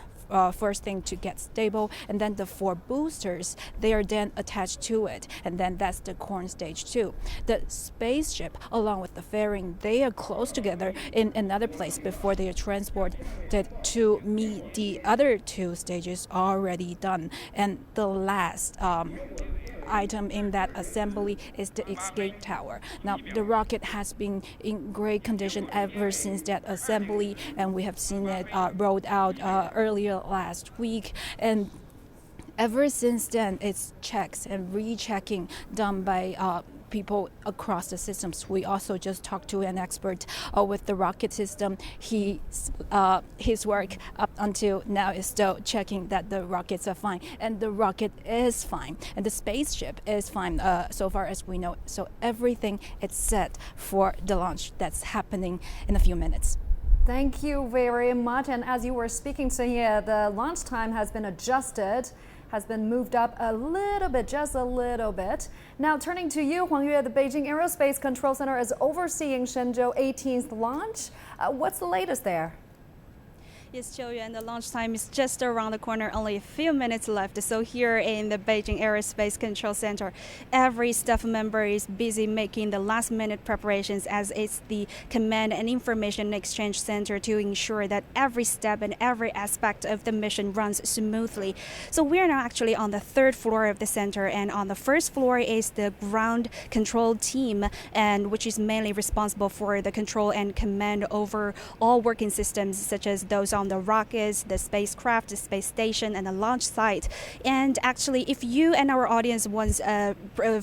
first thing to get stable, and then the 4 boosters, they are then attached to it, and then that's the corn stage 2. The spaceship along with the fairing, they are close together in another place before they are transported to meet the other 2 stages already done. And the last item in that assembly is the escape tower. Now, the rocket has been in great condition ever since that assembly, and we have seen it rolled out earlier last week. And ever since then, it's checks and rechecking done by people across the systems. We also just talked to an expert with the rocket system. His work up until now is still checking that the rockets are fine, and the rocket is fine, and the spaceship is fine so far as we know. So everything is set for the launch that's happening in a few minutes. Thank you very much. And as you were speaking, Sun-Ye, the launch time has been adjusted, has been moved up a little bit, just a little bit. Now turning to you, Huang Yue, the Beijing Aerospace Control Center is overseeing Shenzhou-18's launch. What's the latest there? Yes, Chiu-Yuan, the launch time is just around the corner, only a few minutes left. So here in the Beijing Aerospace Control Center, every staff member is busy making the last-minute preparations, as it's the command and information exchange center to ensure that every step and every aspect of the mission runs smoothly. So we are now actually on the third floor of the center, and on the first floor is the ground control team, and which is mainly responsible for the control and command over all working systems, such as those on the rockets, the spacecraft, the space station, and the launch site. And actually, if you and our audience once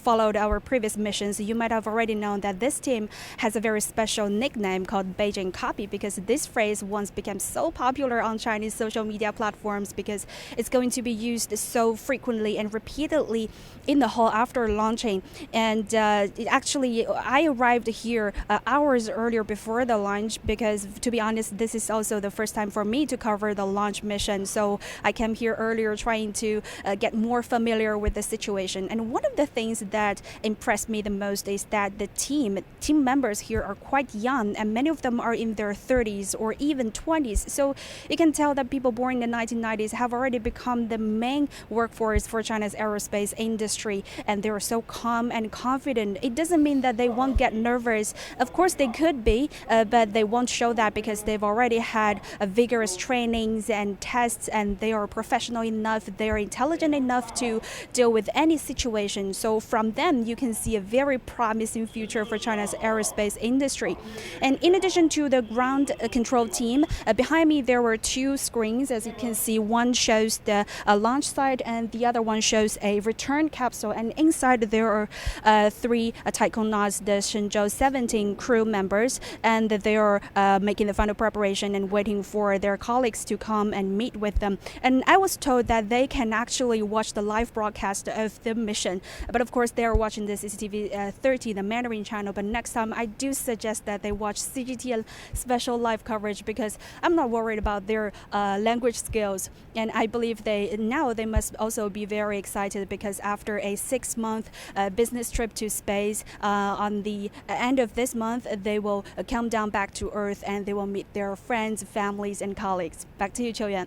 followed our previous missions, you might have already known that this team has a very special nickname called Beijing Copy, because this phrase once became so popular on Chinese social media platforms because it's going to be used so frequently and repeatedly in the hall after launching. And I arrived here hours earlier before the launch because, to be honest, this is also the first time for me to cover the launch mission. So I came here earlier trying to get more familiar with the situation. And one of the things that impressed me the most is that the team members here are quite young, and many of them are in their 30s or even 20s. So you can tell that people born in the 1990s have already become the main workforce for China's aerospace industry, and they're so calm and confident. It doesn't mean that they won't get nervous. Of course they could be, but they won't show that because they've already had a vigorous trainings and tests, and they are professional enough, they are intelligent enough to deal with any situation. So from them, you can see a very promising future for China's aerospace industry. And in addition to the ground control team, behind me there were two screens. As you can see, one shows the launch site and the other one shows a return capsule. And inside there are three taikonauts, the Shenzhou-17 crew members, and they are making the final preparation and waiting for their colleagues to come and meet with them. And I was told that they can actually watch the live broadcast of the mission. But of course, they are watching the CCTV 30, the Mandarin channel. But next time, I do suggest that they watch CGTN special live coverage, because I'm not worried about their language skills. And I believe they must also be very excited, because after a 6-month business trip to space, on the end of this month, they will come down back to Earth and they will meet their friends, families, and colleagues. Back to you, Chiu-Yuan.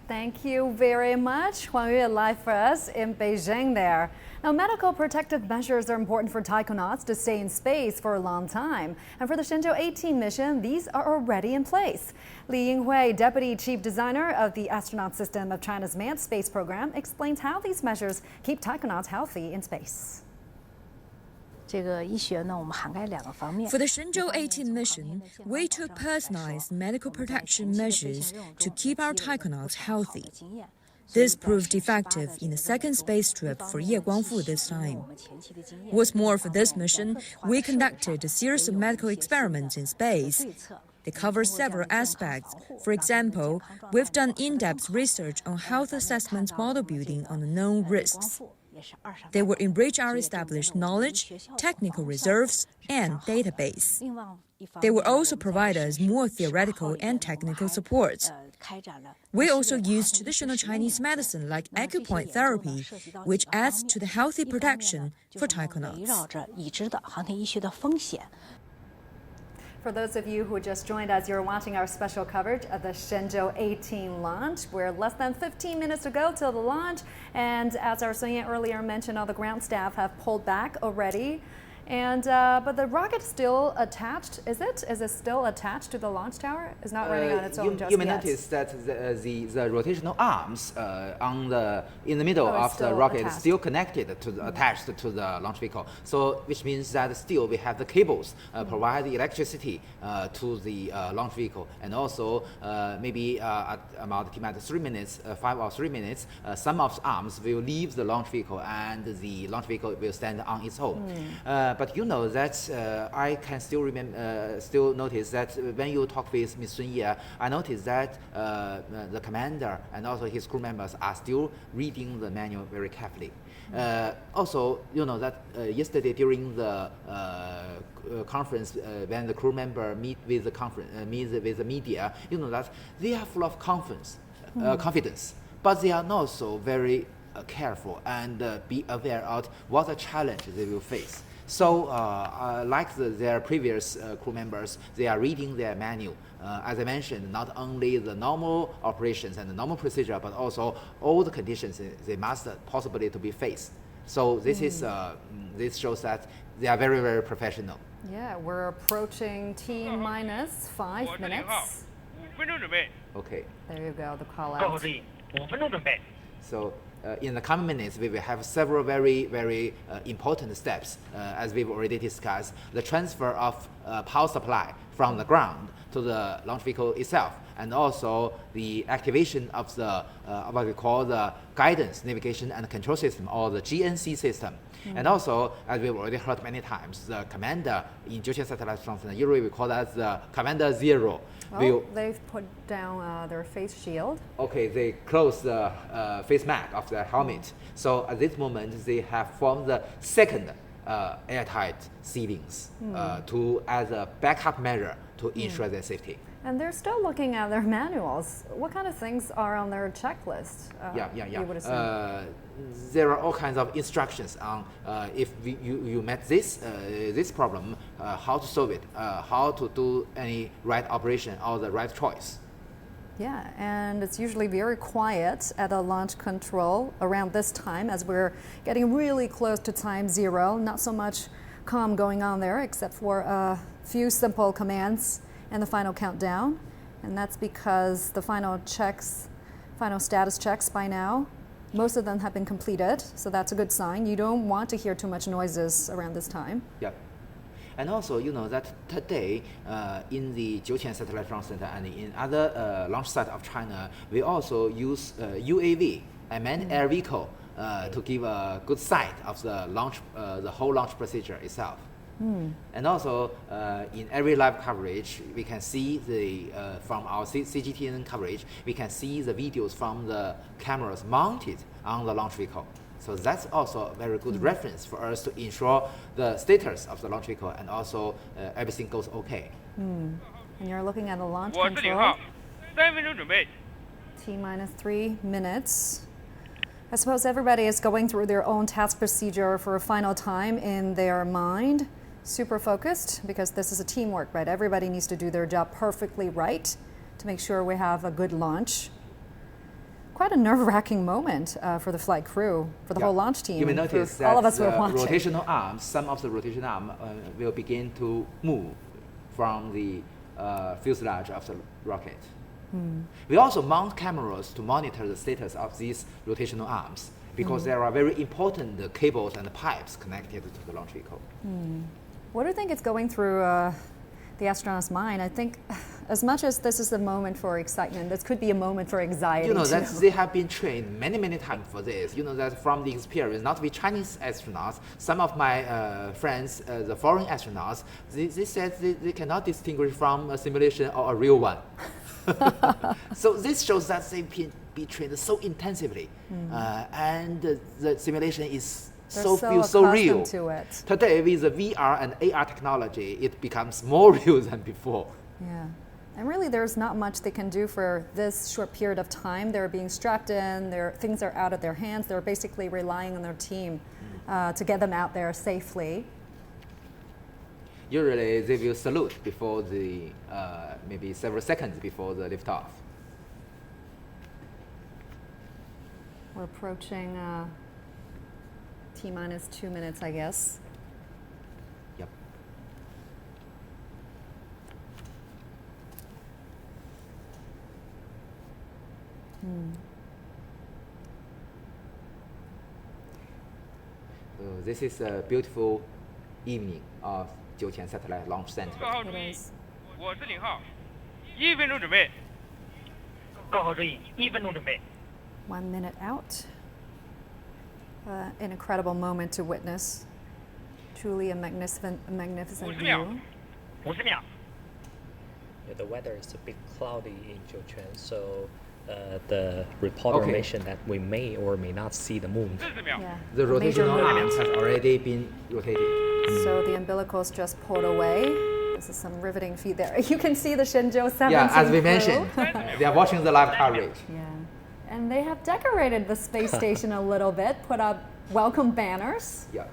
Thank you very much, Huang Yue, live for us in Beijing there. Now, medical protective measures are important for taikonauts to stay in space for a long time. And for the Shenzhou-18 mission, these are already in place. Li Yinghui, Deputy Chief Designer of the Astronaut System of China's Manned Space Program, explains how these measures keep taikonauts healthy in space. For the Shenzhou-18 mission, we took personalized medical protection measures to keep our taikonauts healthy. This proved effective in the second space trip for Ye Guangfu this time. What's more, for this mission, we conducted a series of medical experiments in space. They cover several aspects. For example, we've done in-depth research on health assessment model building on the known risks. They will enrich our established knowledge, technical reserves, and database. They will also provide us more theoretical and technical support. We also use traditional Chinese medicine like acupoint therapy, which adds to the healthy protection for taikonauts. For those of you who just joined us, you're watching our special coverage of the Shenzhou-18 launch. We're less than 15 minutes to go till the launch. And as our Sun-Ye earlier mentioned, all the ground staff have pulled back already. And but the rocket still attached. Is it? Is it still attached to the launch tower? It's not running on its own just yet. You may notice that the rotational arms in the middle of the rocket is still connected to attached to the launch vehicle. So which means that still we have the cables provide the electricity to the launch vehicle, and also maybe at about 3 minutes, 5 or 3 minutes, some of the arms will leave the launch vehicle and the launch vehicle will stand on its own. But you know that I can still still notice that when you talk with Ms. Sun Ye, I noticed that the commander and also his crew members are still reading the manual very carefully. Also, you know that yesterday during the conference, when the crew member meet with the media, you know that they are full of confidence, but they are not so very careful and be aware of what the challenge they will face. So, like their previous crew members, they are reading their manual. As I mentioned, not only the normal operations and the normal procedure, but also all the conditions they must possibly to be faced. So this is this shows that they are very, very professional. Yeah, we're approaching T minus 5 minutes. Okay. There you go, the call out. So in the coming minutes, we will have several very, very important steps, as we've already discussed. The transfer of power supply from the ground to the launch vehicle itself, and also the activation of the what we call the guidance, navigation, and control system, or the GNC system. And also, as we've already heard many times, the commander in Jiuquan Satellite Launch Center, usually we call that the Commander Zero. Well, they've put down their face shield. Okay, they close the face mask of the helmet. So at this moment, they have formed the second airtight sealings as a backup measure to ensure their safety. And they're still looking at their manuals. What kind of things are on their checklist? You would assume? There are all kinds of instructions on if you met this problem, how to solve it, how to do any right operation or the right choice. Yeah, and it's usually very quiet at a launch control around this time as we're getting really close to time zero. Not so much calm going on there except for a few simple commands and the final countdown. And that's because the final status checks by now, most of them have been completed, so that's a good sign. You don't want to hear too much noises around this time. Yep. And also, you know that today in the Jiuquan Satellite Launch Center and in other launch sites of China, we also use UAV, manned air vehicle, to give a good sight of the launch, the whole launch procedure itself. And also, in every live coverage, we can see from our CGTN coverage, we can see the videos from the cameras mounted on the launch vehicle. So that's also a very good reference for us to ensure the status of the launch vehicle and also everything goes okay. And you're looking at the launch control. T minus 3 minutes. I suppose everybody is going through their own task procedure for a final time in their mind. Super focused because this is a teamwork, right? Everybody needs to do their job perfectly right to make sure we have a good launch. Quite a nerve-wracking moment for the flight crew, for the whole launch team. You may notice that all of us were watching. Rotational arms, some of the rotational arms will begin to move from the fuselage of the rocket. We also mount cameras to monitor the status of these rotational arms because there are very important cables and pipes connected to the launch vehicle. What do you think is going through the astronaut's mind? I think as much as this is a moment for excitement, this could be a moment for anxiety. You know, too. that they have been trained many, many times for this. You know, that from the experience, not with Chinese astronauts, some of my friends, the foreign astronauts, they said they cannot distinguish from a simulation or a real one. So this shows that they've been trained so intensively, and the simulation is feels so real. To it. Today, with the VR and AR technology, it becomes more real than before. Yeah. And really, there's not much they can do for this short period of time. They're being strapped in, things are out of their hands. They're basically relying on their team to get them out there safely. Usually, they will salute before the, maybe several seconds before the liftoff. We're approaching T minus 2 minutes, I guess. This is a beautiful evening of Jiuquan Satellite Launch Center. 各号注意，我是领号，1分钟准备。各号注意，1分钟准备。 1 minute out. An incredible moment to witness. Truly a magnificent view. 50秒。 Yeah, the weather is a bit cloudy in Jiuquan, so the reporter mentioned that we may or may not see the moon. Yeah. The rotational arms has already been rotated. So the umbilicals just pulled away. This is some riveting feed there. You can see the Shenzhou-18 Yeah, as we crew. mentioned, they are watching the live coverage. Yeah. And they have decorated the space station a little bit, put up welcome banners. Yeah.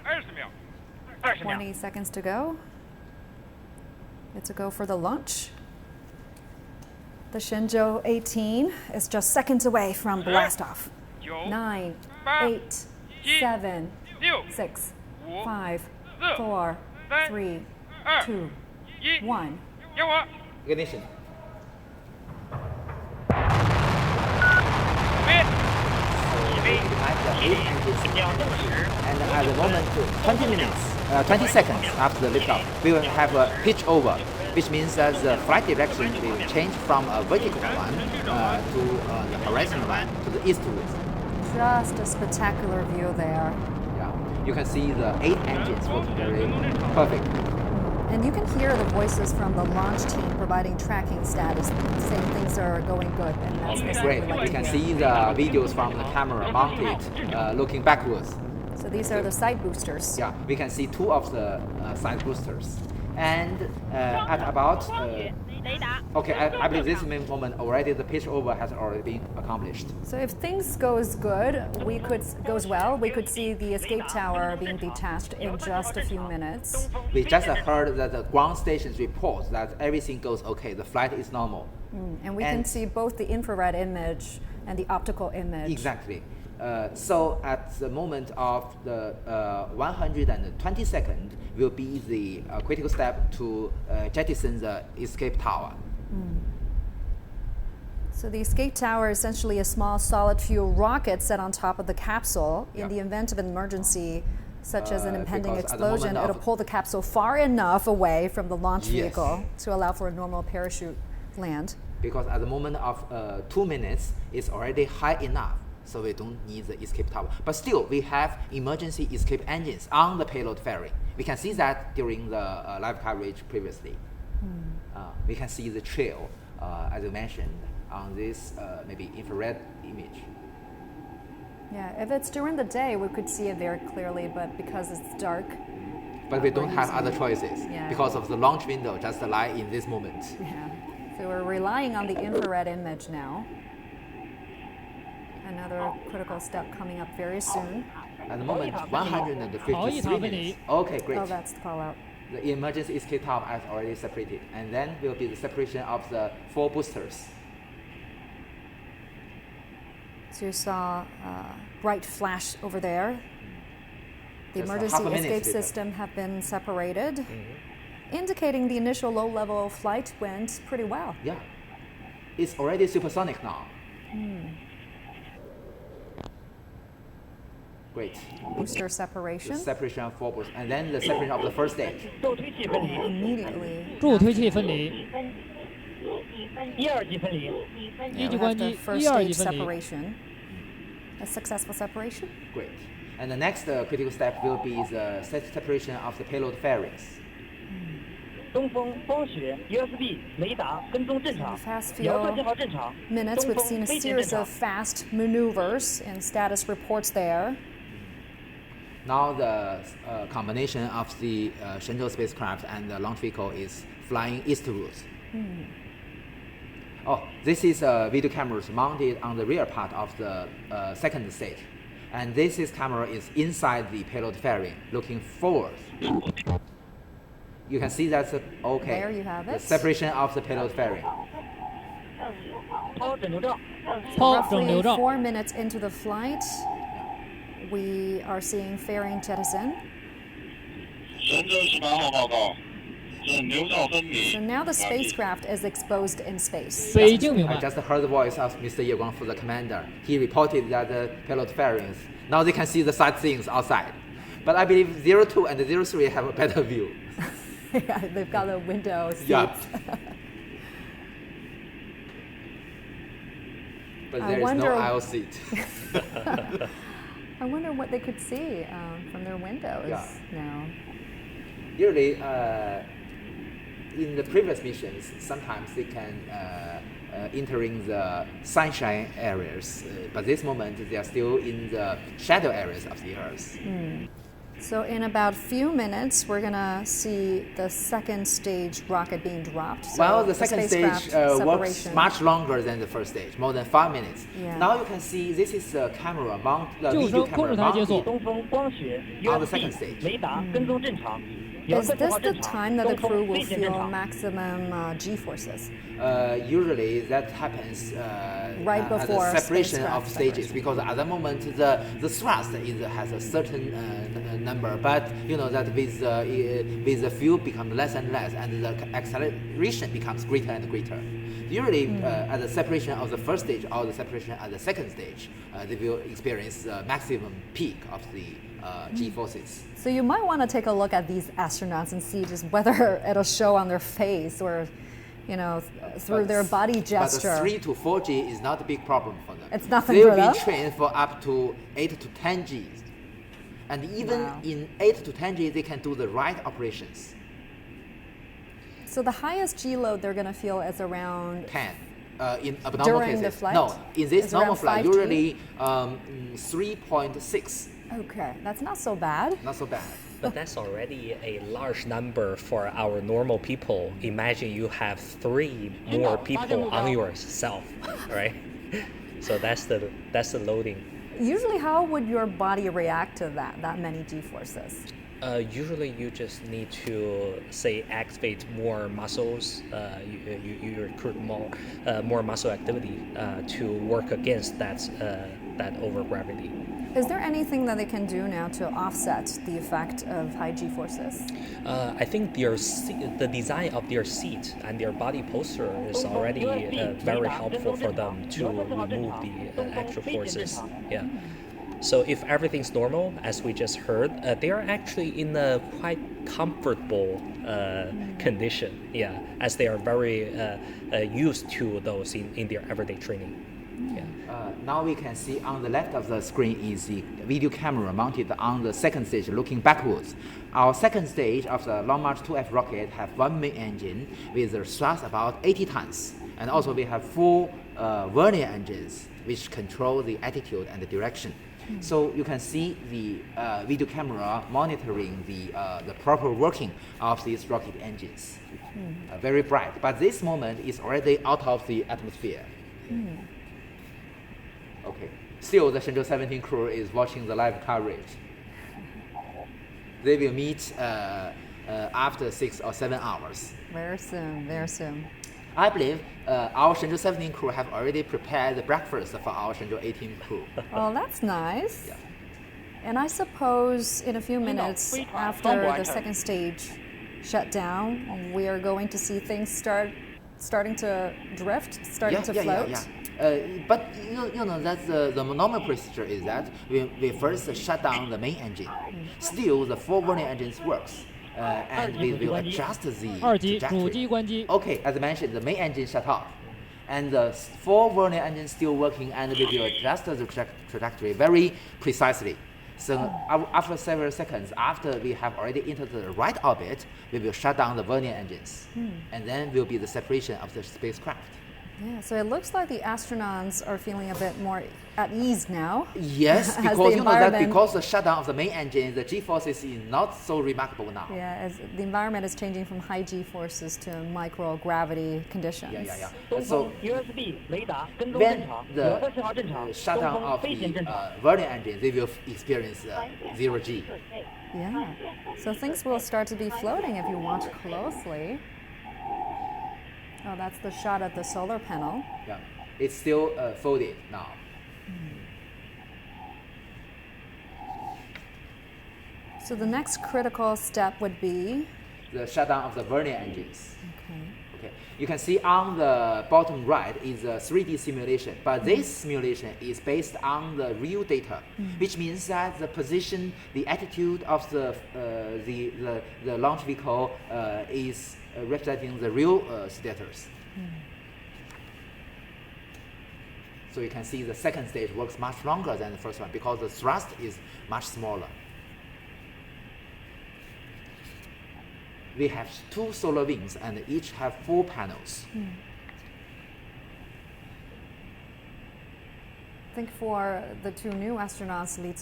20秒。 20 seconds to go. It's a go for the launch. The Shenzhou-18 is just seconds away from blastoff. 9, 8, 7, 6, 5, 4, 3, 2, 1. Ignition. And at the moment, 20 seconds after the liftoff, we will have a pitch over, which means that the flight direction will change from a vertical one to the horizontal one, to the eastwards. Just a spectacular view there. Yeah, you can see the 8 engines working very perfect. And you can hear the voices from the launch team providing tracking status, saying things are going good. And that's Great. like We can see the videos from the camera mounted, looking backwards. So these are the side boosters. Yeah, we can see 2 of the side boosters. And at about, okay, I believe this moment already the pitch over has already been accomplished. So if things goes well, we could see the escape tower being detached in just a few minutes. We just heard that the ground stations report that everything goes okay, the flight is normal. And we can see both the infrared image and the optical image. Exactly. So at the moment of the 120 second will be the critical step to jettison the escape tower. So the escape tower is essentially a small solid fuel rocket set on top of the capsule. In the event of an emergency, such as an impending explosion, it'll pull the capsule far enough away from the launch vehicle to allow for a normal parachute land. Because at the moment of 2 minutes, it's already high enough. So we don't need the escape tower. But still, we have emergency escape engines on the payload fairing. We can see that during the live coverage previously. We can see the trail, as you mentioned, on this maybe infrared image. Yeah, if it's during the day, we could see it very clearly, but because it's dark. But we don't have other choices because of the launch window just lie in this moment. Yeah, so we're relying on the infrared image now. Another critical step coming up very soon. At the moment, 153 minutes. Okay, great. Oh, that's the call out. The emergency escape tower has already separated, and then will be the separation of the 4 boosters. So you saw a bright flash over there. The Just emergency escape later. system have been separated, indicating the initial low-level flight went pretty well. Yeah, it's already supersonic now. Great. Booster separation. The separation of 4 boosters, and then the separation of the first stage. Immediately. 助推器分离。 1、2级分离。 一级 We 关 have the 机， first 一二 stage 级分离。 separation. A successful separation. Great. And the next critical step will be the separation of the payload fairings. 东风、光学、USB、雷达跟踪正常， Fast 遥测 few 信号正常。 minutes, 东 we've seen 风 a 飞行正 series 常 of。fast maneuvers and status reports there. Now the combination of the Shenzhou spacecraft and the launch vehicle is flying eastwards. Oh, this is video cameras mounted on the rear part of the second stage. And this camera is inside the payload fairing, looking forward. You can see that's okay. There you have The it. separation of the payload fairing. 抛整流罩。 抛整 Roughly 流罩。 4 minutes into the flight, we are seeing fairing jettison. 神舟18号报告， So now the spacecraft is exposed in space. I just heard the voice of Mr. Ye Guangfu, the commander. He reported that the pilot fairings, now they can see the sightseeing outside. But I believe 02 and 03 have a better view. Yeah, they've got the window seats. Yeah. But there is no aisle seat. I wonder what they could see from their windows now. Usually, in the previous missions, sometimes they can entering the sunshine areas, but this moment they are still in the shadow areas of the Earth. So in about a few minutes, we're going to see the second stage rocket being dropped. So well, the second stage works much longer than the first stage, more than 5 minutes. Yeah. Now you can see this is the camera the video camera mounted on the second stage. Is this the time that the crew will feel maximum G-forces? Usually that happens right before at the separation of stages, because at the moment the thrust has a certain number, but you know that with the fuel becomes less and less, and the acceleration becomes greater and greater. Usually at the separation of the first stage or the separation at the second stage, they will experience the maximum peak of the G-forces. So you might want to take a look at these astronauts and see just whether it'll show on their face or, you know, through their body gesture. But the 3 to 4 G is not a big problem for them. It's nothing for them? They will be trained for up to 8 to 10 Gs. And even in 8 to 10 G, they can do the right operations. So the highest G load they're going to feel is around 10. In abnormal during cases. The flight? No, in this normal flight, 5G? usually 3.6. Okay, that's not so bad. Not so bad. But that's already a large number for our normal people. Imagine you have 3 more people on yourself, right? So that's the loading. Usually, how would your body react to that many G-forces? Usually you just need to say activate more muscles, you recruit more muscle activity to work against that overgravity. Is there anything that they can do now to offset the effect of high G-forces? I think the design of their seat and their body posture is already very helpful for them to remove the actual forces. Yeah. So if everything's normal, as we just heard, they are actually in a quite comfortable condition, as they are very used to those in their everyday training. Yeah. Now we can see on the left of the screen is the video camera mounted on the second stage looking backwards. Our second stage of the Long March 2F rocket have one main engine with a thrust about 80 tons. And also we have 4 vernier engines which control the attitude and the direction. So you can see the video camera monitoring the proper working of these rocket engines. Very bright, but this moment is already out of the atmosphere. Okay. Still, the Shenzhou-17 crew is watching the live coverage. They will meet after 6 or 7 hours. Very soon, very soon. I believe our Shenzhou-17 crew have already prepared the breakfast for our Shenzhou-18 crew. Oh, that's nice. Yeah. And I suppose in a few minutes after the second stage shut down, we are going to see things starting to drift, starting to float. But you know that the normal procedure is that we first shut down the main engine. Still, the 4 vernier engines works. And we will adjust the trajectory. Okay, as I mentioned, the main engine shut off. And the 4 vernier engines still working, and we will adjust the trajectory very precisely. So after several seconds, after we have already entered the right orbit, we will shut down the vernier engines. And then will be the separation of the spacecraft. Yeah, so it looks like the astronauts are feeling a bit more at ease now. Yes, because you know that because the shutdown of the main engine, the G-forces is not so remarkable now. Yeah, as the environment is changing from high G-forces to microgravity conditions. So when the shutdown of the vernier engine, they will experience 0 G. Yeah, so things will start to be floating if you watch closely. Oh, that's the shot of the solar panel. Yeah, it's still folded now. So the next critical step would be the shutdown of the vernier engines. Okay. You can see on the bottom right is a 3D simulation, but this simulation is based on the real data, which means that the position, the attitude of the launch vehicle is representing the real status. So you can see the second stage works much longer than the first one because the thrust is much smaller. We have 2 solar wings and each have 4 panels. I think for the 2 new astronauts, Li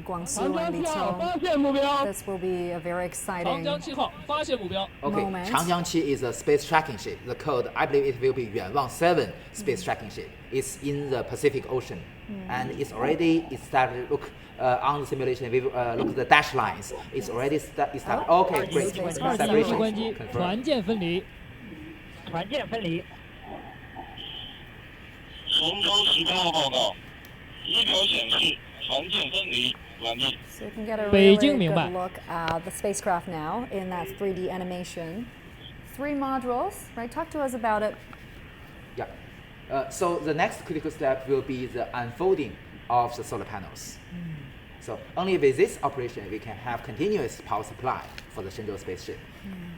Guangsu and Li Qiu, this will be a very exciting moment. Changjiang-7 is a space tracking ship. The code, I believe it will be Yuanwang 7 space tracking ship. It's in the Pacific Ocean. And it's already established. Look, on the simulation, we look at the dash lines. It's already established. Okay, great. Separation. Confirmed. 从中时间号报告，仪表显示船舰分离完毕。So you can get a really good look at the spacecraft now in that 3D animation. 3 modules, right? Talk to us about it. Yeah. So the next critical step will be the unfolding of the solar panels. So only with this operation we can have continuous power supply for the Shenzhou spaceship.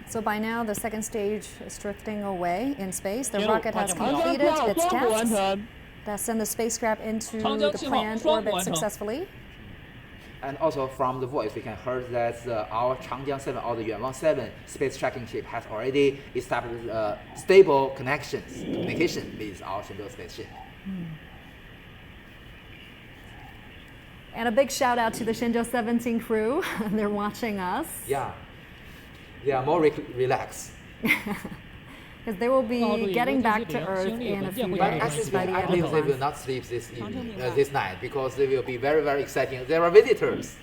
So by now the second stage is drifting away in space. The rocket has completed its tests that send the spacecraft into the planned orbit successfully. And also from the voice we can hear that our Changjiang-7 or the Yuanwang 7 space tracking ship has already established stable communication with our Shenzhou spaceship. And a big shout out to the Shenzhou-17 crew. They're watching us. Yeah, they are more relaxed. Because they will be getting back to Earth in a few days. Actually, I believe they will not sleep this night because they will be very, very exciting. There are visitors.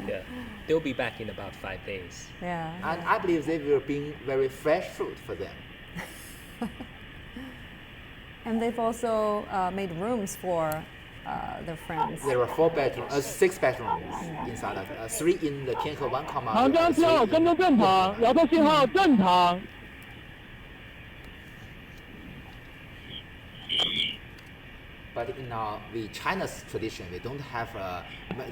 Yeah, they'll be back in about 5 days. Yeah. And I believe they will bring very fresh fruit for them. And they've also made rooms for their friends. There are 6 bedrooms inside of 3 in the Tianhe 1, 长江7号跟踪正常，遥测信号正常。But in the China's tradition, we don't have a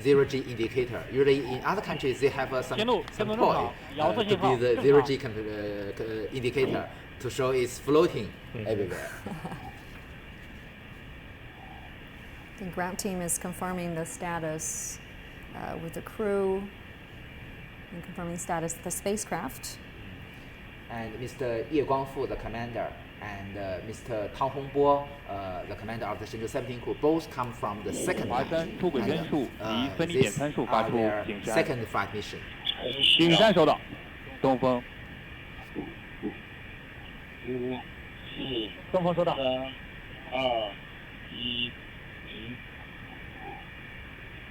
0G indicator. Usually in other countries, they have some toy to be the 0G indicator to show it's floating everywhere. The ground team is confirming the status with the crew and confirming status of the spacecraft. And Mr. Ye Guangfu, the commander, and Mr. Tao Hongbo, the commander of the Shenzhou-17 crew, both come from the second line. This are their second flight mission. 顶山收到，东风。东风收到。3、2、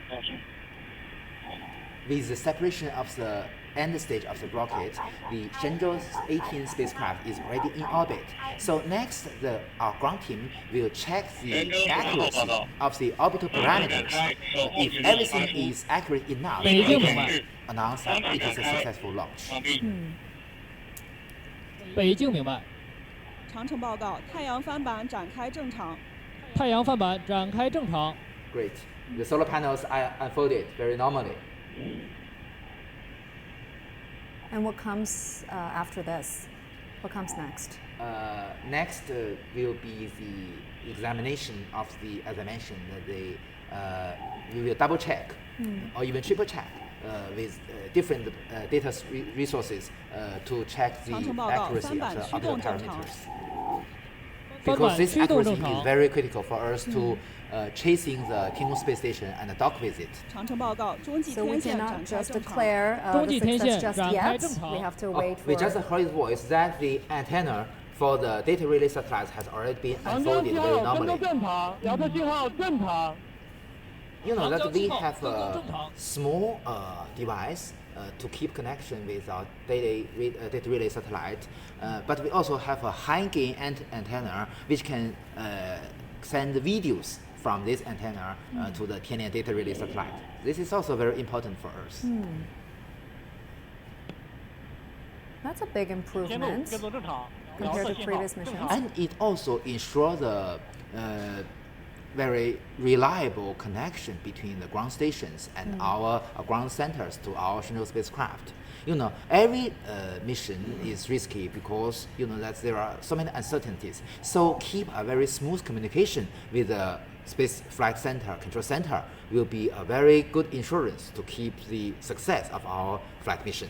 1。 With the separation of the end stage of the rocket, the Shenzhou-18 spacecraft is already in orbit. So next, our ground team will check the accuracy of the orbital parameters. If everything is accurate enough, we can announce that it is a successful launch. 北京明白。长程报告，太阳帆板展开正常。太阳帆板展开正常。 Great. The solar panels are unfolded very normally. And what comes after this? What comes next? Next will be the examination of the, as I mentioned, we will double check or even triple check with different data resources to check the accuracy of the orbital parameters. Because this accuracy is very critical for us to chasing the Tiangong space station and the dock visit. So we cannot just declare the success just yet. We have to wait for. We just heard his voice that the antenna for the data relay satellites has already been unfolded very normally. You know that we have a small device to keep connection with our data relay satellite, but we also have a high gain antenna which can send videos from this antenna to the Tianlian data relay satellite. This is also very important for us. That's a big improvement compared to previous missions. And it also ensures the very reliable connection between the ground stations and our ground centers to our Shenzhou spacecraft. Every mission is risky because that there are so many uncertainties. So keep a very smooth communication with the Space Flight Center, Control Center will be a very good insurance to keep the success of our flight mission.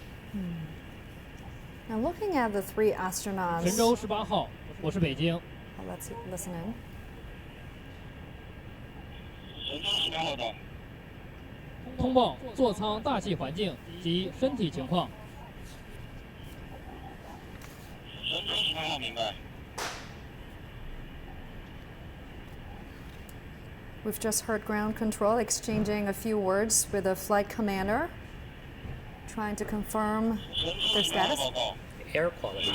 Now looking at the 3 astronauts. 神舟18号，我是北京。 Let's listen in. 神舟18号到。通报座舱大气环境及身体情况。神舟18号明白。 We've just heard ground control exchanging a few words with the flight commander, trying to confirm their status. Air quality.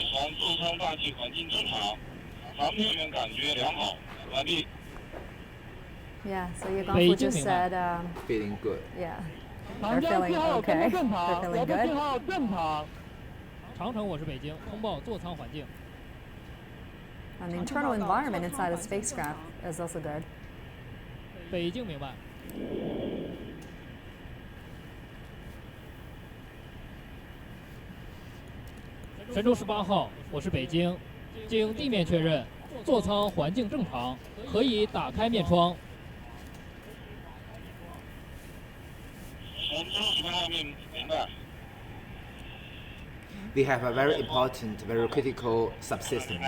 Yeah, so Yegongfu just said feeling good. Yeah, they're feeling okay. They're feeling good. 长城，我是北京，通报座舱环境。 And the internal environment inside the spacecraft is also good. 北京明白。神舟18号，我是北京，经地面确认，座舱环境正常，可以打开面窗。神舟18号明白。 We have a very important, very critical subsystem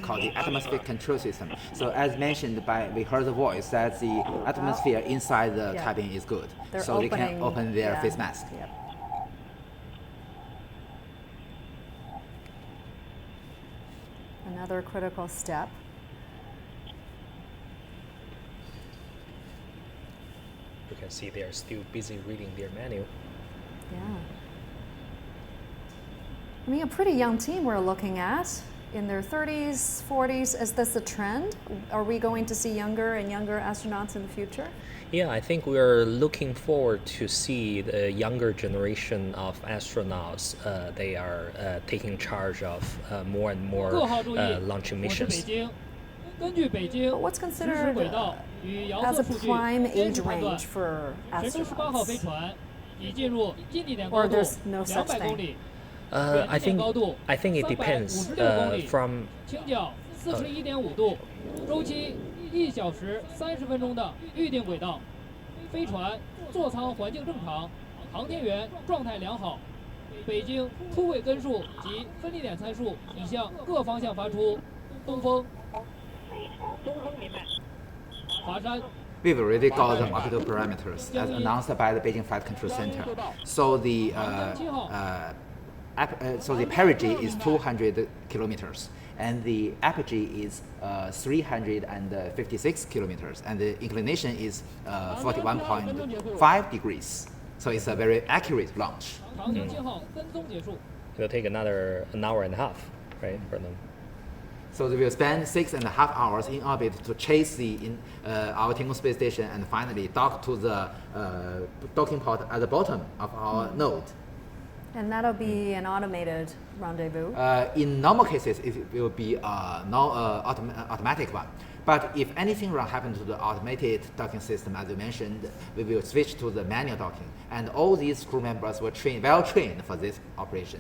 called the atmospheric control system. So as mentioned we heard the voice that the atmosphere inside the cabin is good. So they can open their face mask. Yep. Another critical step. You can see they are still busy reading their menu. Yeah. I mean, a pretty young team we're looking at, in their 30s, 40s. Is this a trend? Are we going to see younger and younger astronauts in the future? Yeah, I think we're looking forward to see the younger generation of astronauts. They are taking charge of more and more launching missions. But what's considered as a prime age range for astronauts? Or there's no such thing? I think it depends from 倾角41.5度，周期1小时30分钟的预定轨道，飞船座舱环境正常，航天员状态良好。北京出轨根数及分离点参数已向各方向发出。东风。东风明白。华山。 We've already got the orbital parameters as announced by the Beijing Flight Control Center. So the so the perigee is 200 kilometers, and the apogee is 356 kilometers, and the inclination is 41.5 degrees. So it's a very accurate launch. It'll take another an hour and a half, right, for them. So they will spend 6.5 hours in orbit to chase our Tiangong space station and finally dock to the docking port at the bottom of our node. And that'll be an automated rendezvous? In normal cases, it will be a automatic one. But if anything wrong happens to the automated docking system, as you mentioned, we will switch to the manual docking. And all these crew members were well trained for this operation.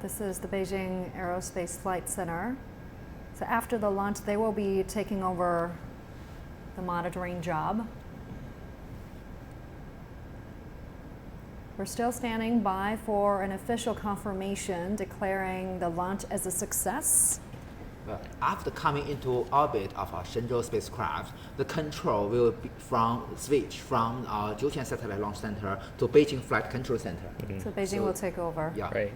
This is the Beijing Aerospace Flight Center. So after the launch, they will be taking over the monitoring job. We're still standing by for an official confirmation declaring the launch as a success. After coming into orbit of our Shenzhou spacecraft, the control will be switch from our Jiuquan Satellite Launch Center to Beijing Flight Control Center. So Beijing will take over. Yeah. Right.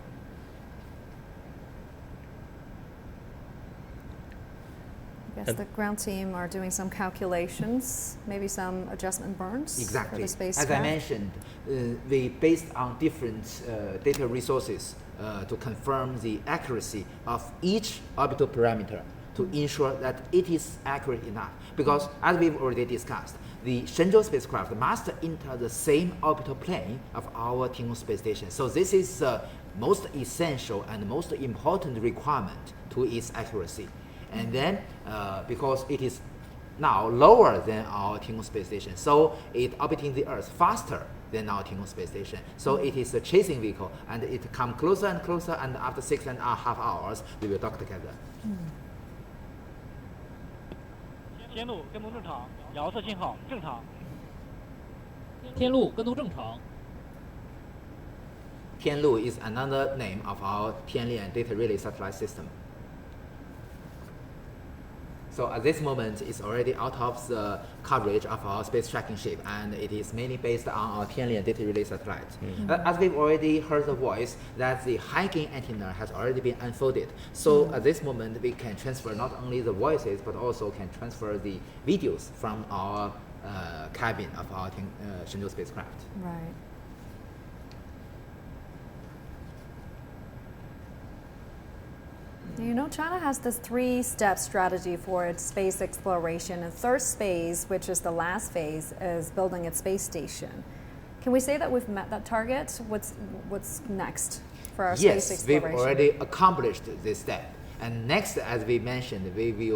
I guess the ground team are doing some calculations, maybe some adjustment burns exactly. for the spacecraft. As I mentioned, we based on different data resources to confirm the accuracy of each orbital parameter. to ensure that it is accurate enough. Because as we've already discussed, the Shenzhou spacecraft must enter the same orbital plane of our Tiangong space station. So this is the most essential and most important requirement to its accuracy. And then because it is now lower than our Tiangong space station, so it orbiting the Earth faster than our Tiangong space station. So it is a chasing vehicle, and it comes closer and closer, and after 6.5 hours, we will dock together. 天路跟踪正常，遥测信号正常。天路跟踪正常。Tianlu is another name of our Tianlian data relay satellite system. So at this moment, it's already out of the coverage of our space tracking ship, and it is mainly based on our Tianlian data relay satellite. But as we've already heard the voice, that the high gain antenna has already been unfolded. So at this moment, we can transfer not only the voices, but also can transfer the videos from our cabin of our Shenzhou spacecraft. Right. You know, China has this three-step strategy for its space exploration. And third phase, which is the last phase, is building its space station. Can we say that we've met that target? What's next for our space exploration? Yes, we've already accomplished this step. And next, as we mentioned, we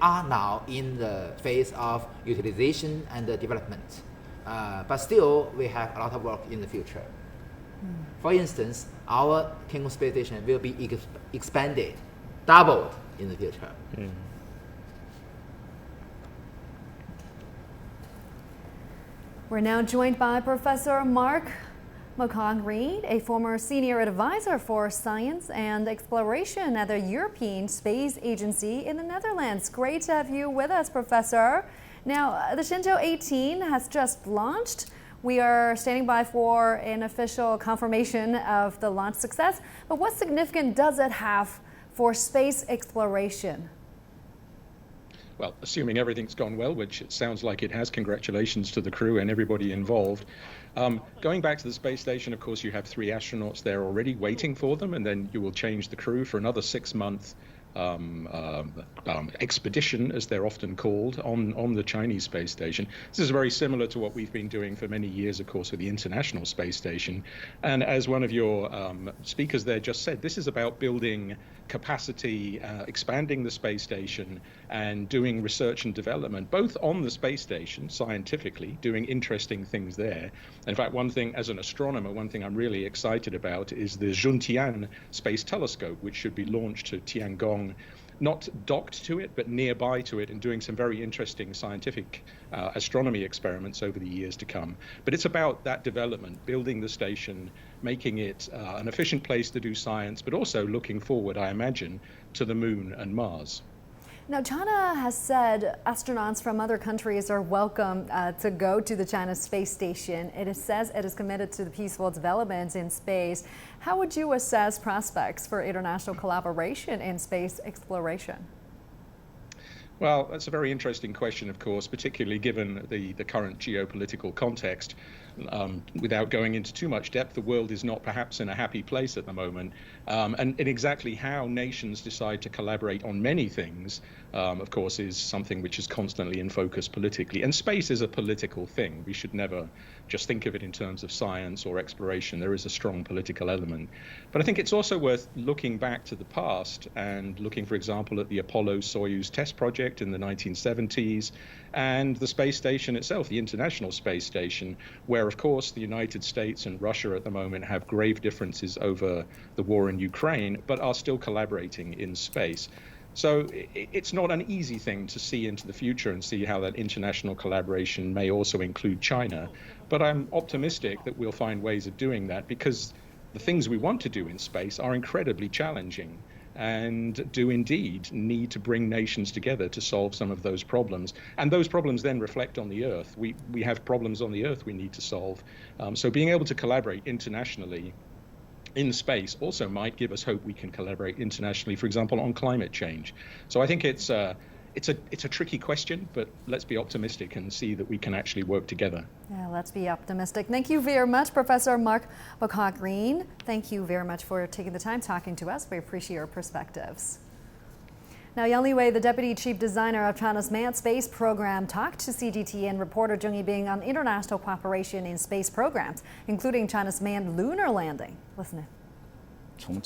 are now in the phase of utilization and development. But still, we have a lot of work in the future. For instance, our Tiangong space station will be expanded, doubled in the future. We're now joined by Professor Mark McCaugh-Green, a former senior advisor for science and exploration at the European Space Agency in the Netherlands. Great to have you with us, Professor. Now, the Shenzhou-18 has just launched. We are standing by for an official confirmation of the launch success. But what significance does it have for space exploration? Well, assuming everything's gone well, which it sounds like it has, congratulations to the crew and everybody involved. Going back to the space station, of course, you have 3 astronauts there already waiting for them, and then you will change the crew for another 6-month expedition, as they're often called, on the Chinese space station. This is very similar to what we've been doing for many years, of course, with the International Space Station. And as one of your speakers there just said, this is about building capacity, expanding the space station, and doing research and development, both on the space station, scientifically, doing interesting things there. In fact, one thing, as an astronomer, one thing I'm really excited about is the Zhuntian Space Telescope, which should be launched to Tiangong, not docked to it, but nearby to it, and doing some very interesting scientific astronomy experiments over the years to come. But it's about that development, building the station, making it an efficient place to do science, but also looking forward, I imagine, to the moon and Mars. Now, China has said astronauts from other countries are welcome to go to the China space station. It says it is committed to the peaceful development in space. How would you assess prospects for international collaboration in space exploration? Well, that's a very interesting question, of course, particularly given the current geopolitical context. Without going into too much depth, the world is not perhaps in a happy place at the moment. And exactly how nations decide to collaborate on many things, of course, is something which is constantly in focus politically. And space is a political thing. We should never just think of it in terms of science or exploration. There is a strong political element. But I think it's also worth looking back to the past and looking, for example, at the Apollo-Soyuz test project in the 1970s and the space station itself, the International Space Station, where, of course, the United States and Russia at the moment have grave differences over the war in Ukraine, but are still collaborating in space. So it's not an easy thing to see into the future and see how that international collaboration may also include China. But I'm optimistic that we'll find ways of doing that, because the things we want to do in space are incredibly challenging and do indeed need to bring nations together to solve some of those problems. And those problems then reflect on the Earth. We have problems on the Earth we need to solve. So being able to collaborate internationally in space also might give us hope we can collaborate internationally, for example, on climate change. So I think it's a tricky question, but let's be optimistic and see that we can actually work together. Yeah, let's be optimistic. Thank you very much, Professor Mark McCaugh-Green. Thank you very much for taking the time talking to us. We appreciate your perspectives. Now, Yang Liwei, the deputy chief designer of China's manned space program, talked to CGTN reporter Zheng Yibing on international cooperation in space programs, including China's manned lunar landing. Listen in. From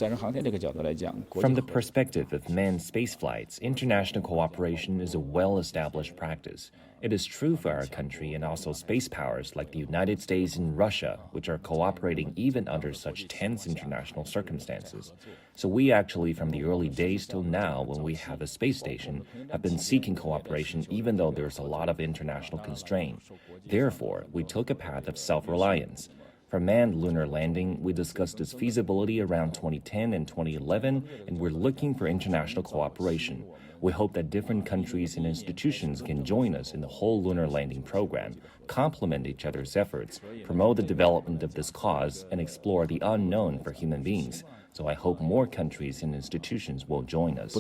the perspective of manned spaceflights, international cooperation is a well-established practice. It is true for our country and also space powers like the United States and Russia, which are cooperating even under such tense international circumstances. So we actually, from the early days till now, when we have a space station, have been seeking cooperation even though there's a lot of international constraint. Therefore, we took a path of self-reliance. For manned lunar landing, we discussed its feasibility around 2010 and 2011, and we're looking for international cooperation. We hope that different countries and institutions can join us in the whole lunar landing program, complement each other's efforts, promote the development of this cause, and explore the unknown for human beings. So I hope more countries and institutions will join us.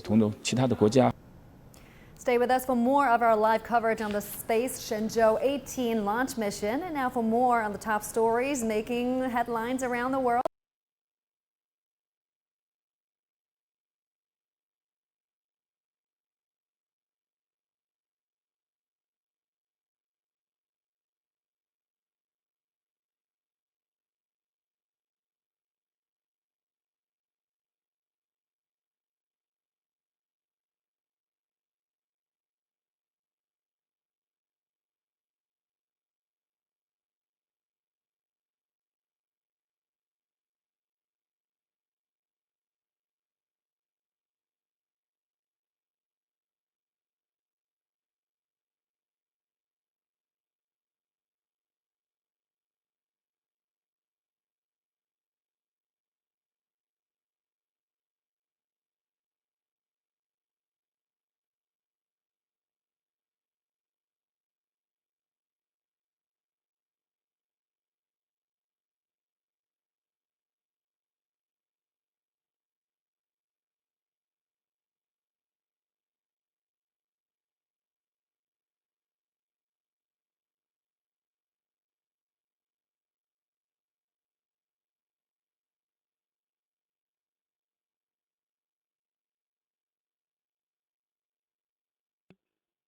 Stay with us for more of our live coverage on the space Shenzhou-18 launch mission. And now for more on the top stories making headlines around the world.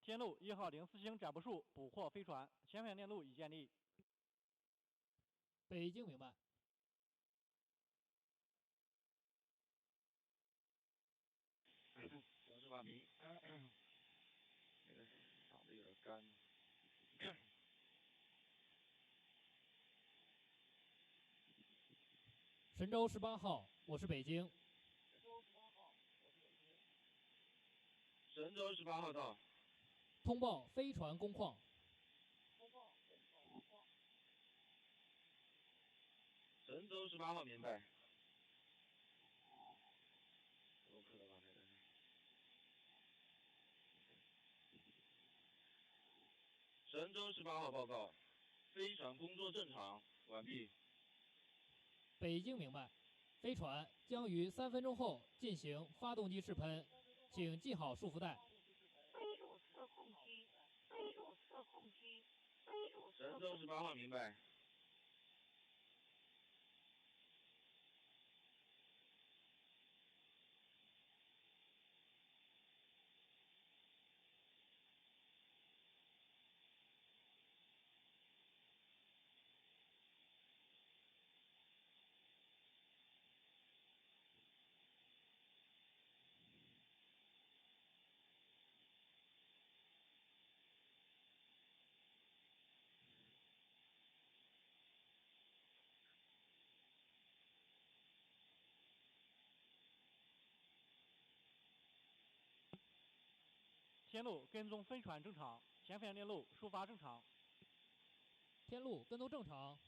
天路1号04星展布数捕获飞船，前返电路已建立。北京明白。城市话题，那个嗓子有点干。神舟18号，我是北京。神舟18号到。通报飞船工况。神舟18号明白。神舟18号报告，飞船工作正常，完毕。北京明白，飞船将于3分钟后进行发动机试喷，请系好束缚带。神舟18号明白。天路跟踪飞船正常，前返电路出发正常。天路跟踪正常。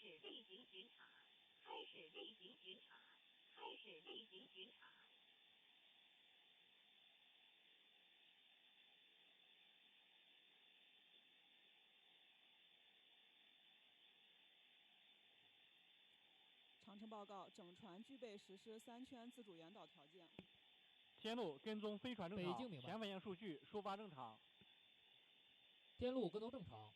始例行巡查，开始例行巡查，开始例行巡查。长城报告，整船具备实施3圈自主引导条件。天路跟踪飞船正常，北京明白。前反应数据出发正常。天路跟踪正常。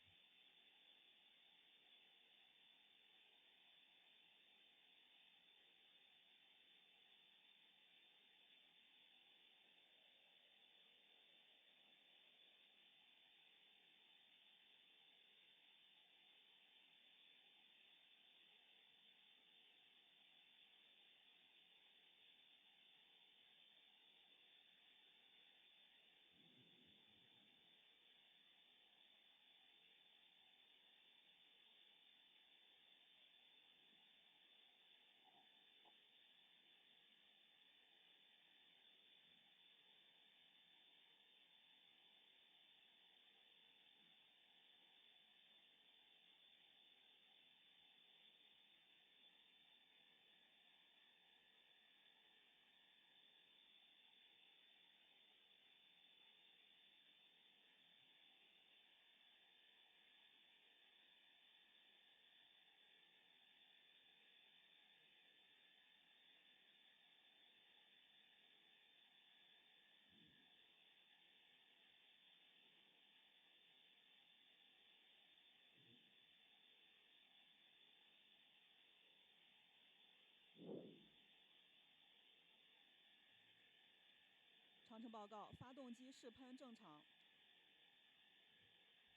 长城报告，发动机试喷正常。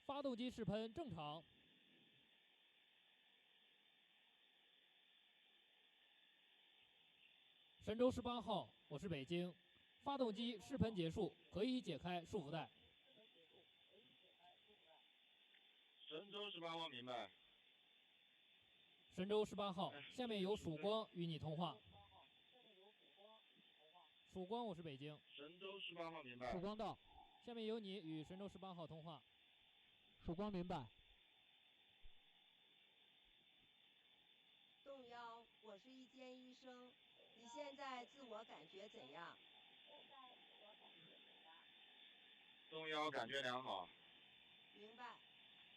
发动机试喷正常。神舟18号，我是北京，发动机试喷结束，可以解开束缚带。神舟18号明白。神舟18号，下面由曙光与你通话。曙光，我是北京。神舟18号明白。曙光到，下面由你与神舟18号通话。曙光明白。动幺，我是一间医生，你现在自我感觉怎样？动幺感觉良好。明白。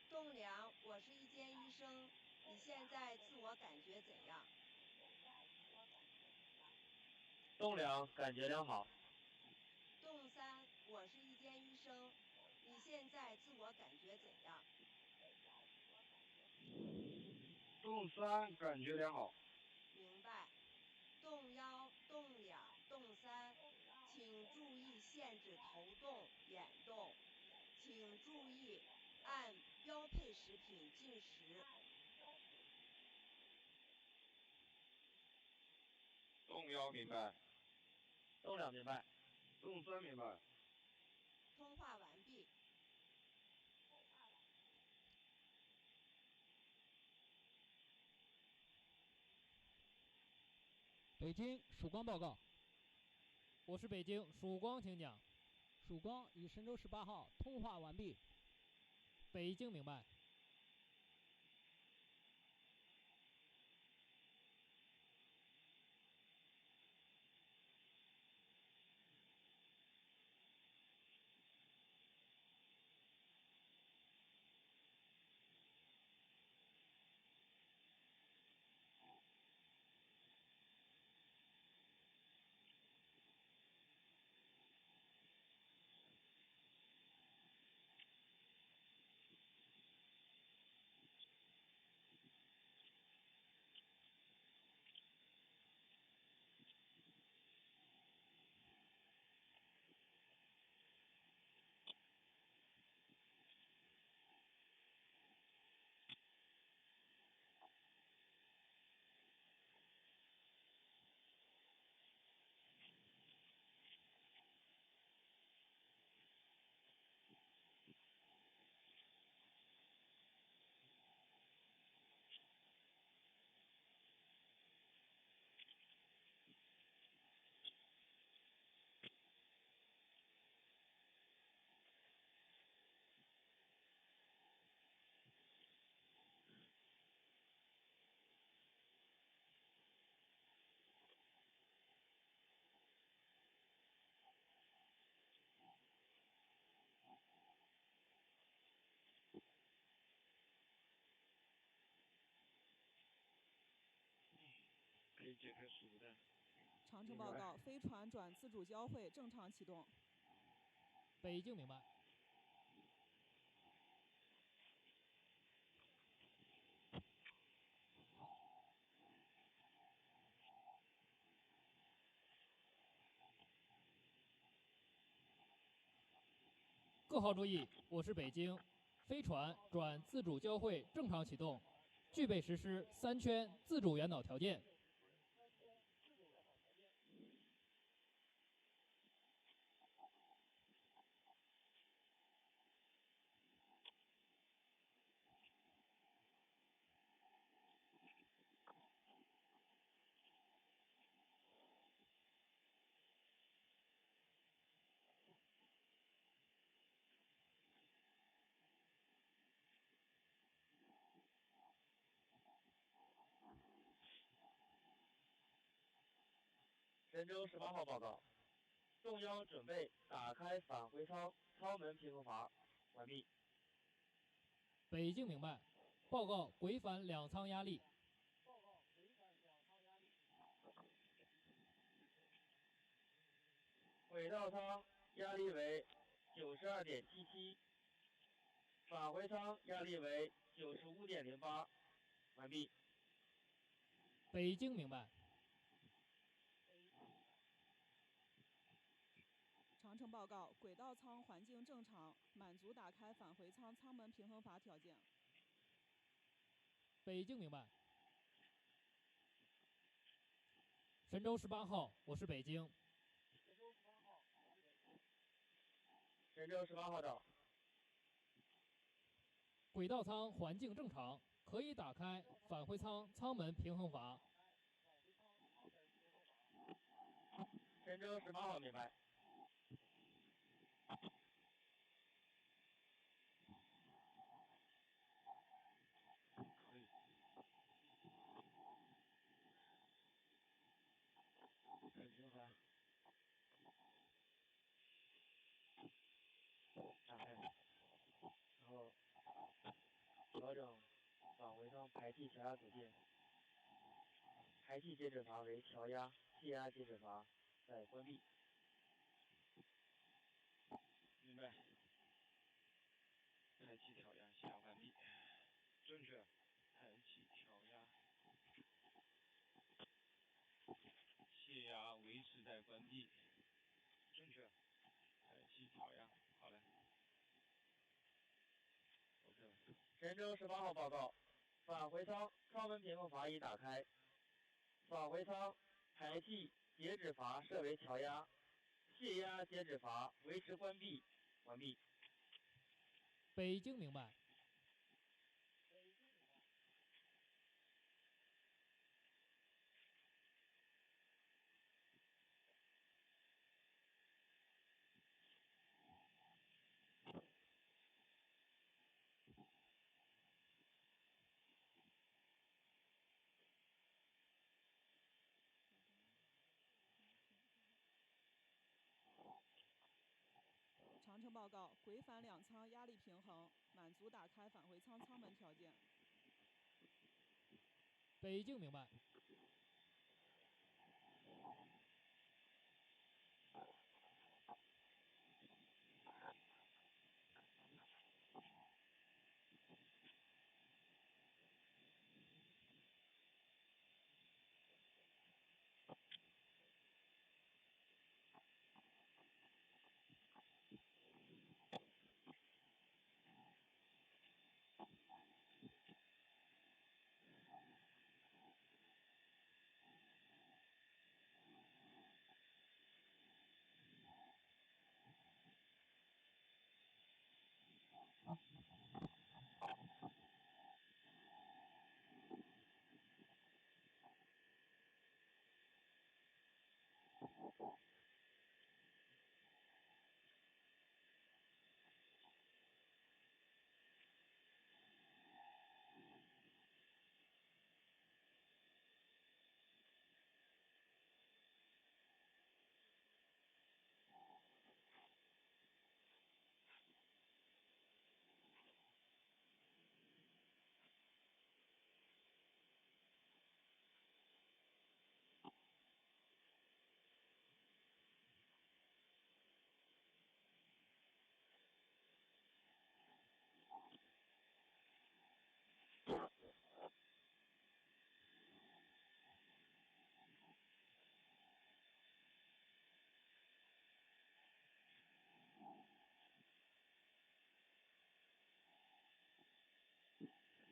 动2，我是一间医生，你现在自我感觉怎样？动2感觉良好。动3，我是一间医生，你现在自我感觉怎样？动3感觉良好。明白。动1、动2、动3，请注意限制头动、眼动，请注意按标配食品进食。动1明白。动2明白。动3明白。通话完毕。北京曙光报告。我是北京曙光，请讲。曙光与神舟18号通话完毕。北京明白。长程报告，飞船转自主交会正常启动。北京明白。各号注意，我是北京，飞船转自主交会正常启动，具备实施3圈自主原导条件。神舟18号报告，中央准备打开返回舱舱门平衡阀，完毕。北京明白。报告轨返2舱压力。轨道舱压力为92.77，返回舱压力为95.08，完毕。北京明白。长程报告，轨道舱环境正常，满足打开返回舱舱门平衡阀条件。北京明白。神舟18号，我是北京。神舟18号到。轨道舱环境正常，可以打开返回舱舱门平衡阀。神舟18号明白。平衡。打开，然后调整返回舱排气调压组件，排气节止阀为调压，气压节止阀再关闭。明白。排气调压，气压关闭。正确。排气调压，气压维持在关闭。正确。排气调压，好嘞。OK 了。神舟18号报告，返回舱舱门平衡阀已打开，返回舱排气节止阀设为调压，气压节止阀维持关闭，完毕。北京明白。长程报告，轨返2舱压力平衡，满足打开返回舱舱门条件。北京明白。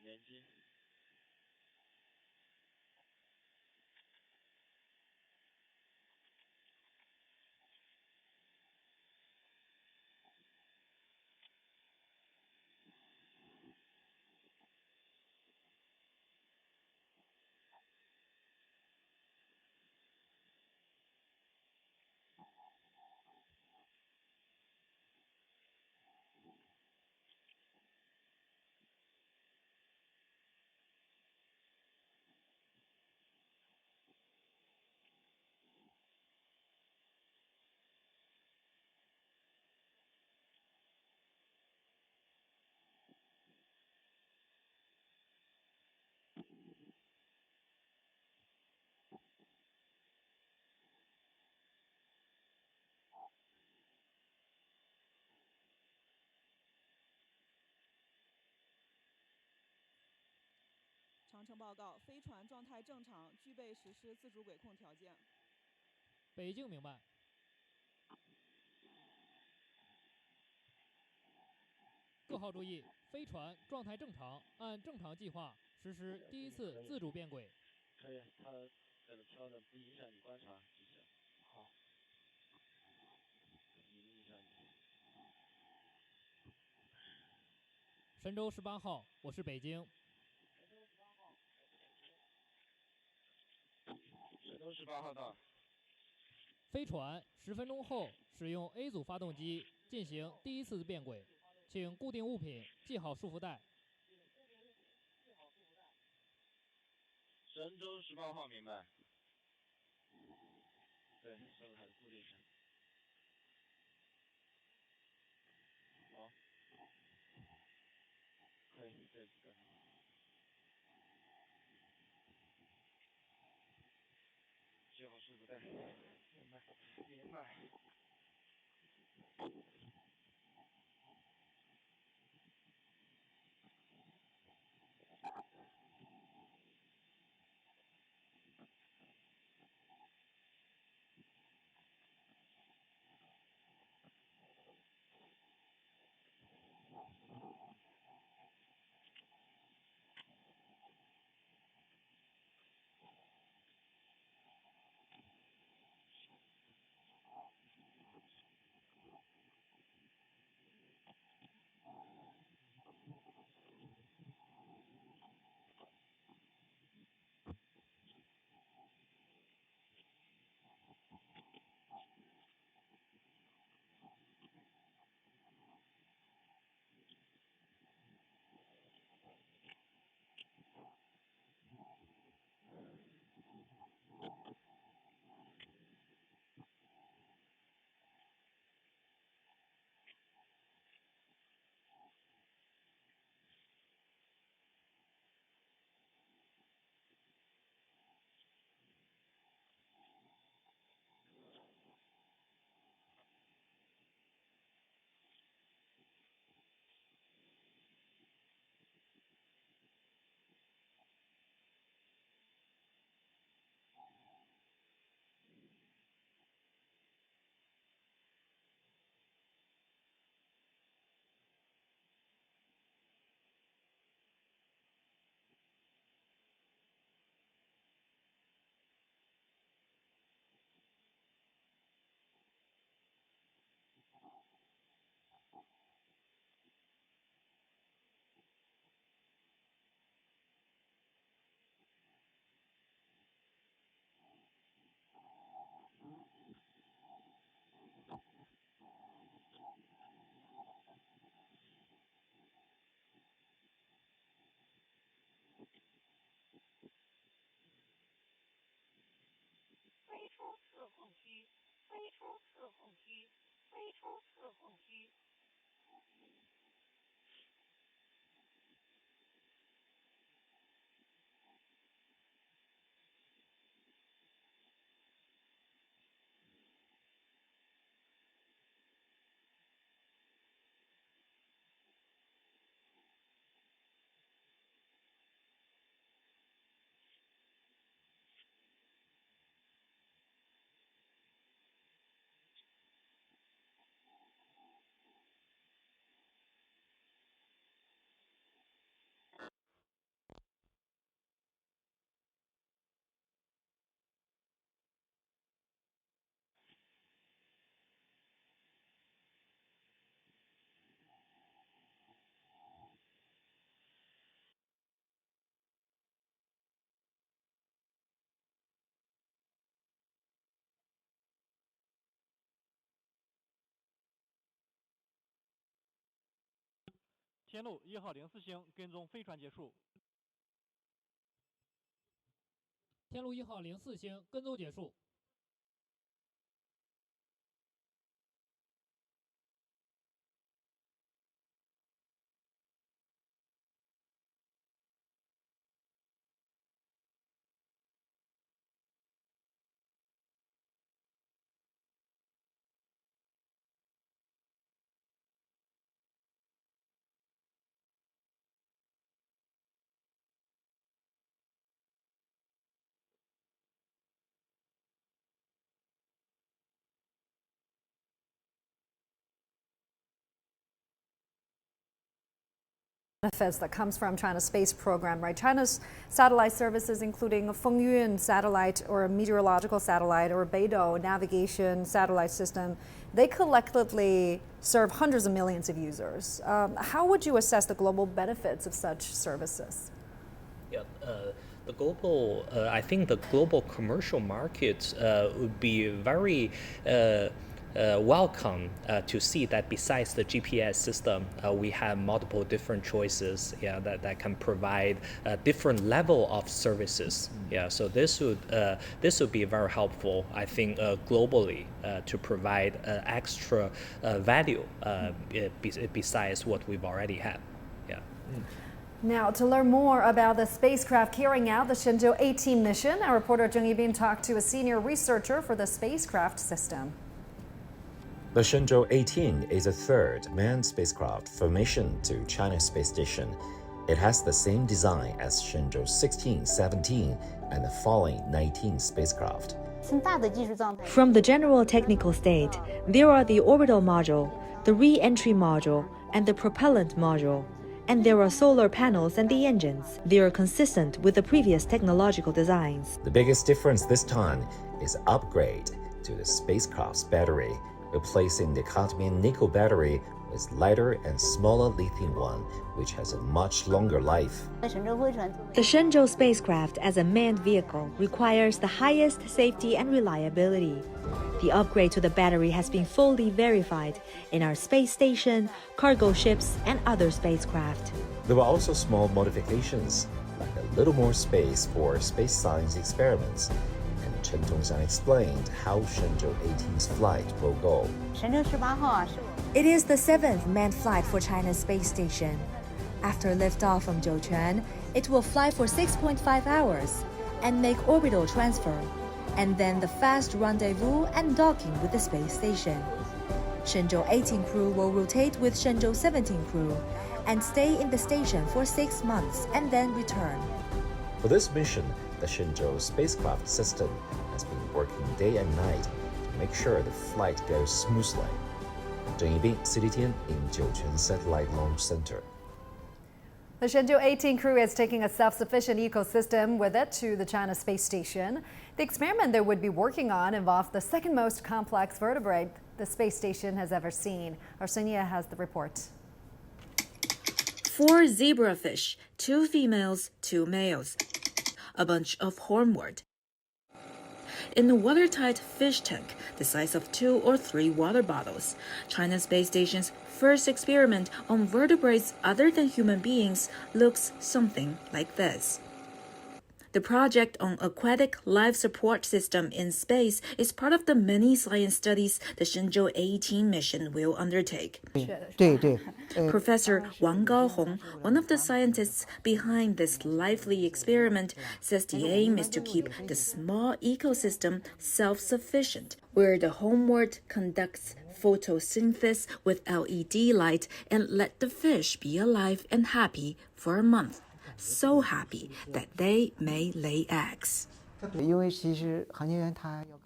年轻。长城报告，飞船状态正常，具备实施自主轨控条件。北京明白。各号注意，飞船状态正常，按正常计划实施第一次自主变轨。可以，它这个调整不影响你观察，谢谢。好。不影响你。神舟18号，我是北京。神舟18号到。飞船10分钟后使用 A 组发动机进行第一次变轨，请固定物品，系好束缚带。神舟18号明白。对，稍微还是固定一下。好。可以，这几个。系好束缚带。明白，明白。天路1号04星跟踪飞船结束。天路1号04星跟踪结束。Benefits that comes from China's space program, right? China's satellite services, including a Fengyun satellite or a meteorological satellite or a Beidou navigation satellite system, they collectively serve hundreds of millions of users. How would you assess the global benefits of such services? Yeah, the global, I think the global commercial market would be very welcome to see that besides the GPS system, we have multiple different choices, that can provide a different level of services. So this would be very helpful, I think, globally to provide extra value besides what we've already had. Now, to learn more about the spacecraft carrying out the Shenzhou-18 mission, our reporter Zheng Yibin talked to a senior researcher for the spacecraft system. The Shenzhou-18 is a third manned spacecraft for mission to China's space station. It has the same design as Shenzhou-16, 17, and the following 19 spacecraft. From the general technical state, there are the orbital module, the re-entry module, and the propellant module. And there are solar panels and the engines. They are consistent with the previous technological designs. The biggest difference this time is upgrade to the spacecraft's battery, replacing the cadmium nickel battery with lighter and smaller lithium one, which has a much longer life. The Shenzhou spacecraft as a manned vehicle requires the highest safety and reliability. The upgrade to the battery has been fully verified in our space station, cargo ships, and other spacecraft. There were also small modifications, like a little more space for space science experiments. And Chen Tongxiang explained how Shenzhou-18's flight will go. It is the 7th manned flight for China's space station. After liftoff from Jiuquan, it will fly for 6.5 hours and make orbital transfer, and then the fast rendezvous and docking with the space station. Shenzhou-18 crew will rotate with Shenzhou-17 crew and stay in the station for 6 months and then return. For this mission, the Shenzhou spacecraft system has been working day and night to make sure the flight goes smoothly. Zheng Yibin, CCTN in Jiuquan Satellite Launch Center. The Shenzhou-18 crew is taking a self-sufficient ecosystem with it to the China space station. The experiment they would be working on involves the second most complex vertebrate the space station has ever seen. Our Sonia has the report. 4 zebrafish, 2 females, 2 males. A bunch of hornwort. In a watertight fish tank the size of 2 or 3 water bottles, China's space station's first experiment on vertebrates other than human beings looks something like this. The project on aquatic life support system in space is part of the many science studies the Shenzhou-18 mission will undertake. Professor Wang Gaohong, one of the scientists behind this lively experiment, says the aim is to keep the small ecosystem self-sufficient, where the homeward conducts photosynthesis with LED light and let the fish be alive and happy for a month. So happy that they may lay eggs.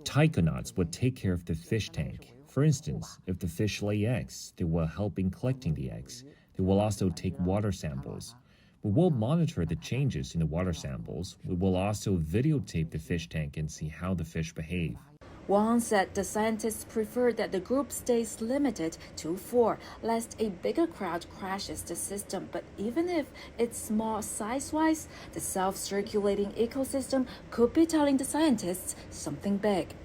Taikonauts would take care of the fish tank. For instance, if the fish lay eggs, they will help in collecting the eggs. They will also take water samples. We will monitor the changes in the water samples. We will also videotape the fish tank and see how the fish behave. Wang said the scientists prefer that the group stays limited to 4, lest a bigger crowd crashes the system. But even if it's small size-wise, the self-circulating ecosystem could be telling the scientists something big.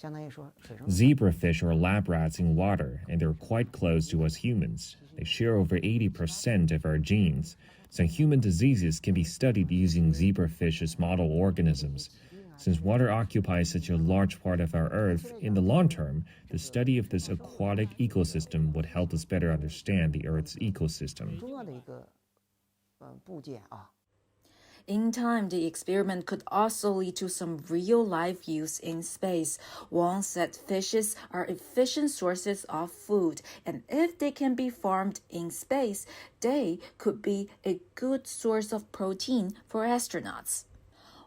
Zebrafish are lab rats in water, and they're quite close to us humans. They share over 80% of our genes. Some human diseases can be studied using zebrafish as model organisms. Since water occupies such a large part of our Earth, in the long term, the study of this aquatic ecosystem would help us better understand the Earth's ecosystem. In time, the experiment could also lead to some real-life use in space. Wang said fishes are efficient sources of food, and if they can be farmed in space, they could be a good source of protein for astronauts.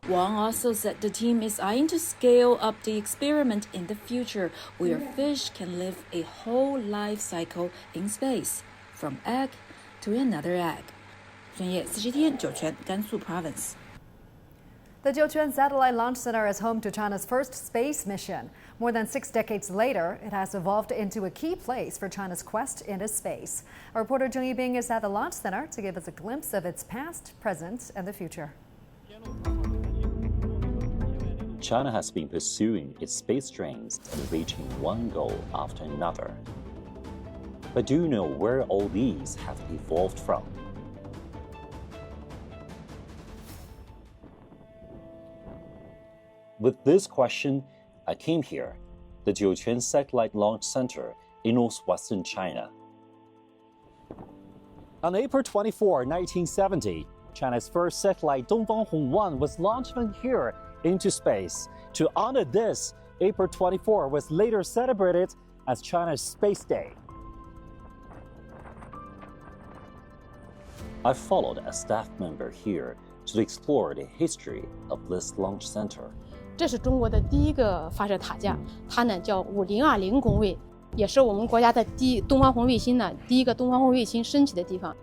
Wang also said the team is eyeing to scale up the experiment in the future, where fish can live a whole life cycle in space, from egg to another egg. 深夜40天，酒泉，甘肃 Province。 The Jiuquan Satellite Launch Center is home to China's first space mission. More than 6 decades later, it has evolved into a key place for China's quest into space. Our reporter Zheng Yibing is at the launch center to give us a glimpse of its past, present, and the future. China has been pursuing its space dreams and reaching one goal after another. But do you know where all these have evolved from? With this question, I came here, the Jiuquan Satellite Launch Center in northwestern China. On April 24, 1970, China's first satellite Dongfang 1 was launched from here into space. To honor this, April 24 was later celebrated as China's Space Day. I followed a staff member here to explore the history of this launch center. 这是中国的第一个发射塔架，它呢叫5020工位，也是我们国家的东方红卫星呢第一个东方红卫星升起的地方。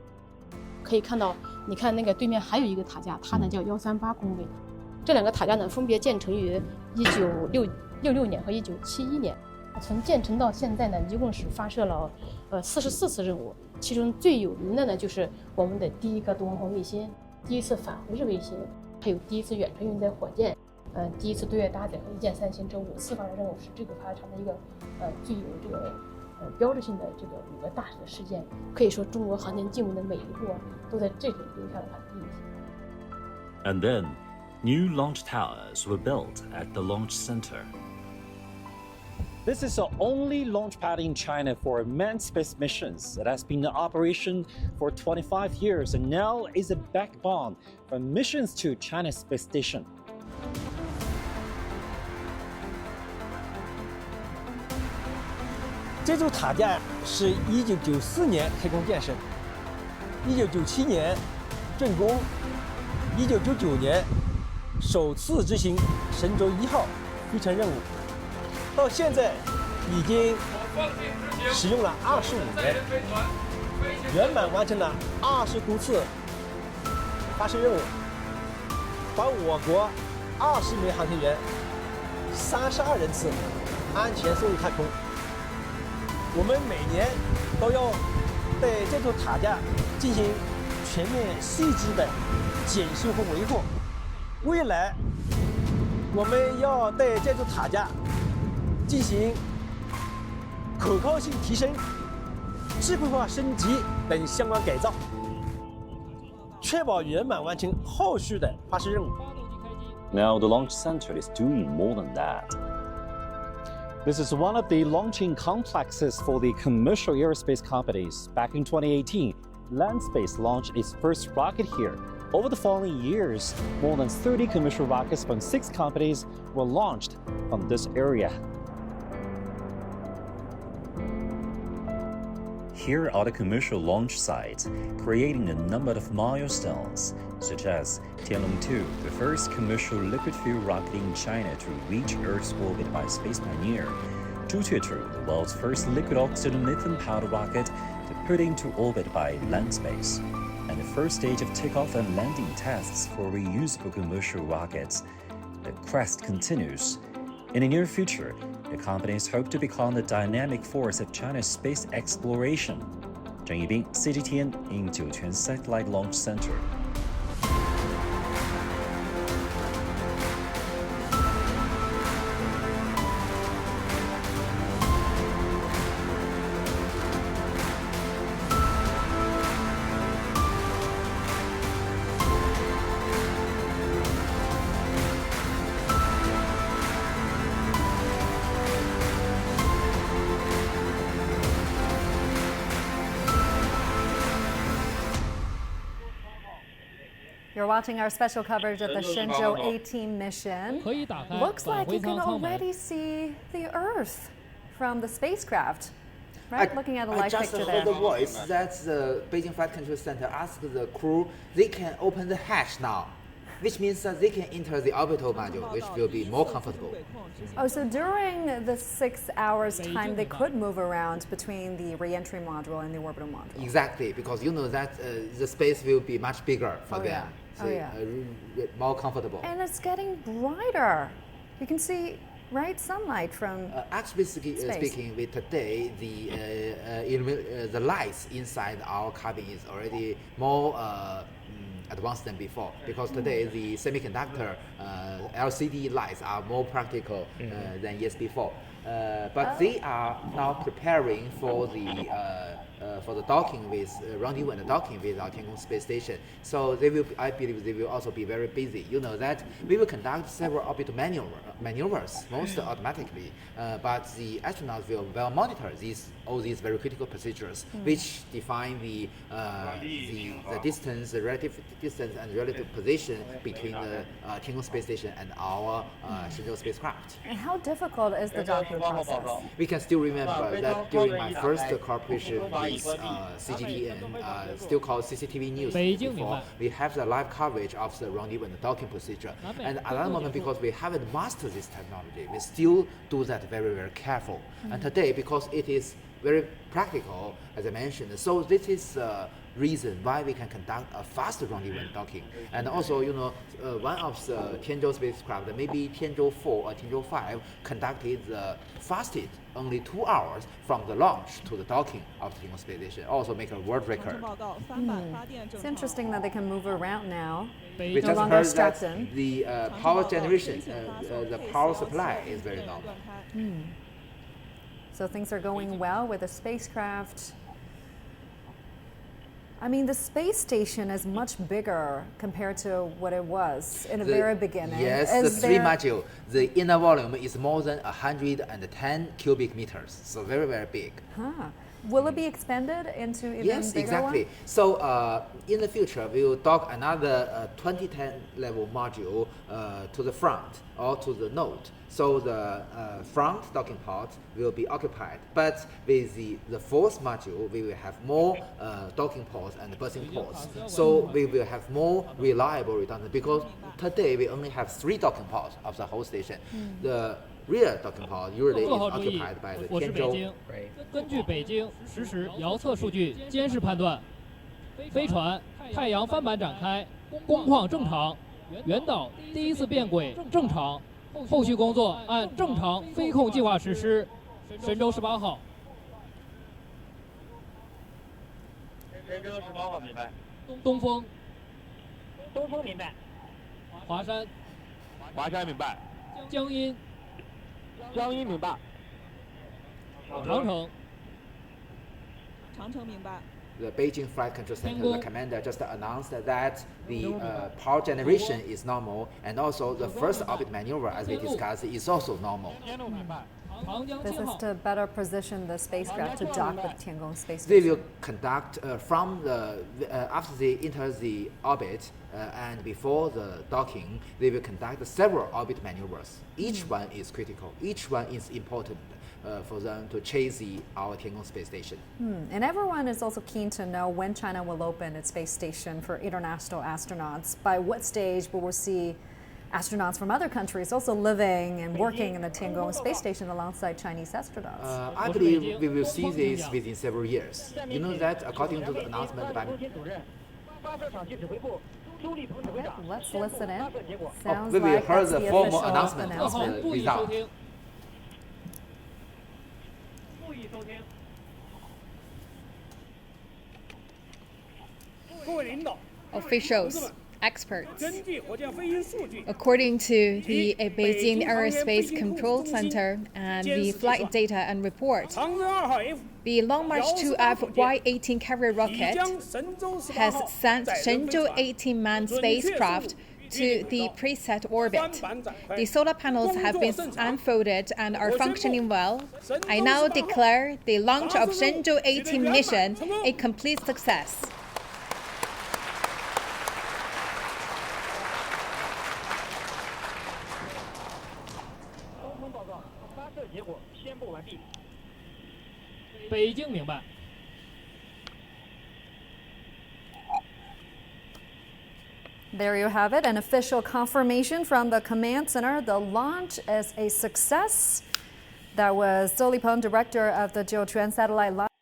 可以看到，你看那个对面还有一个塔架，它呢叫138工位。这两个塔架呢分别建成于1966年和1971年。从建成到现在呢，一共是发射了44次任务，其中最有名的呢就是我们的第一个东方红卫星，第一次返回式卫星，还有第一次远程运载火箭。第一次对外搭载和一箭三星这5次发射任务是这个发射场的一个最有这个标志性的这个5个大的事件，可以说中国航天进步的每一步都在这里留下了它的印记。 And then, new launch towers were built at the launch center. This is the only launch pad in China for manned space missions. It has been in operation for 25 years and now is a backbone for missions to China's space station. 这座塔架是1994年开工建设，1997年竣工，1999年首次执行神舟1号飞船任务，到现在已经使用了25年，圆满完成了20多次发射任务，把我国20名航天员、32人次安全送入太空。 我们每年都要对这座塔架进行全面细致的检修和维护。未来，我们要对这座塔架进行可靠性提升、智慧化升级等相关改造，确保圆满完成后续的发射任务。 Now the launch center is doing more than that. This is one of the launching complexes for the commercial aerospace companies. Back in 2018, Landspace launched its first rocket here. Over the following years, more than 30 commercial rockets from 6 companies were launched from this area. Here are the commercial launch sites, creating a number of milestones, such as Tianlong-2, the first commercial liquid-fuel rocket in China to reach Earth's orbit by Space Pioneer, Zhutian-2, the world's first liquid-oxygen lithium-powered rocket to put into orbit by Landspace, and the first stage of takeoff and landing tests for reusable commercial rockets. The quest continues. In the near future, the companies hope to become the dynamic force of China's space exploration. Zheng Yibing, CGTN in Jiuquan Satellite Launch Center. You're watching our special coverage of the Shenzhou-18 mission. Looks like you can already see the Earth from the spacecraft. Right? Looking at the live picture there. I just heard the voice that the Beijing Flight Control Center asked the crew they can open the hatch now, which means that they can enter the orbital module, which will be more comfortable. Oh, so during the 6 hours time, they could move around between the re-entry module and the orbital module. Exactly, because you know that the space will be much bigger for them. So more comfortable. And it's getting brighter. You can see sunlight from actually speaking, with today the lights inside our cabin is already more advanced than before, because today the semiconductor LCD lights are more practical than years before. But they are now preparing for the docking with rendezvous and docking with our Tiangong space station. So they will, I believe, they will also be very busy. You know that we will conduct several orbital maneuvers, most automatically, but the astronauts will monitor all these very critical procedures, which define the distance, the relative distance and relative position between the Tiangong space station and our Shenzhou spacecraft. And how difficult is the docking process? We can still remember that during my first cooperation with CGTN, still called CCTV News before, we have the live coverage of the rendezvous and the docking procedure. And at that moment, because we haven't mastered this technology, we still do that very, very careful. And today, because it is very practical, as I mentioned, so this is reason why we can conduct a faster rendezvous and docking. And also, you know, one of the Tianzhou spacecraft, maybe Tianzhou-4 or Tianzhou-5, conducted the fastest, only 2 hours from the launch to the docking of the Tiangong space station. Also make a world record. It's interesting that they can move around now. We just heard that the power generation, the power supply is very normal. So things are going well with the spacecraft. I mean, the space station is much bigger compared to what it was in the very beginning. Yes, the 3 module, the inner volume is more than 110 cubic meters, so very, very big. Will it be expanded into even bigger exactly. one? So in the future, we will dock another 2010 level module to the front or to the node. So the front docking port will be occupied. But with the 4th module, we will have more docking ports and berthing ports. So we will have more reliable redundant, because today we only have 3 docking ports of the whole station. The rear docking port usually is occupied by the Tianzhou. 根据北京实时遥测数据监视判断，飞船太阳帆板展开，工况正常，原导第一次变轨正常，后续工作按正常飞控计划实施。神舟18号。神舟18号明白。东风。东风明白。华山。华山明白。江阴。江阴明白。长城。长城明白。 The Beijing Flight Control Center, the commander just announced that the power generation is normal, and also the first orbit maneuver, as we discussed, is also normal. This is to better position the spacecraft to dock with Tiangong space station. They will conduct from the after they enter the orbit and before the docking, they will conduct several orbit maneuvers. Each one is critical. Each one is important. For them to chase our Tiangong space station. And everyone is also keen to know when China will open its space station for international astronauts. By what stage will we see astronauts from other countries also living and working in the Tiangong space station alongside Chinese astronauts? I believe we will see this within several years. You know that according to the announcement by... Let's listen in. Sounds we will like hear the formal announcement of the result. Officials, experts. According to the Beijing Aerospace Control Center and the flight data and report, the Long March 2F Y-18 carrier rocket has sent Shenzhou-18 manned spacecraft to the preset orbit. The solar panels have been unfolded and are functioning well. I now declare the launch of Shenzhou-18 mission a complete success. 北京明白。There you have it, an official confirmation from the command center. The launch is a success. That was Zhou Lipeng, director of the Jiuquan satellite launch.